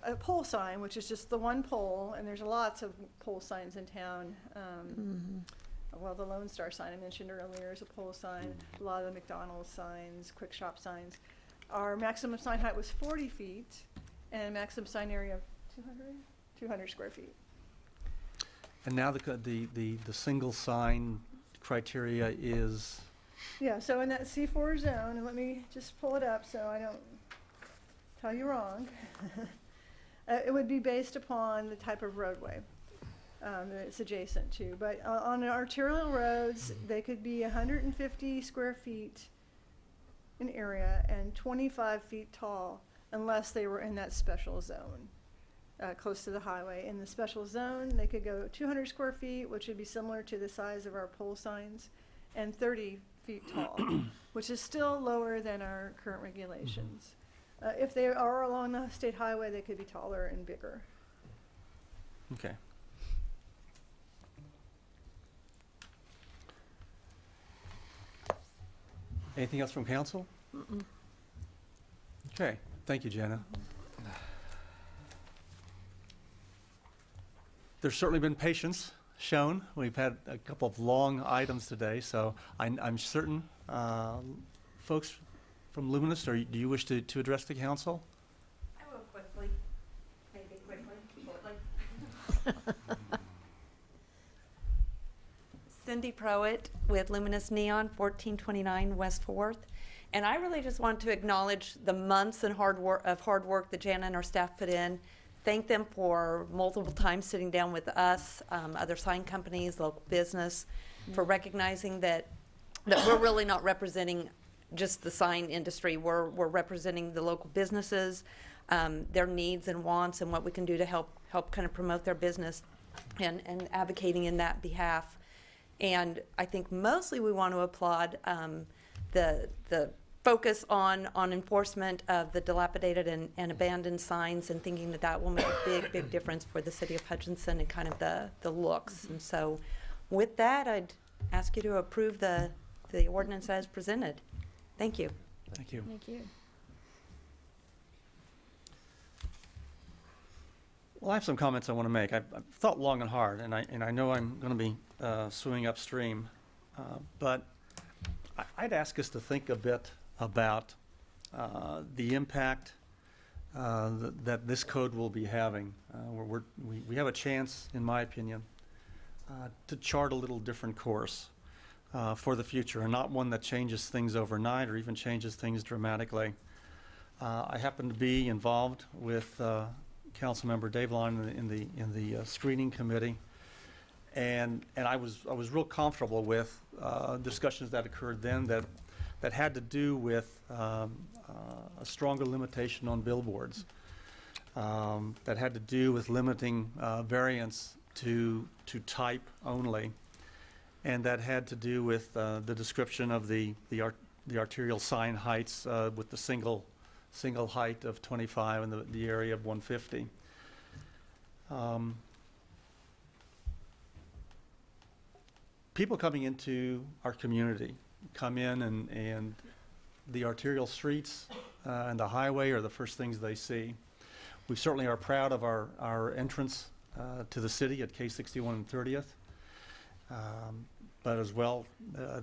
a pole sign, which is just the 1 pole, and there's lots of pole signs in town. Well, the Lone Star sign I mentioned earlier is a pole sign. A lot of the McDonald's signs, quick shop signs. Our maximum sign height was 40 feet, and maximum sign area of 200 square feet. And now the single sign criteria is? Yeah, so in that C4 zone, and let me just pull it up so I don't tell you wrong. It would be based upon the type of roadway. that it's adjacent to. But on arterial roads, they could be 150 square feet in area and 25 feet tall unless they were in that special zone, close to the highway. In the special zone, they could go 200 square feet, which would be similar to the size of our pole signs, and 30 feet tall, which is still lower than our current regulations. If they are along the state highway, they could be taller and bigger. Okay. Anything else from council? Okay, thank you, Jenna. There's certainly been patience shown. We've had a couple of long items today, so I'm certain folks from Luminous, do you wish to address the council? I will quickly, maybe quickly, shortly. Cindy Prowitt with Luminous Neon, 1429 West 4th. And I really just want to acknowledge the months and hard work that Jana and our staff put in. Thank them for multiple times sitting down with us, other sign companies, local business, for recognizing that we're really not representing just the sign industry. We're representing the local businesses, their needs and wants, and what we can do to help kind of promote their business and advocating in that behalf. And I think mostly we want to applaud the focus on enforcement of the dilapidated and abandoned signs, and thinking that will make a big difference for the city of Hutchinson and kind of the looks. And so with that, I'd ask you to approve the ordinance as presented. Thank you. Thank you. Thank you. Well, I have some comments I want to make. I've thought long and hard, and I know I'm going to be swimming upstream, but I'd ask us to think a bit about the impact that this code will be having. We have a chance, in my opinion, to chart a little different course for the future, and not one that changes things overnight or even changes things dramatically. I happen to be involved with Councilmember Daveline in the screening committee, and I was real comfortable with discussions that occurred then that had to do with a stronger limitation on billboards, that had to do with limiting variance to type only, and that had to do with the description of the arterial sign heights with the single height of 25 and the area of 150. People coming into our community come in and the arterial streets and the highway are the first things they see. We certainly are proud of our entrance to the city at K61 and 30th. But as well,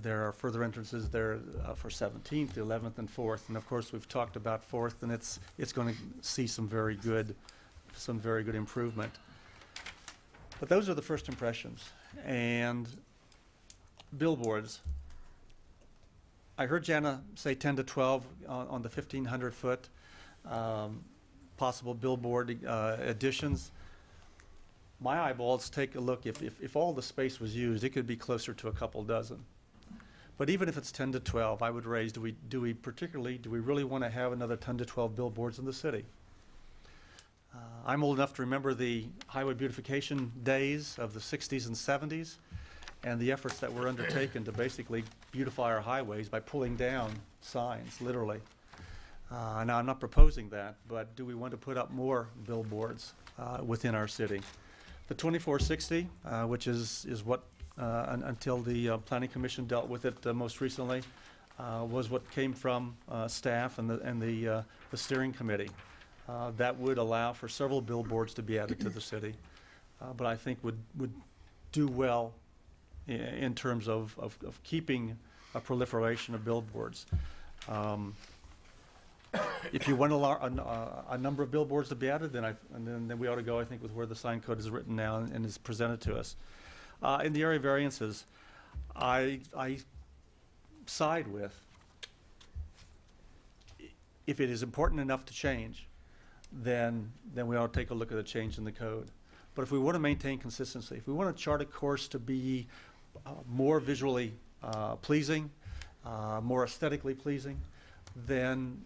there are further entrances there for 17th, 11th, and 4th. And of course, we've talked about 4th, and it's going to see some very good improvement. But those are the first impressions. And billboards. I heard Jana say 10 to 12 on the 1,500 foot possible billboard additions. My eyeballs take a look. If all the space was used, it could be closer to a couple dozen. But even if it's 10 to 12, I would raise, do we really want to have another 10 to 12 billboards in the city? I'm old enough to remember the highway beautification days of the 60s and 70s, and the efforts that were undertaken to basically beautify our highways by pulling down signs, literally. Now, I'm not proposing that, but do we want to put up more billboards within our city? The 2460, which is what until the Planning Commission dealt with it most recently, was what came from staff and the steering committee. That would allow for several billboards to be added to the city, but I think would do well in terms of keeping a proliferation of billboards. If you want a number of billboards to be added, then we ought to go, I think, with where the sign code is written now and is presented to us. In the area variances, I side with, if it is important enough to change, then we ought to take a look at the change in the code. But if we want to maintain consistency, if we want to chart a course to be more visually pleasing, more aesthetically pleasing, then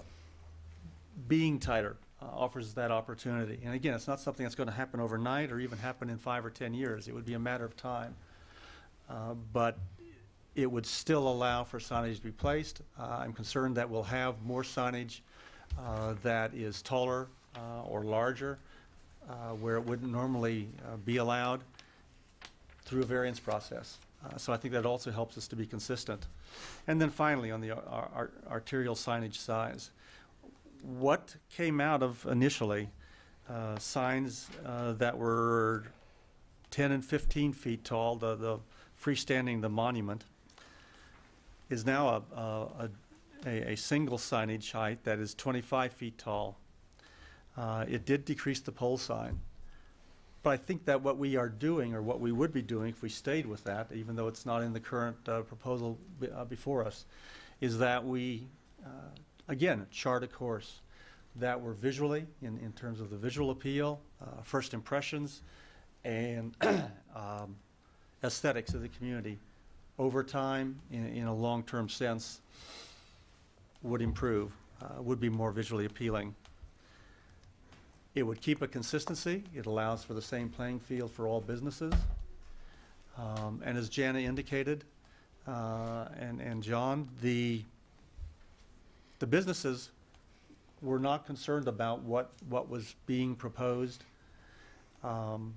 being tighter offers that opportunity. And again, it's not something that's going to happen overnight or even happen in 5 or 10 years. It would be a matter of time. But it would still allow for signage to be placed. I'm concerned that we'll have more signage that is taller or larger where it wouldn't normally be allowed through a variance process. So I think that also helps us to be consistent. And then finally, on the arterial signage size, what came out of initially signs that were 10 and 15 feet tall, the freestanding, the monument, is now a single signage height that is 25 feet tall. It did decrease the pole sign. But I think that what we are doing, or what we would be doing if we stayed with that, even though it's not in the current proposal before us, is that we, again, chart a course that we're visually, in terms of the visual appeal, first impressions, and aesthetics of the community, over time, in a long-term sense, would improve, would be more visually appealing. It would keep a consistency. It allows for the same playing field for all businesses. And as Jana indicated, and John, the businesses were not concerned about what was being proposed. And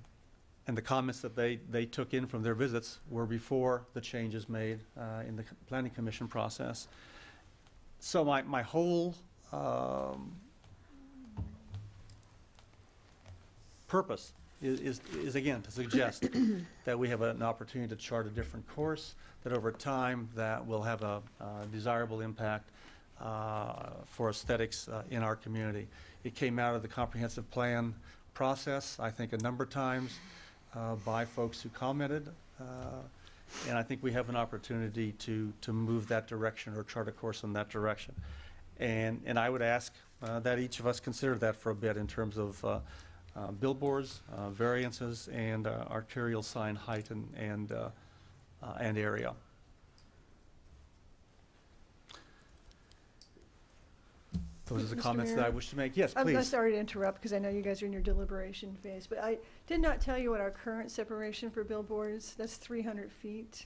the comments that they took in from their visits were before the changes made in the Planning Commission process. So my whole purpose is again to suggest that we have an opportunity to chart a different course, that over time that will have a desirable impact for aesthetics in our community. It came out of the comprehensive plan process, I think, a number of times by folks who commented, and I think we have an opportunity to move that direction or chart a course in that direction. And I would ask that each of us consider that for a bit in terms of billboards, variances, and arterial sign height and area. Those are the Mr. comments that I Mayor? wish to make. Yes, I'm please. sorry to interrupt because I know you guys are in your deliberation phase, but I did not tell you what our current separation for billboards. That's 300 feet.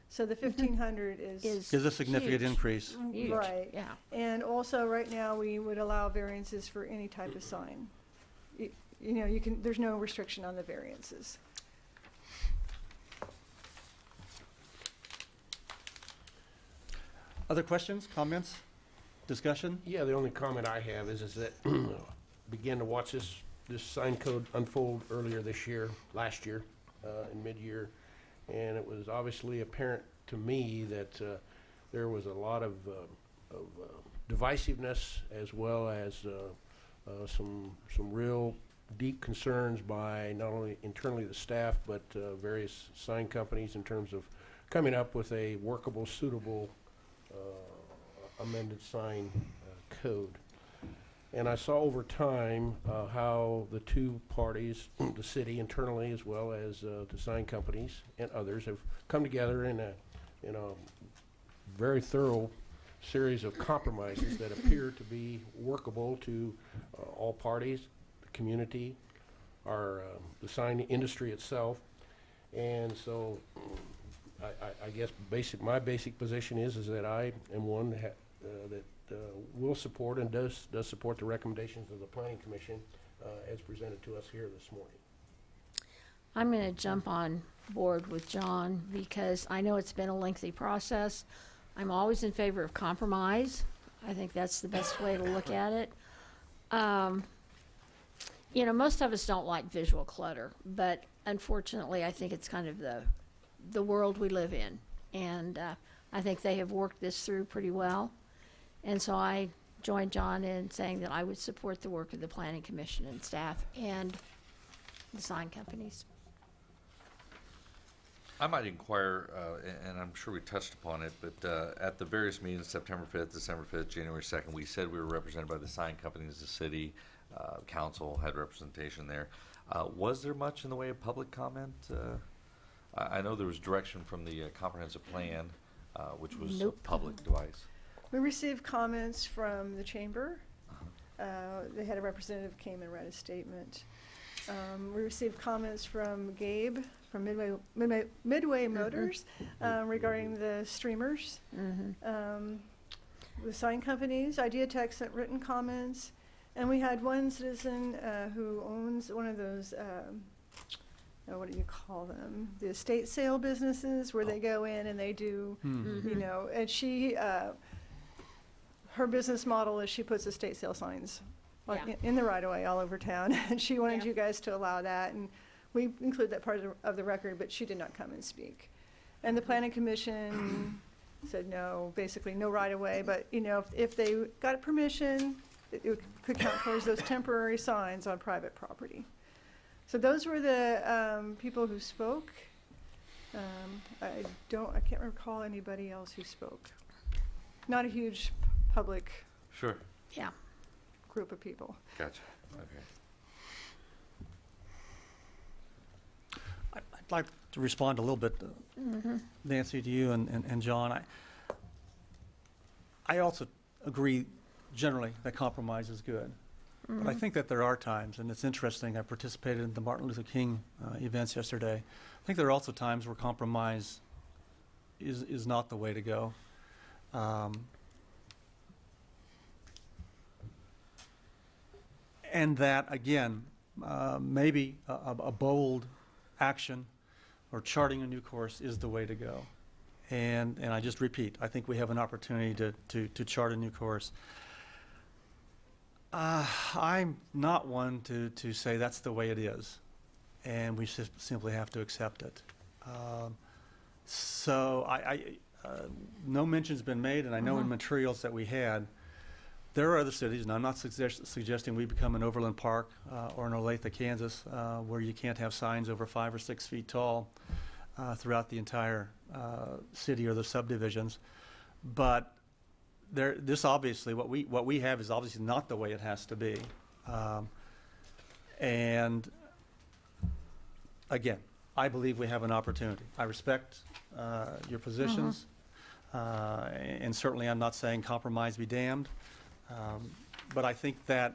So the 1,500 is a significant increase. Huge. Right. Yeah. And also, right now, we would allow variances for any type of sign. You know, you can. There's no restriction on the variances. Other questions, comments, discussion? Yeah, the only comment I have is that began to watch this sign code unfold earlier this year, last year, in mid-year, and it was obviously apparent to me that there was a lot of divisiveness, as well as some real deep concerns by not only internally the staff, but various sign companies in terms of coming up with a workable, suitable amended sign code. And I saw over time how the two parties, the city internally as well as the sign companies and others, have come together in a very thorough series of compromises that appear to be workable to all parties, the community, the sign industry itself. And so I guess my basic position is that I am one that will support and does support the recommendations of the Planning Commission as presented to us here this morning. I'm going to jump on board with John because I know it's been a lengthy process. I'm always in favor of compromise. I think that's the best way to look at it. You know, most of us don't like visual clutter, but unfortunately, I think it's kind of the world we live in. And I think they have worked this through pretty well. And so I joined John in saying that I would support the work of the Planning Commission and staff and the sign companies. I might inquire, and I'm sure we touched upon it, but at the various meetings, September 5th, December 5th, January 2nd, we said we were represented by the sign companies, the city council had representation there. Was there much in the way of public comment? I know there was direction from the comprehensive plan, which was a public device. We received comments from the chamber. They had a representative came and read a statement. We received comments from Gabe from Midway Motors regarding the streamers. The sign companies, Idea Tech sent written comments, and we had one citizen who owns one of those, what do you call them? The estate sale businesses where they go in and they do, you know, and she, her business model is she puts estate sale signs in the right of way all over town, and she wanted you guys to allow that, and we include that part of the record, but she did not come and speak. And the planning commission said no, basically no right of way, but you know, if they got permission, it could count towards those temporary signs on private property. So those were the people who spoke. I can't recall anybody else who spoke. Not a huge public group of people. Gotcha. Okay. I'd like to respond a little bit, Nancy, to you and John. I also agree generally that compromise is good. But I think that there are times, and it's interesting, I participated in the Martin Luther King events yesterday. I think there are also times where compromise is not the way to go. And that, again, maybe a bold action or charting a new course is the way to go. And I just repeat, I think we have an opportunity to chart a new course. I'm not one to say that's the way it is, and we simply have to accept it. So no mention's been made, and I know in materials that we had, there are other cities, and I'm not suggesting we become an Overland Park or an Olathe, Kansas, where you can't have signs over 5 or 6 feet tall throughout the entire city or the subdivisions. But this obviously, what we have is obviously not the way it has to be. And again, I believe we have an opportunity. I respect your positions, and certainly I'm not saying compromise be damned. But I think that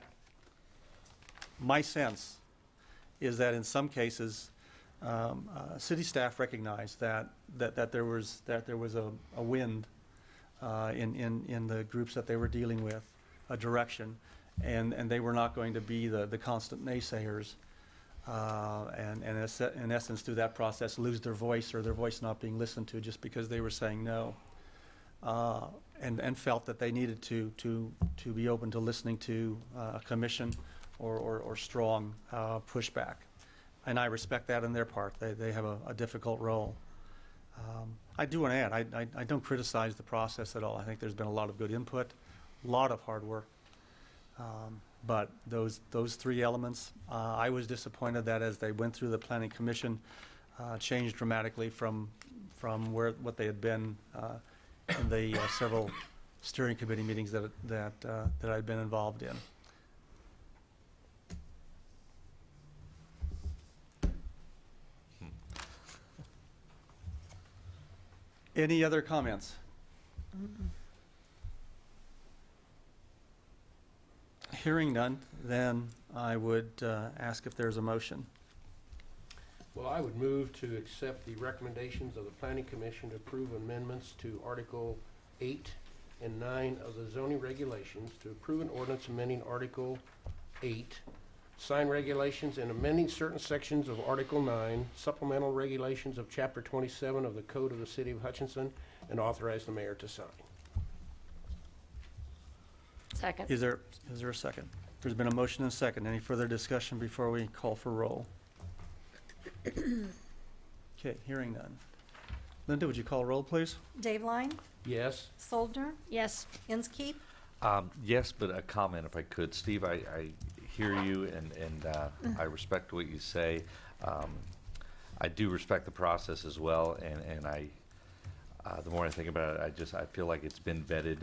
my sense is that in some cases, city staff recognized that there was a wind in the groups that they were dealing with, a direction, and they were not going to be the constant naysayers, and in essence through that process lose their voice or their voice not being listened to just because they were saying no. And felt that they needed to be open to listening to a commission or strong pushback. And I respect that on their part. They have a difficult role. I do want to add, I don't criticize the process at all. I think there's been a lot of good input, a lot of hard work. But those 3 elements, I was disappointed that as they went through the Planning Commission, changed dramatically from what they had been in the several steering committee meetings that I'd been involved in. Any other comments? Hearing none, then I would ask if there's a motion. Well, I would move to accept the recommendations of the Planning Commission to approve amendments to Article 8 and 9 of the zoning regulations, to approve an ordinance amending Article 8, sign regulations, and amending certain sections of Article 9, supplemental regulations of Chapter 27 of the Code of the City of Hutchinson, and authorize the mayor to sign. Second. Is there a second? There's been a motion and a second. Any further discussion before we call for roll? Okay, hearing none. Linda, would you call roll, please? Dave Line, Yes. Soldner, Yes. Inskeep, Yes, but a comment if I could. Steve, I hear you and I respect what you say. I do respect the process as well, and I the more I think about it, I feel like it's been vetted,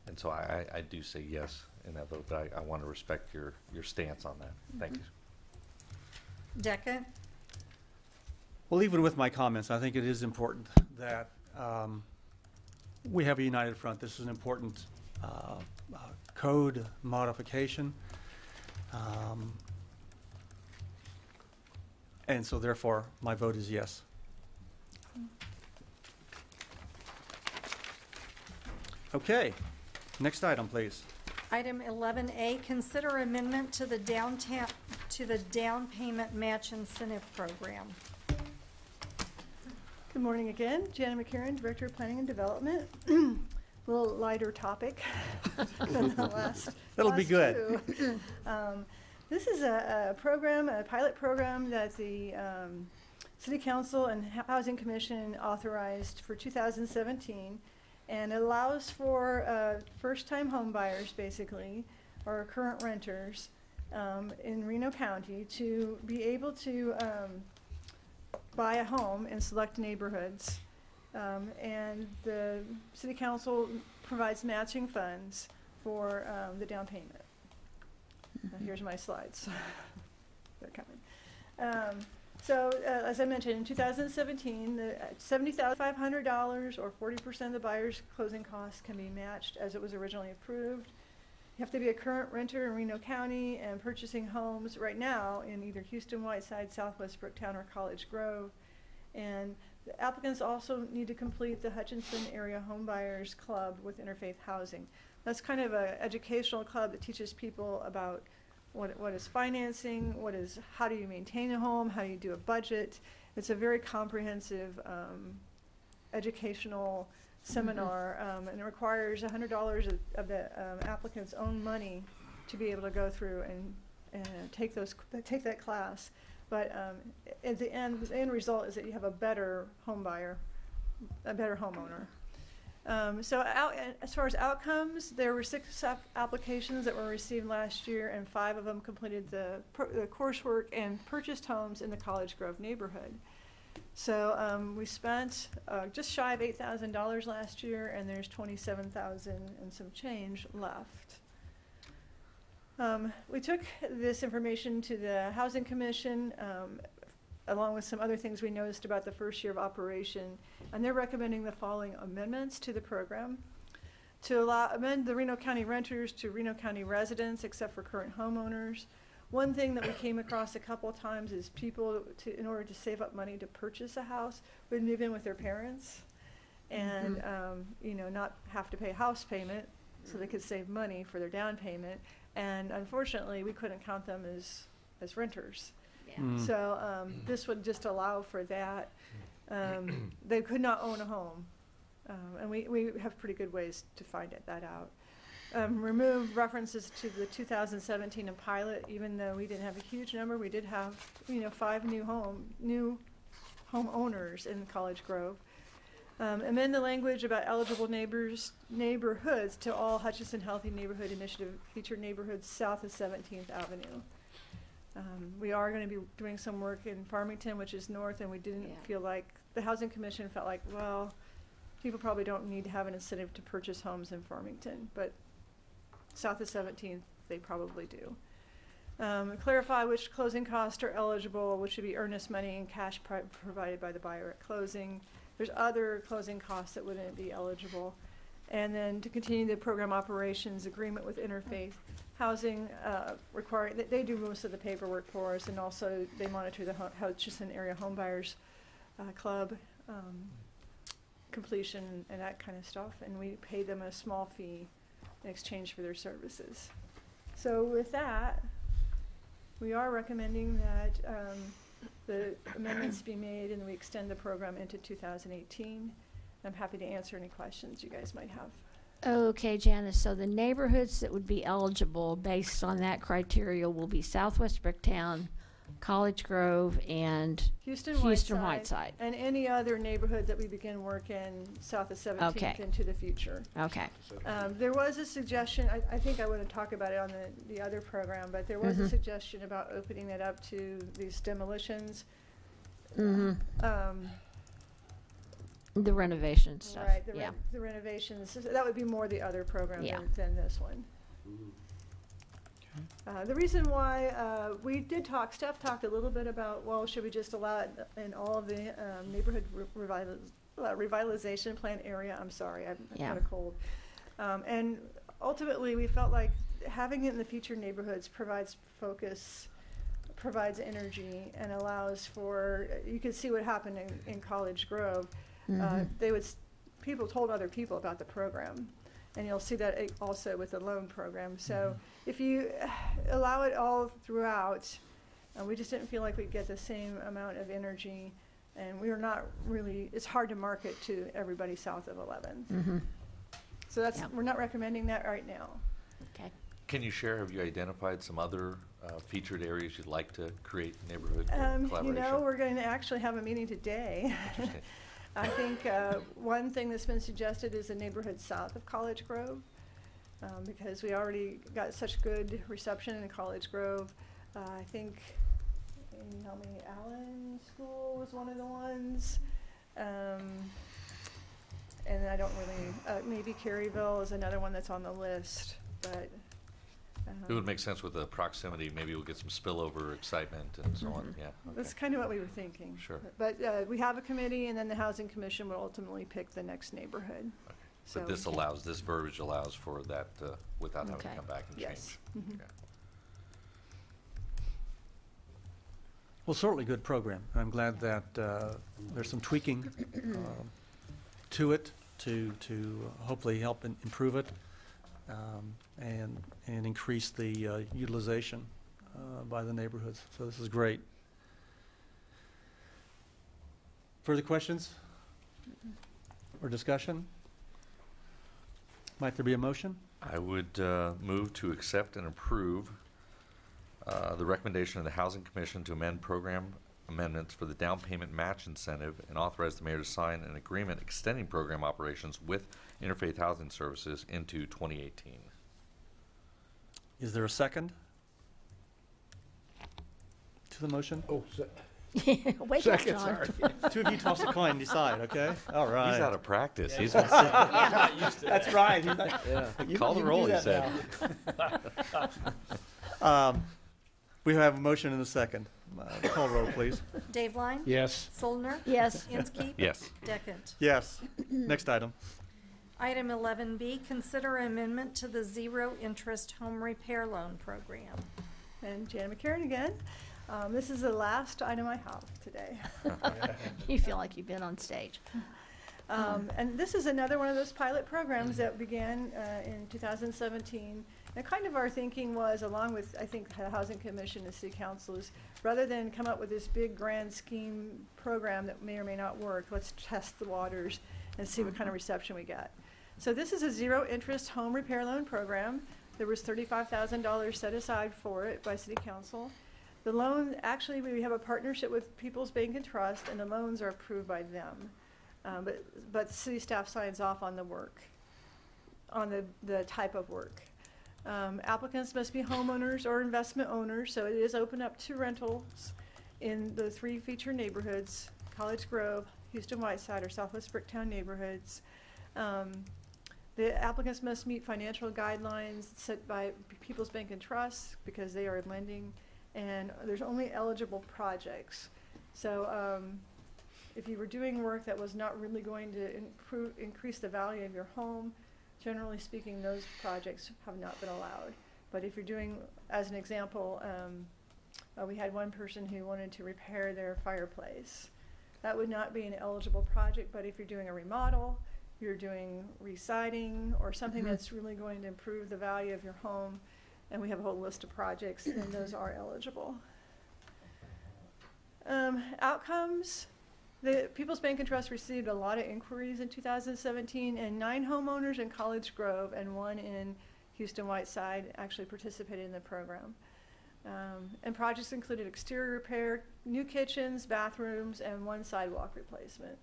and so I do say yes, in that vote, but I want to respect your stance on that. Thank you. Deckett? Well, even with my comments, I think it is important that we have a united front. This is an important code modification. And so therefore, my vote is yes. Okay, next item, please. Item 11A, consider amendment to the down payment match incentive program. Good morning again. Janet McCarran, Director of Planning and Development. A little lighter topic than the last. That'll be good. two. This is a program, a pilot program that the City Council and Housing Commission authorized for 2017, and it allows for first-time home buyers, basically, or current renters in Reno County to be able to buy a home in select neighborhoods. And the City Council provides matching funds for the down payment. Here's my slides. They're coming. So as I mentioned, in 2017, the $70,500 or 40% of the buyer's closing costs can be matched as it was originally approved. You have to be a current renter in Reno County and purchasing homes right now in either Houston, Whiteside, Southwest Brooktown, or College Grove. And the applicants also need to complete the Hutchinson Area Home Buyers Club with Interfaith Housing. That's kind of an educational club that teaches people about what is financing, how do you maintain a home, how do you do a budget. It's a very comprehensive educational seminar, and it requires $100 of the applicant's own money to be able to go through and take that class. But at the end result is that you have a better home buyer, a better homeowner. So as far as outcomes, there were 6 applications that were received last year, and 5 of them completed the coursework and purchased homes in the College Grove neighborhood. So we spent just shy of $8,000 last year, and there's $27,000 and some change left. We took this information to the Housing Commission, along with some other things we noticed about the first year of operation, and they're recommending the following amendments to the program. To amend the Reno County renters to Reno County residents, except for current homeowners. One thing that we came across a couple of times is people, in order to save up money to purchase a house, would move in with their parents and not have to pay a house payment, so they could save money for their down payment. And unfortunately, we couldn't count them as renters. So this would just allow for that. They could not own a home. And we have pretty good ways to find that out. Remove references to the 2017 and pilot, even though we didn't have a huge number. We did have 5 new homeowners in College Grove. Amend the language about eligible neighborhoods to all Hutchinson Healthy Neighborhood Initiative featured neighborhoods south of 17th Avenue. We are going to be doing some work in Farmington, which is north, and we didn't feel like, the Housing Commission felt like, well, people probably don't need to have an incentive to purchase homes in Farmington, but south of 17th, they probably do. Clarify which closing costs are eligible, which should be earnest money and cash provided by the buyer at closing. There's other closing costs that wouldn't be eligible. And then to continue the program operations agreement with Interfaith Housing, they do most of the paperwork for us, and also they monitor the Hutchinson Area Home Buyers Club completion and that kind of stuff, and we pay them a small fee in exchange for their services. So with that, we are recommending that the amendments be made and we extend the program into 2018. I'm happy to answer any questions you guys might have. Okay, Janice, so the neighborhoods that would be eligible based on that criteria will be Southwest Bricktown, College Grove, and Houston Whiteside. And any other neighborhood that we begin work in south of 17th into the future. Okay. There was a suggestion, I think I wouldn't talk about it on the other program, but there was a suggestion about opening it up to these demolitions. The renovation stuff. Right, the renovations. That would be more the other program than this one. The reason why we did talk, staff talked a little bit about, well, should we just allow it in all of the neighborhood revitalization plan area? I'm sorry, I'm kind of cold. And ultimately, we felt like having it in the future neighborhoods provides focus, provides energy, and allows for, you could see what happened in College Grove. People told other people about the program. And you'll see that also with the loan program. So if you allow it all throughout, we just didn't feel like we'd get the same amount of energy. And we were not really, it's hard to market to everybody south of 11th. So that's, we're not recommending that right now. Okay. Can you share, have you identified some other featured areas you'd like to create neighborhood collaboration? You know, we're going to actually have a meeting today. I think one thing that's been suggested is the neighborhood south of College Grove, because we already got such good reception in College Grove. I think, can you help me, Allen School was one of the ones. And I don't really, maybe Caryville is another one that's on the list, but. It would make sense with the proximity. Maybe we'll get some spillover excitement and so on. Yeah, okay. That's kind of what we were thinking. Sure. But we have a committee, and then the Housing Commission will ultimately pick the next neighborhood. Okay. So But this allows, this verbiage allows for that without having to come back and yes. change. Okay. Well, certainly good program. I'm glad that there's some tweaking to it to hopefully help improve it and increase the utilization by the neighborhoods. So this is great. Further questions or discussion? Might there be a motion? I would move to accept and approve the recommendation of the Housing Commission to amend program amendments for the down payment match incentive and authorize the mayor to sign an agreement extending program operations with Interfaith Housing Services into 2018. Is there a second to the motion? Oh, Wait, second, John. sorry. Two of you toss a coin and decide, okay? All right. He's out of practice. Yeah. He's been sitting. Not used to That's right. Call the roll, he said. We have a motion and a second. Call roll, please. Dave Line? Yes. Soldner? Yes. Inskeep? Yes. Deckent? Yes. Next item. Item 11B, consider amendment to the zero-interest home repair loan program. And Jan McCarron again. This is the last item I have today. You feel like you've been on stage. And this is another one of those pilot programs that began in 2017. And kind of our thinking was, along with, I think, the Housing Commission and City Council, is rather than come up with this big grand scheme program that may or may not work, let's test the waters and see what kind of reception we get. So this is a zero-interest home repair loan program. There was $35,000 set aside for it by City Council. The loan, actually, we have a partnership with People's Bank and Trust, and the loans are approved by them. But city staff signs off on the work, on the type of work. Applicants must be homeowners or investment owners, so it is open up to rentals in the 3 featured neighborhoods, College Grove, Houston Whiteside, or Southwest Bricktown neighborhoods. The applicants must meet financial guidelines set by People's Bank and Trust because they are lending, and there's only eligible projects. So if you were doing work that was not really going to increase the value of your home, generally speaking, those projects have not been allowed. But if you're doing, as an example, we had one person who wanted to repair their fireplace. That would not be an eligible project, but if you're doing a remodel, you're doing re-siding, or something that's really going to improve the value of your home, and we have a whole list of projects, then those are eligible. Outcomes. The People's Bank and Trust received a lot of inquiries in 2017, and 9 homeowners in College Grove and 1 in Houston Whiteside actually participated in the program. And projects included exterior repair, new kitchens, bathrooms, and 1 sidewalk replacement.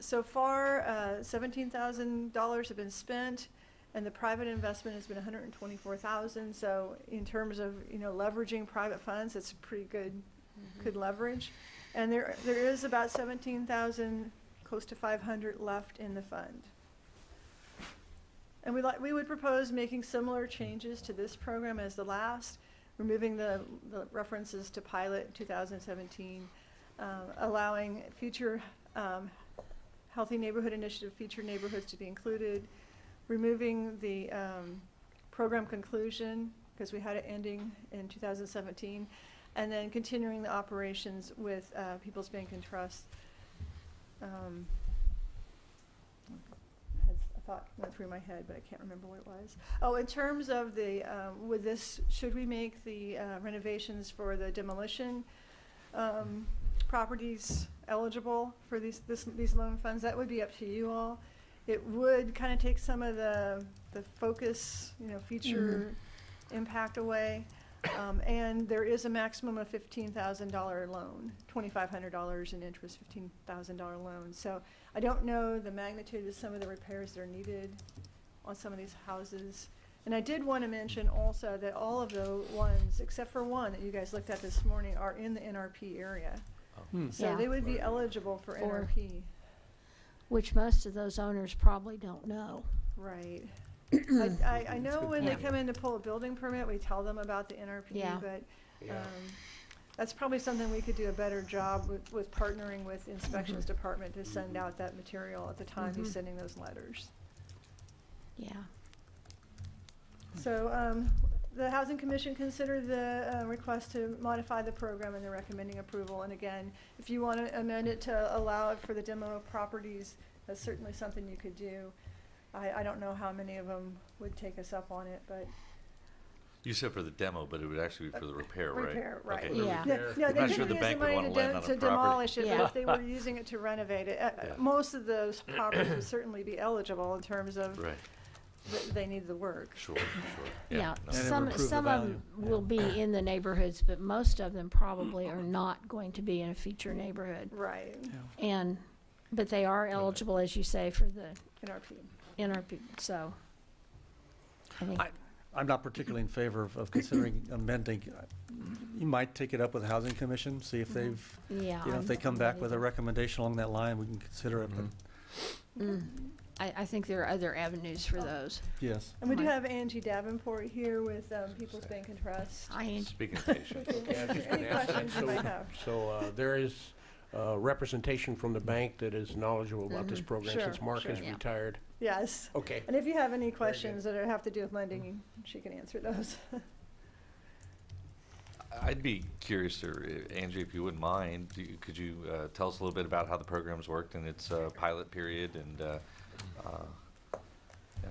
So far, $17,000 have been spent, and the private investment has been $124,000. So in terms of leveraging private funds, it's pretty good leverage. And there is about $17,000, close to $500 left in the fund. And we would propose making similar changes to this program as the last, removing the references to pilot 2017, allowing future Healthy Neighborhood Initiative featured neighborhoods to be included, removing the program conclusion, because we had it ending in 2017, and then continuing the operations with People's Bank and Trust. A thought went through my head, but I can't remember what it was. Oh, in terms of the, with this, should we make the renovations for the demolition properties eligible for these loan funds? That would be up to you all. It would kind of take some of the focus, future impact away. And there is a maximum of $15,000 loan, $2,500 in interest, $15,000 loan. So I don't know the magnitude of some of the repairs that are needed on some of these houses. And I did want to mention also that all of the ones, except for one that you guys looked at this morning, are in the NRP area. So they would be eligible for NRP. Which most of those owners probably don't know. Right. I know when they come in to pull a building permit, we tell them about the NRP, but that's probably something we could do a better job with partnering with inspections department to send out that material at the time he's sending those letters. Yeah. So the Housing Commission considered the request to modify the program, and they're recommending approval. And again, if you want to amend it to allow it for the demo properties, that's certainly something you could do. I don't know how many of them would take us up on it, but. You said for the demo, but it would actually be for the repair, right? Repair, right. Okay. Yeah. No, they couldn't use the money to demolish it, but if they were using it to renovate it, most of those properties would certainly be eligible in terms of they need the work. Sure. Yeah, No. some of them will be in the neighborhoods, but most of them probably are not going to be in a feature neighborhood. Right. But they are eligible, as you say, for the NRP. So I think I'm not particularly in favor of considering amending. You might take it up with the Housing Commission, see if they've, if they come back with a recommendation along that line, we can consider it. But I think there are other avenues for those. Yes. And we do have Angie Davenport here with People's Bank and Trust. Hi, Angie. Speaking of patients. Any questions you might have. So there is representation from the bank that is knowledgeable about this program since Mark is retired. Yes. Okay. And if you have any questions that have to do with lending, she can answer those. I'd be curious, Angie, if you wouldn't mind, could you tell us a little bit about how the program's worked in its pilot period and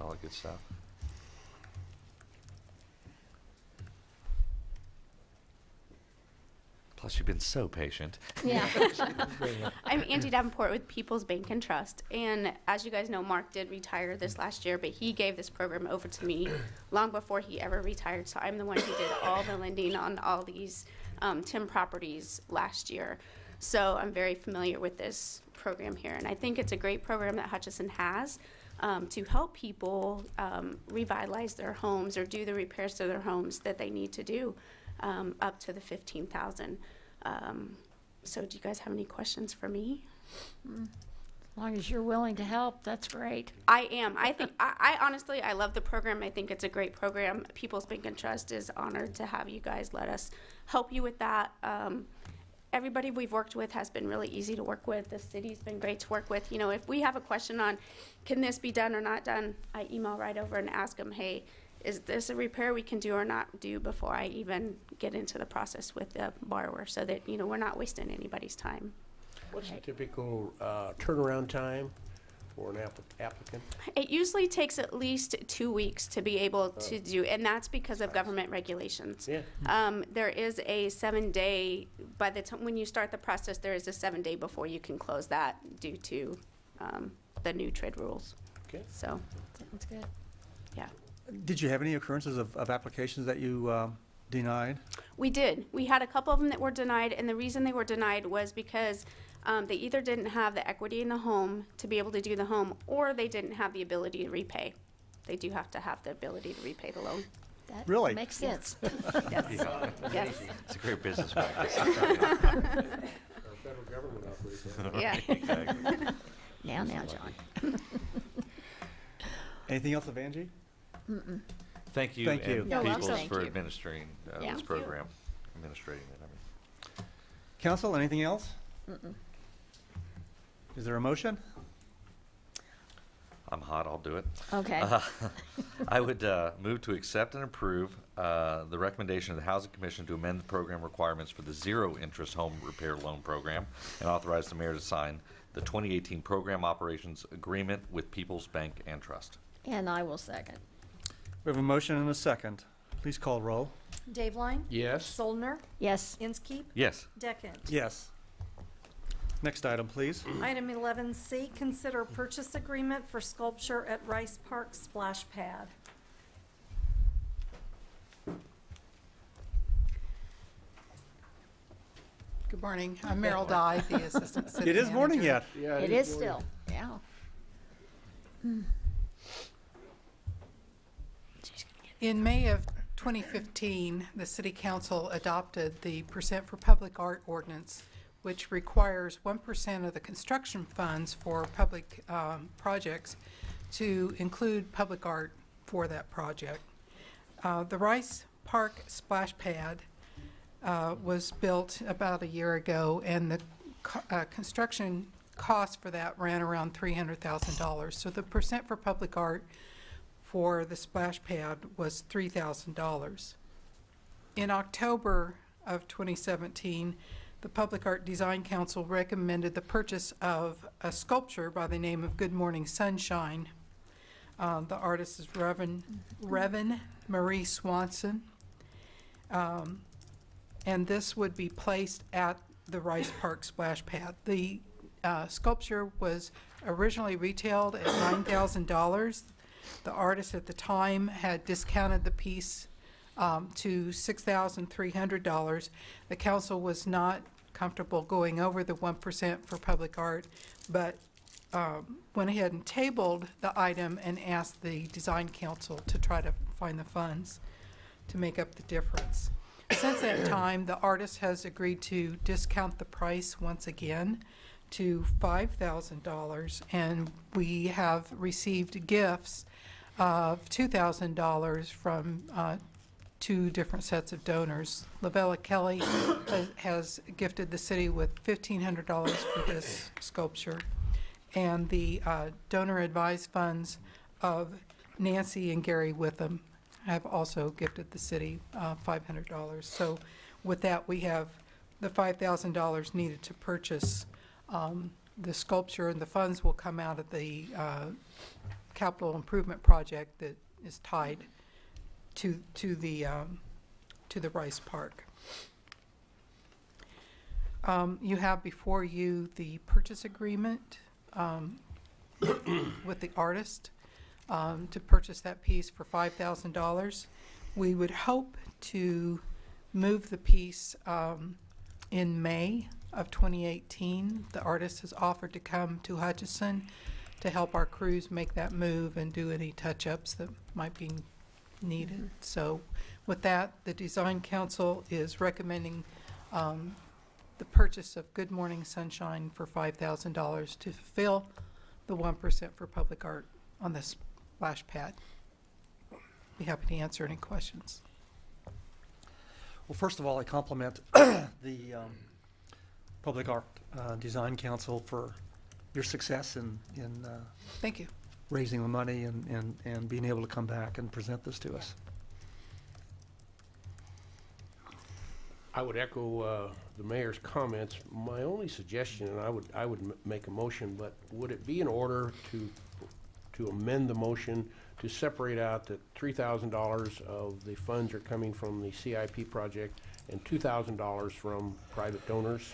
all that good stuff? Plus, you've been so patient. Yeah. I'm Angie Davenport with People's Bank and Trust. And as you guys know, Mark did retire this last year, but he gave this program over to me long before he ever retired. So I'm the one who did all the lending on all these 10 properties last year. So I'm very familiar with this program here. And I think it's a great program that Hutchinson has to help people revitalize their homes or do the repairs to their homes that they need to do. Up to the $15,000. So do you guys have any questions for me? As long as you're willing to help, that's great. I am. I think, I honestly, I love the program. I think it's a great program. People's Bank and Trust is honored to have you guys let us help you with that. Everybody we've worked with has been really easy to work with. The city's been great to work with. You know, if we have a question on, can this be done or not done, I email right over and ask them, hey, is this a repair we can do or not do before I even get into the process with the borrower so that, you know, we're not wasting anybody's time. What's the typical turnaround time for an applicant? It usually takes at least 2 weeks to be able to do, and that's because of government regulations. Yeah. There is a 7-day, by the time when you start the process, there is a 7-day before you can close that due to the new trade rules. Okay. So. That's good. Yeah. Did you have any occurrences of applications that you denied? We did. We had a couple of them that were denied, and the reason they were denied was because they either didn't have the equity in the home to be able to do the home, or they didn't have the ability to repay. They do have to have the ability to repay the loan. That really makes sense. Yes. Yes. It's a great business practice. Our federal government operates that way. Yeah. Exactly. Now, John. Anything else of Angie? Mm-mm. Thank you, Thank you. and You're welcome. Peoples Thank for you. administering Yeah. this program, administrating it. I mean. Council, anything else? Mm-mm. Is there a motion? I'm hot, I'll do it. Okay. I would move to accept and approve the recommendation of the Housing Commission to amend the program requirements for the zero-interest home repair loan program and authorize the mayor to sign the 2018 program operations agreement with People's Bank and Trust. And I will second. We have a motion and a second. Please call roll. Dave Line? Yes. Soldner? Yes. Inskeep? Yes. Deckent? Yes. Next item, please. Item 11C, consider purchase agreement for sculpture at Rice Park Splash Pad. Good morning. I'm Merrill Dye, the Assistant City It is morning Manager. yet. Yeah, It is still, yeah. In May of 2015, the City Council adopted the Percent for Public Art ordinance, which requires 1% of the construction funds for public projects to include public art for that project. The Rice Park Splash Pad was built about a year ago, and the construction cost for that ran around $300,000. So the percent for public art for the splash pad was $3,000. In October of 2017, the Public Art Design Council recommended the purchase of a sculpture by the name of Good Morning Sunshine. The artist is Reverend Marie Swanson. And this would be placed at the Rice Park Splash Pad. The sculpture was originally retailed at $9,000. The artist at the time had discounted the piece to $6,300. The council was not comfortable going over the 1% for public art, but went ahead and tabled the item and asked the design council to try to find the funds to make up the difference. Since that time, the artist has agreed to discount the price once again to $5,000, and we have received gifts of $2,000 from two different sets of donors. Lavella Kelly has gifted the city with $1,500 for this sculpture, and the donor advised funds of Nancy and Gary Witham have also gifted the city $500. So with that, we have the $5,000 needed to purchase the sculpture, and the funds will come out of the capital improvement project that is tied to the Rice Park. You have before you the purchase agreement with the artist to purchase that piece for $5,000. We would hope to move the piece in May of 2018. The artist has offered to come to Hutchinson to help our crews make that move and do any touch-ups that might be needed. So with that, the Design Council is recommending the purchase of Good Morning Sunshine for $5,000 to fulfill the 1% for public art on this splash pad. Be happy to answer any questions. Well, first of all, I compliment the Public Art Design Council for your success in Thank you. raising the money and being able to come back and present this to us. I would echo the mayor's comments. My only suggestion, and I would make a motion, but would it be in order to amend the motion to separate out that $3,000 of the funds are coming from the CIP project and $2,000 from private donors?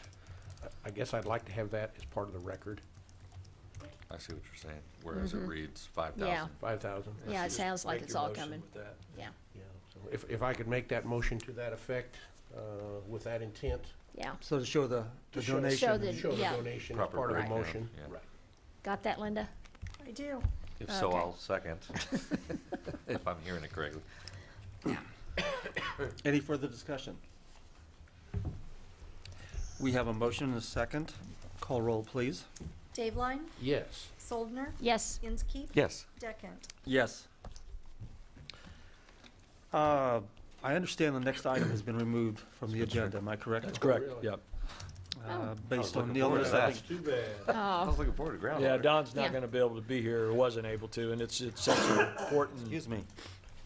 I guess I'd like to have that as part of the record. I see what you're saying, whereas it reads 5,000. Yeah. 5,000. Yeah, it sounds like Make it's your all motion coming. with that. Yeah. Yeah, so if I could make that motion to that effect, with that intent. Yeah. So to show the To show- donation. Show the- Show the yeah. donation as Proper part of the breakdown, motion. yeah. Right. Got that, Linda? I do. If so, Okay. I'll second, if I'm hearing it correctly. Any further discussion? We have a motion and a second. Call roll, please. Dave Line, Yes. Soldner, Yes. Inskeep. Yes. Deckent. Yes. I understand the next item has been removed from the agenda, am I correct? That's correct, yep. Based on looking forward illness, to I that. think. Too bad. I was looking forward to groundwater. Yeah, Don's Yeah. not gonna be able to be here, or wasn't able to, and it's such an important, Excuse me.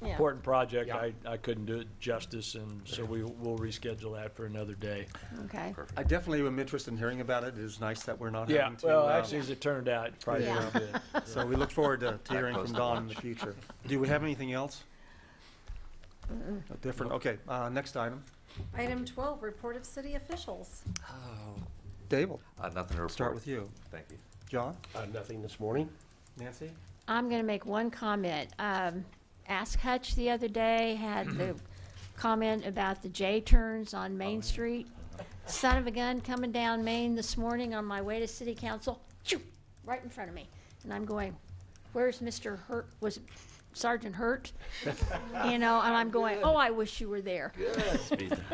Yeah. important project, Yeah. I couldn't do it justice, and so we'll reschedule that for another day. Okay. I definitely am interested in hearing about it. It is nice that we're not Yeah, having to. well, actually, as it turned out, probably Yeah. pretty good. So we look forward to hearing close from to Don in the future. Do we have anything else? Different, okay, next item. Item 12, report of city officials. Dave, we'll Nothing to report. start with you. Thank you. John? Nothing this morning. Nancy? I'm going to make one comment. Ask Hutch the other day had the comment about the J-turns on Main Street. Son of a gun coming down Main this morning on my way to city council, shoo, right in front of me. And I'm going, where's Mr. Hurt? Was it Sergeant Hurt? You know, and I'm going, oh, I wish you were there.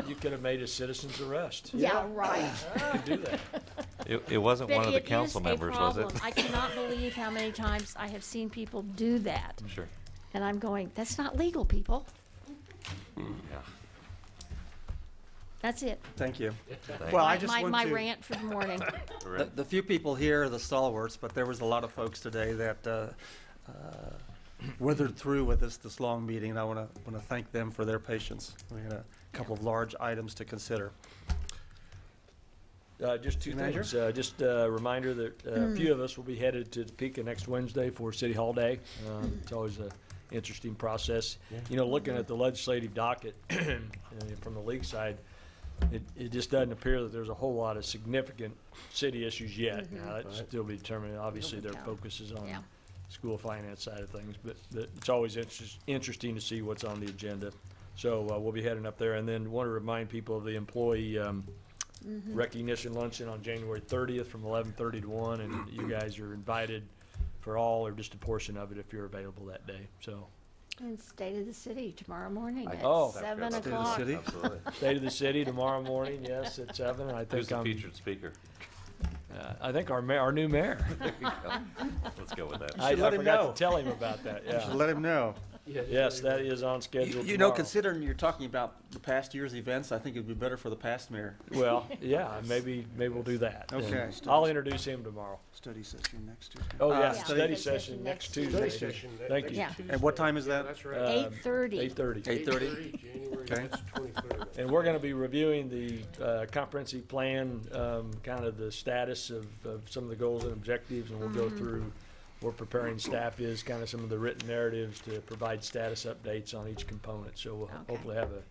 You could have made a citizen's arrest. Yeah, right. You could do that. It wasn't But one of the it is council a members, was it? problem. I cannot believe how many times I have seen people do that. Sure. And I'm going, that's not legal, people. Yeah. That's it. Thank you. Thank Well, you. I just want My to. rant for the morning. The few people here are the stalwarts, but there was a lot of folks today that withered through with this long meeting, and I want to thank them for their patience. We had a couple of large items to consider. Just two Manager? things. Just a reminder that a few of us will be headed to Topeka next Wednesday for City Hall Day. It's always an interesting process. You know, looking at the legislative docket from the league side, it just doesn't appear that there's a whole lot of significant city issues yet. Now, that's still be determined. Obviously, their focus is on school finance side of things, but it's always interesting to see what's on the agenda. So we'll be heading up there, and then want to remind people of the employee recognition luncheon on January 30th from 11:30 to 1, and you guys are invited for all or just a portion of it if you're available that day. So, And State of the City tomorrow morning at Oh. 7 State of the o'clock. City. Absolutely. State of the City tomorrow morning, yes, at 7. I Who's think the featured speaker? I think our new mayor. There you go. Let's go with that. I let him forgot know. to tell him about that. You should Yeah. let him know. Yes, that is on schedule. You know, tomorrow. considering you're talking about the past year's events, I think it'd be better for the past mayor. Well, yeah, maybe we'll do that. Okay. And I'll introduce him tomorrow. Study session next Tuesday. Oh, yeah, Yeah. study session next Tuesday. Thank you. Yeah. And what time is that? That's right. 8:30. 8:30. 8:30? January, Okay. that's 23rd. And we're going to be reviewing the comprehensive plan, kind of the status of some of the goals and objectives, and we'll go through, we're preparing, staff is kind of some of the written narratives to provide status updates on each component. So we'll hopefully have a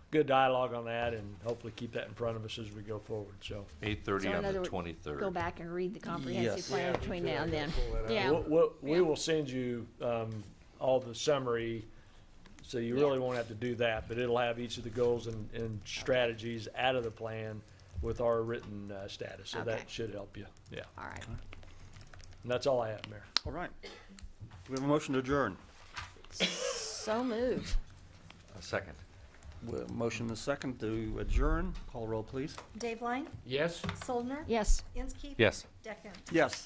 good dialogue on that and hopefully keep that in front of us as we go forward. So 8:30 So in on the other words, 23rd. Go back and read the comprehensive Yes. plan between now and then. Pull that out. Yeah. we will send you all the summary, so you really won't have to do that, but it'll have each of the goals and strategies out of the plan with our written status. So Okay. that should help you. Yeah. All right. And that's all I have, Mayor. All right. Do we have a motion to adjourn? So moved. Second. Motion and a second to adjourn. Call roll, please. Dave Line, Yes? Soldner, Yes. Inskeep. Yes. Deckent. Yes.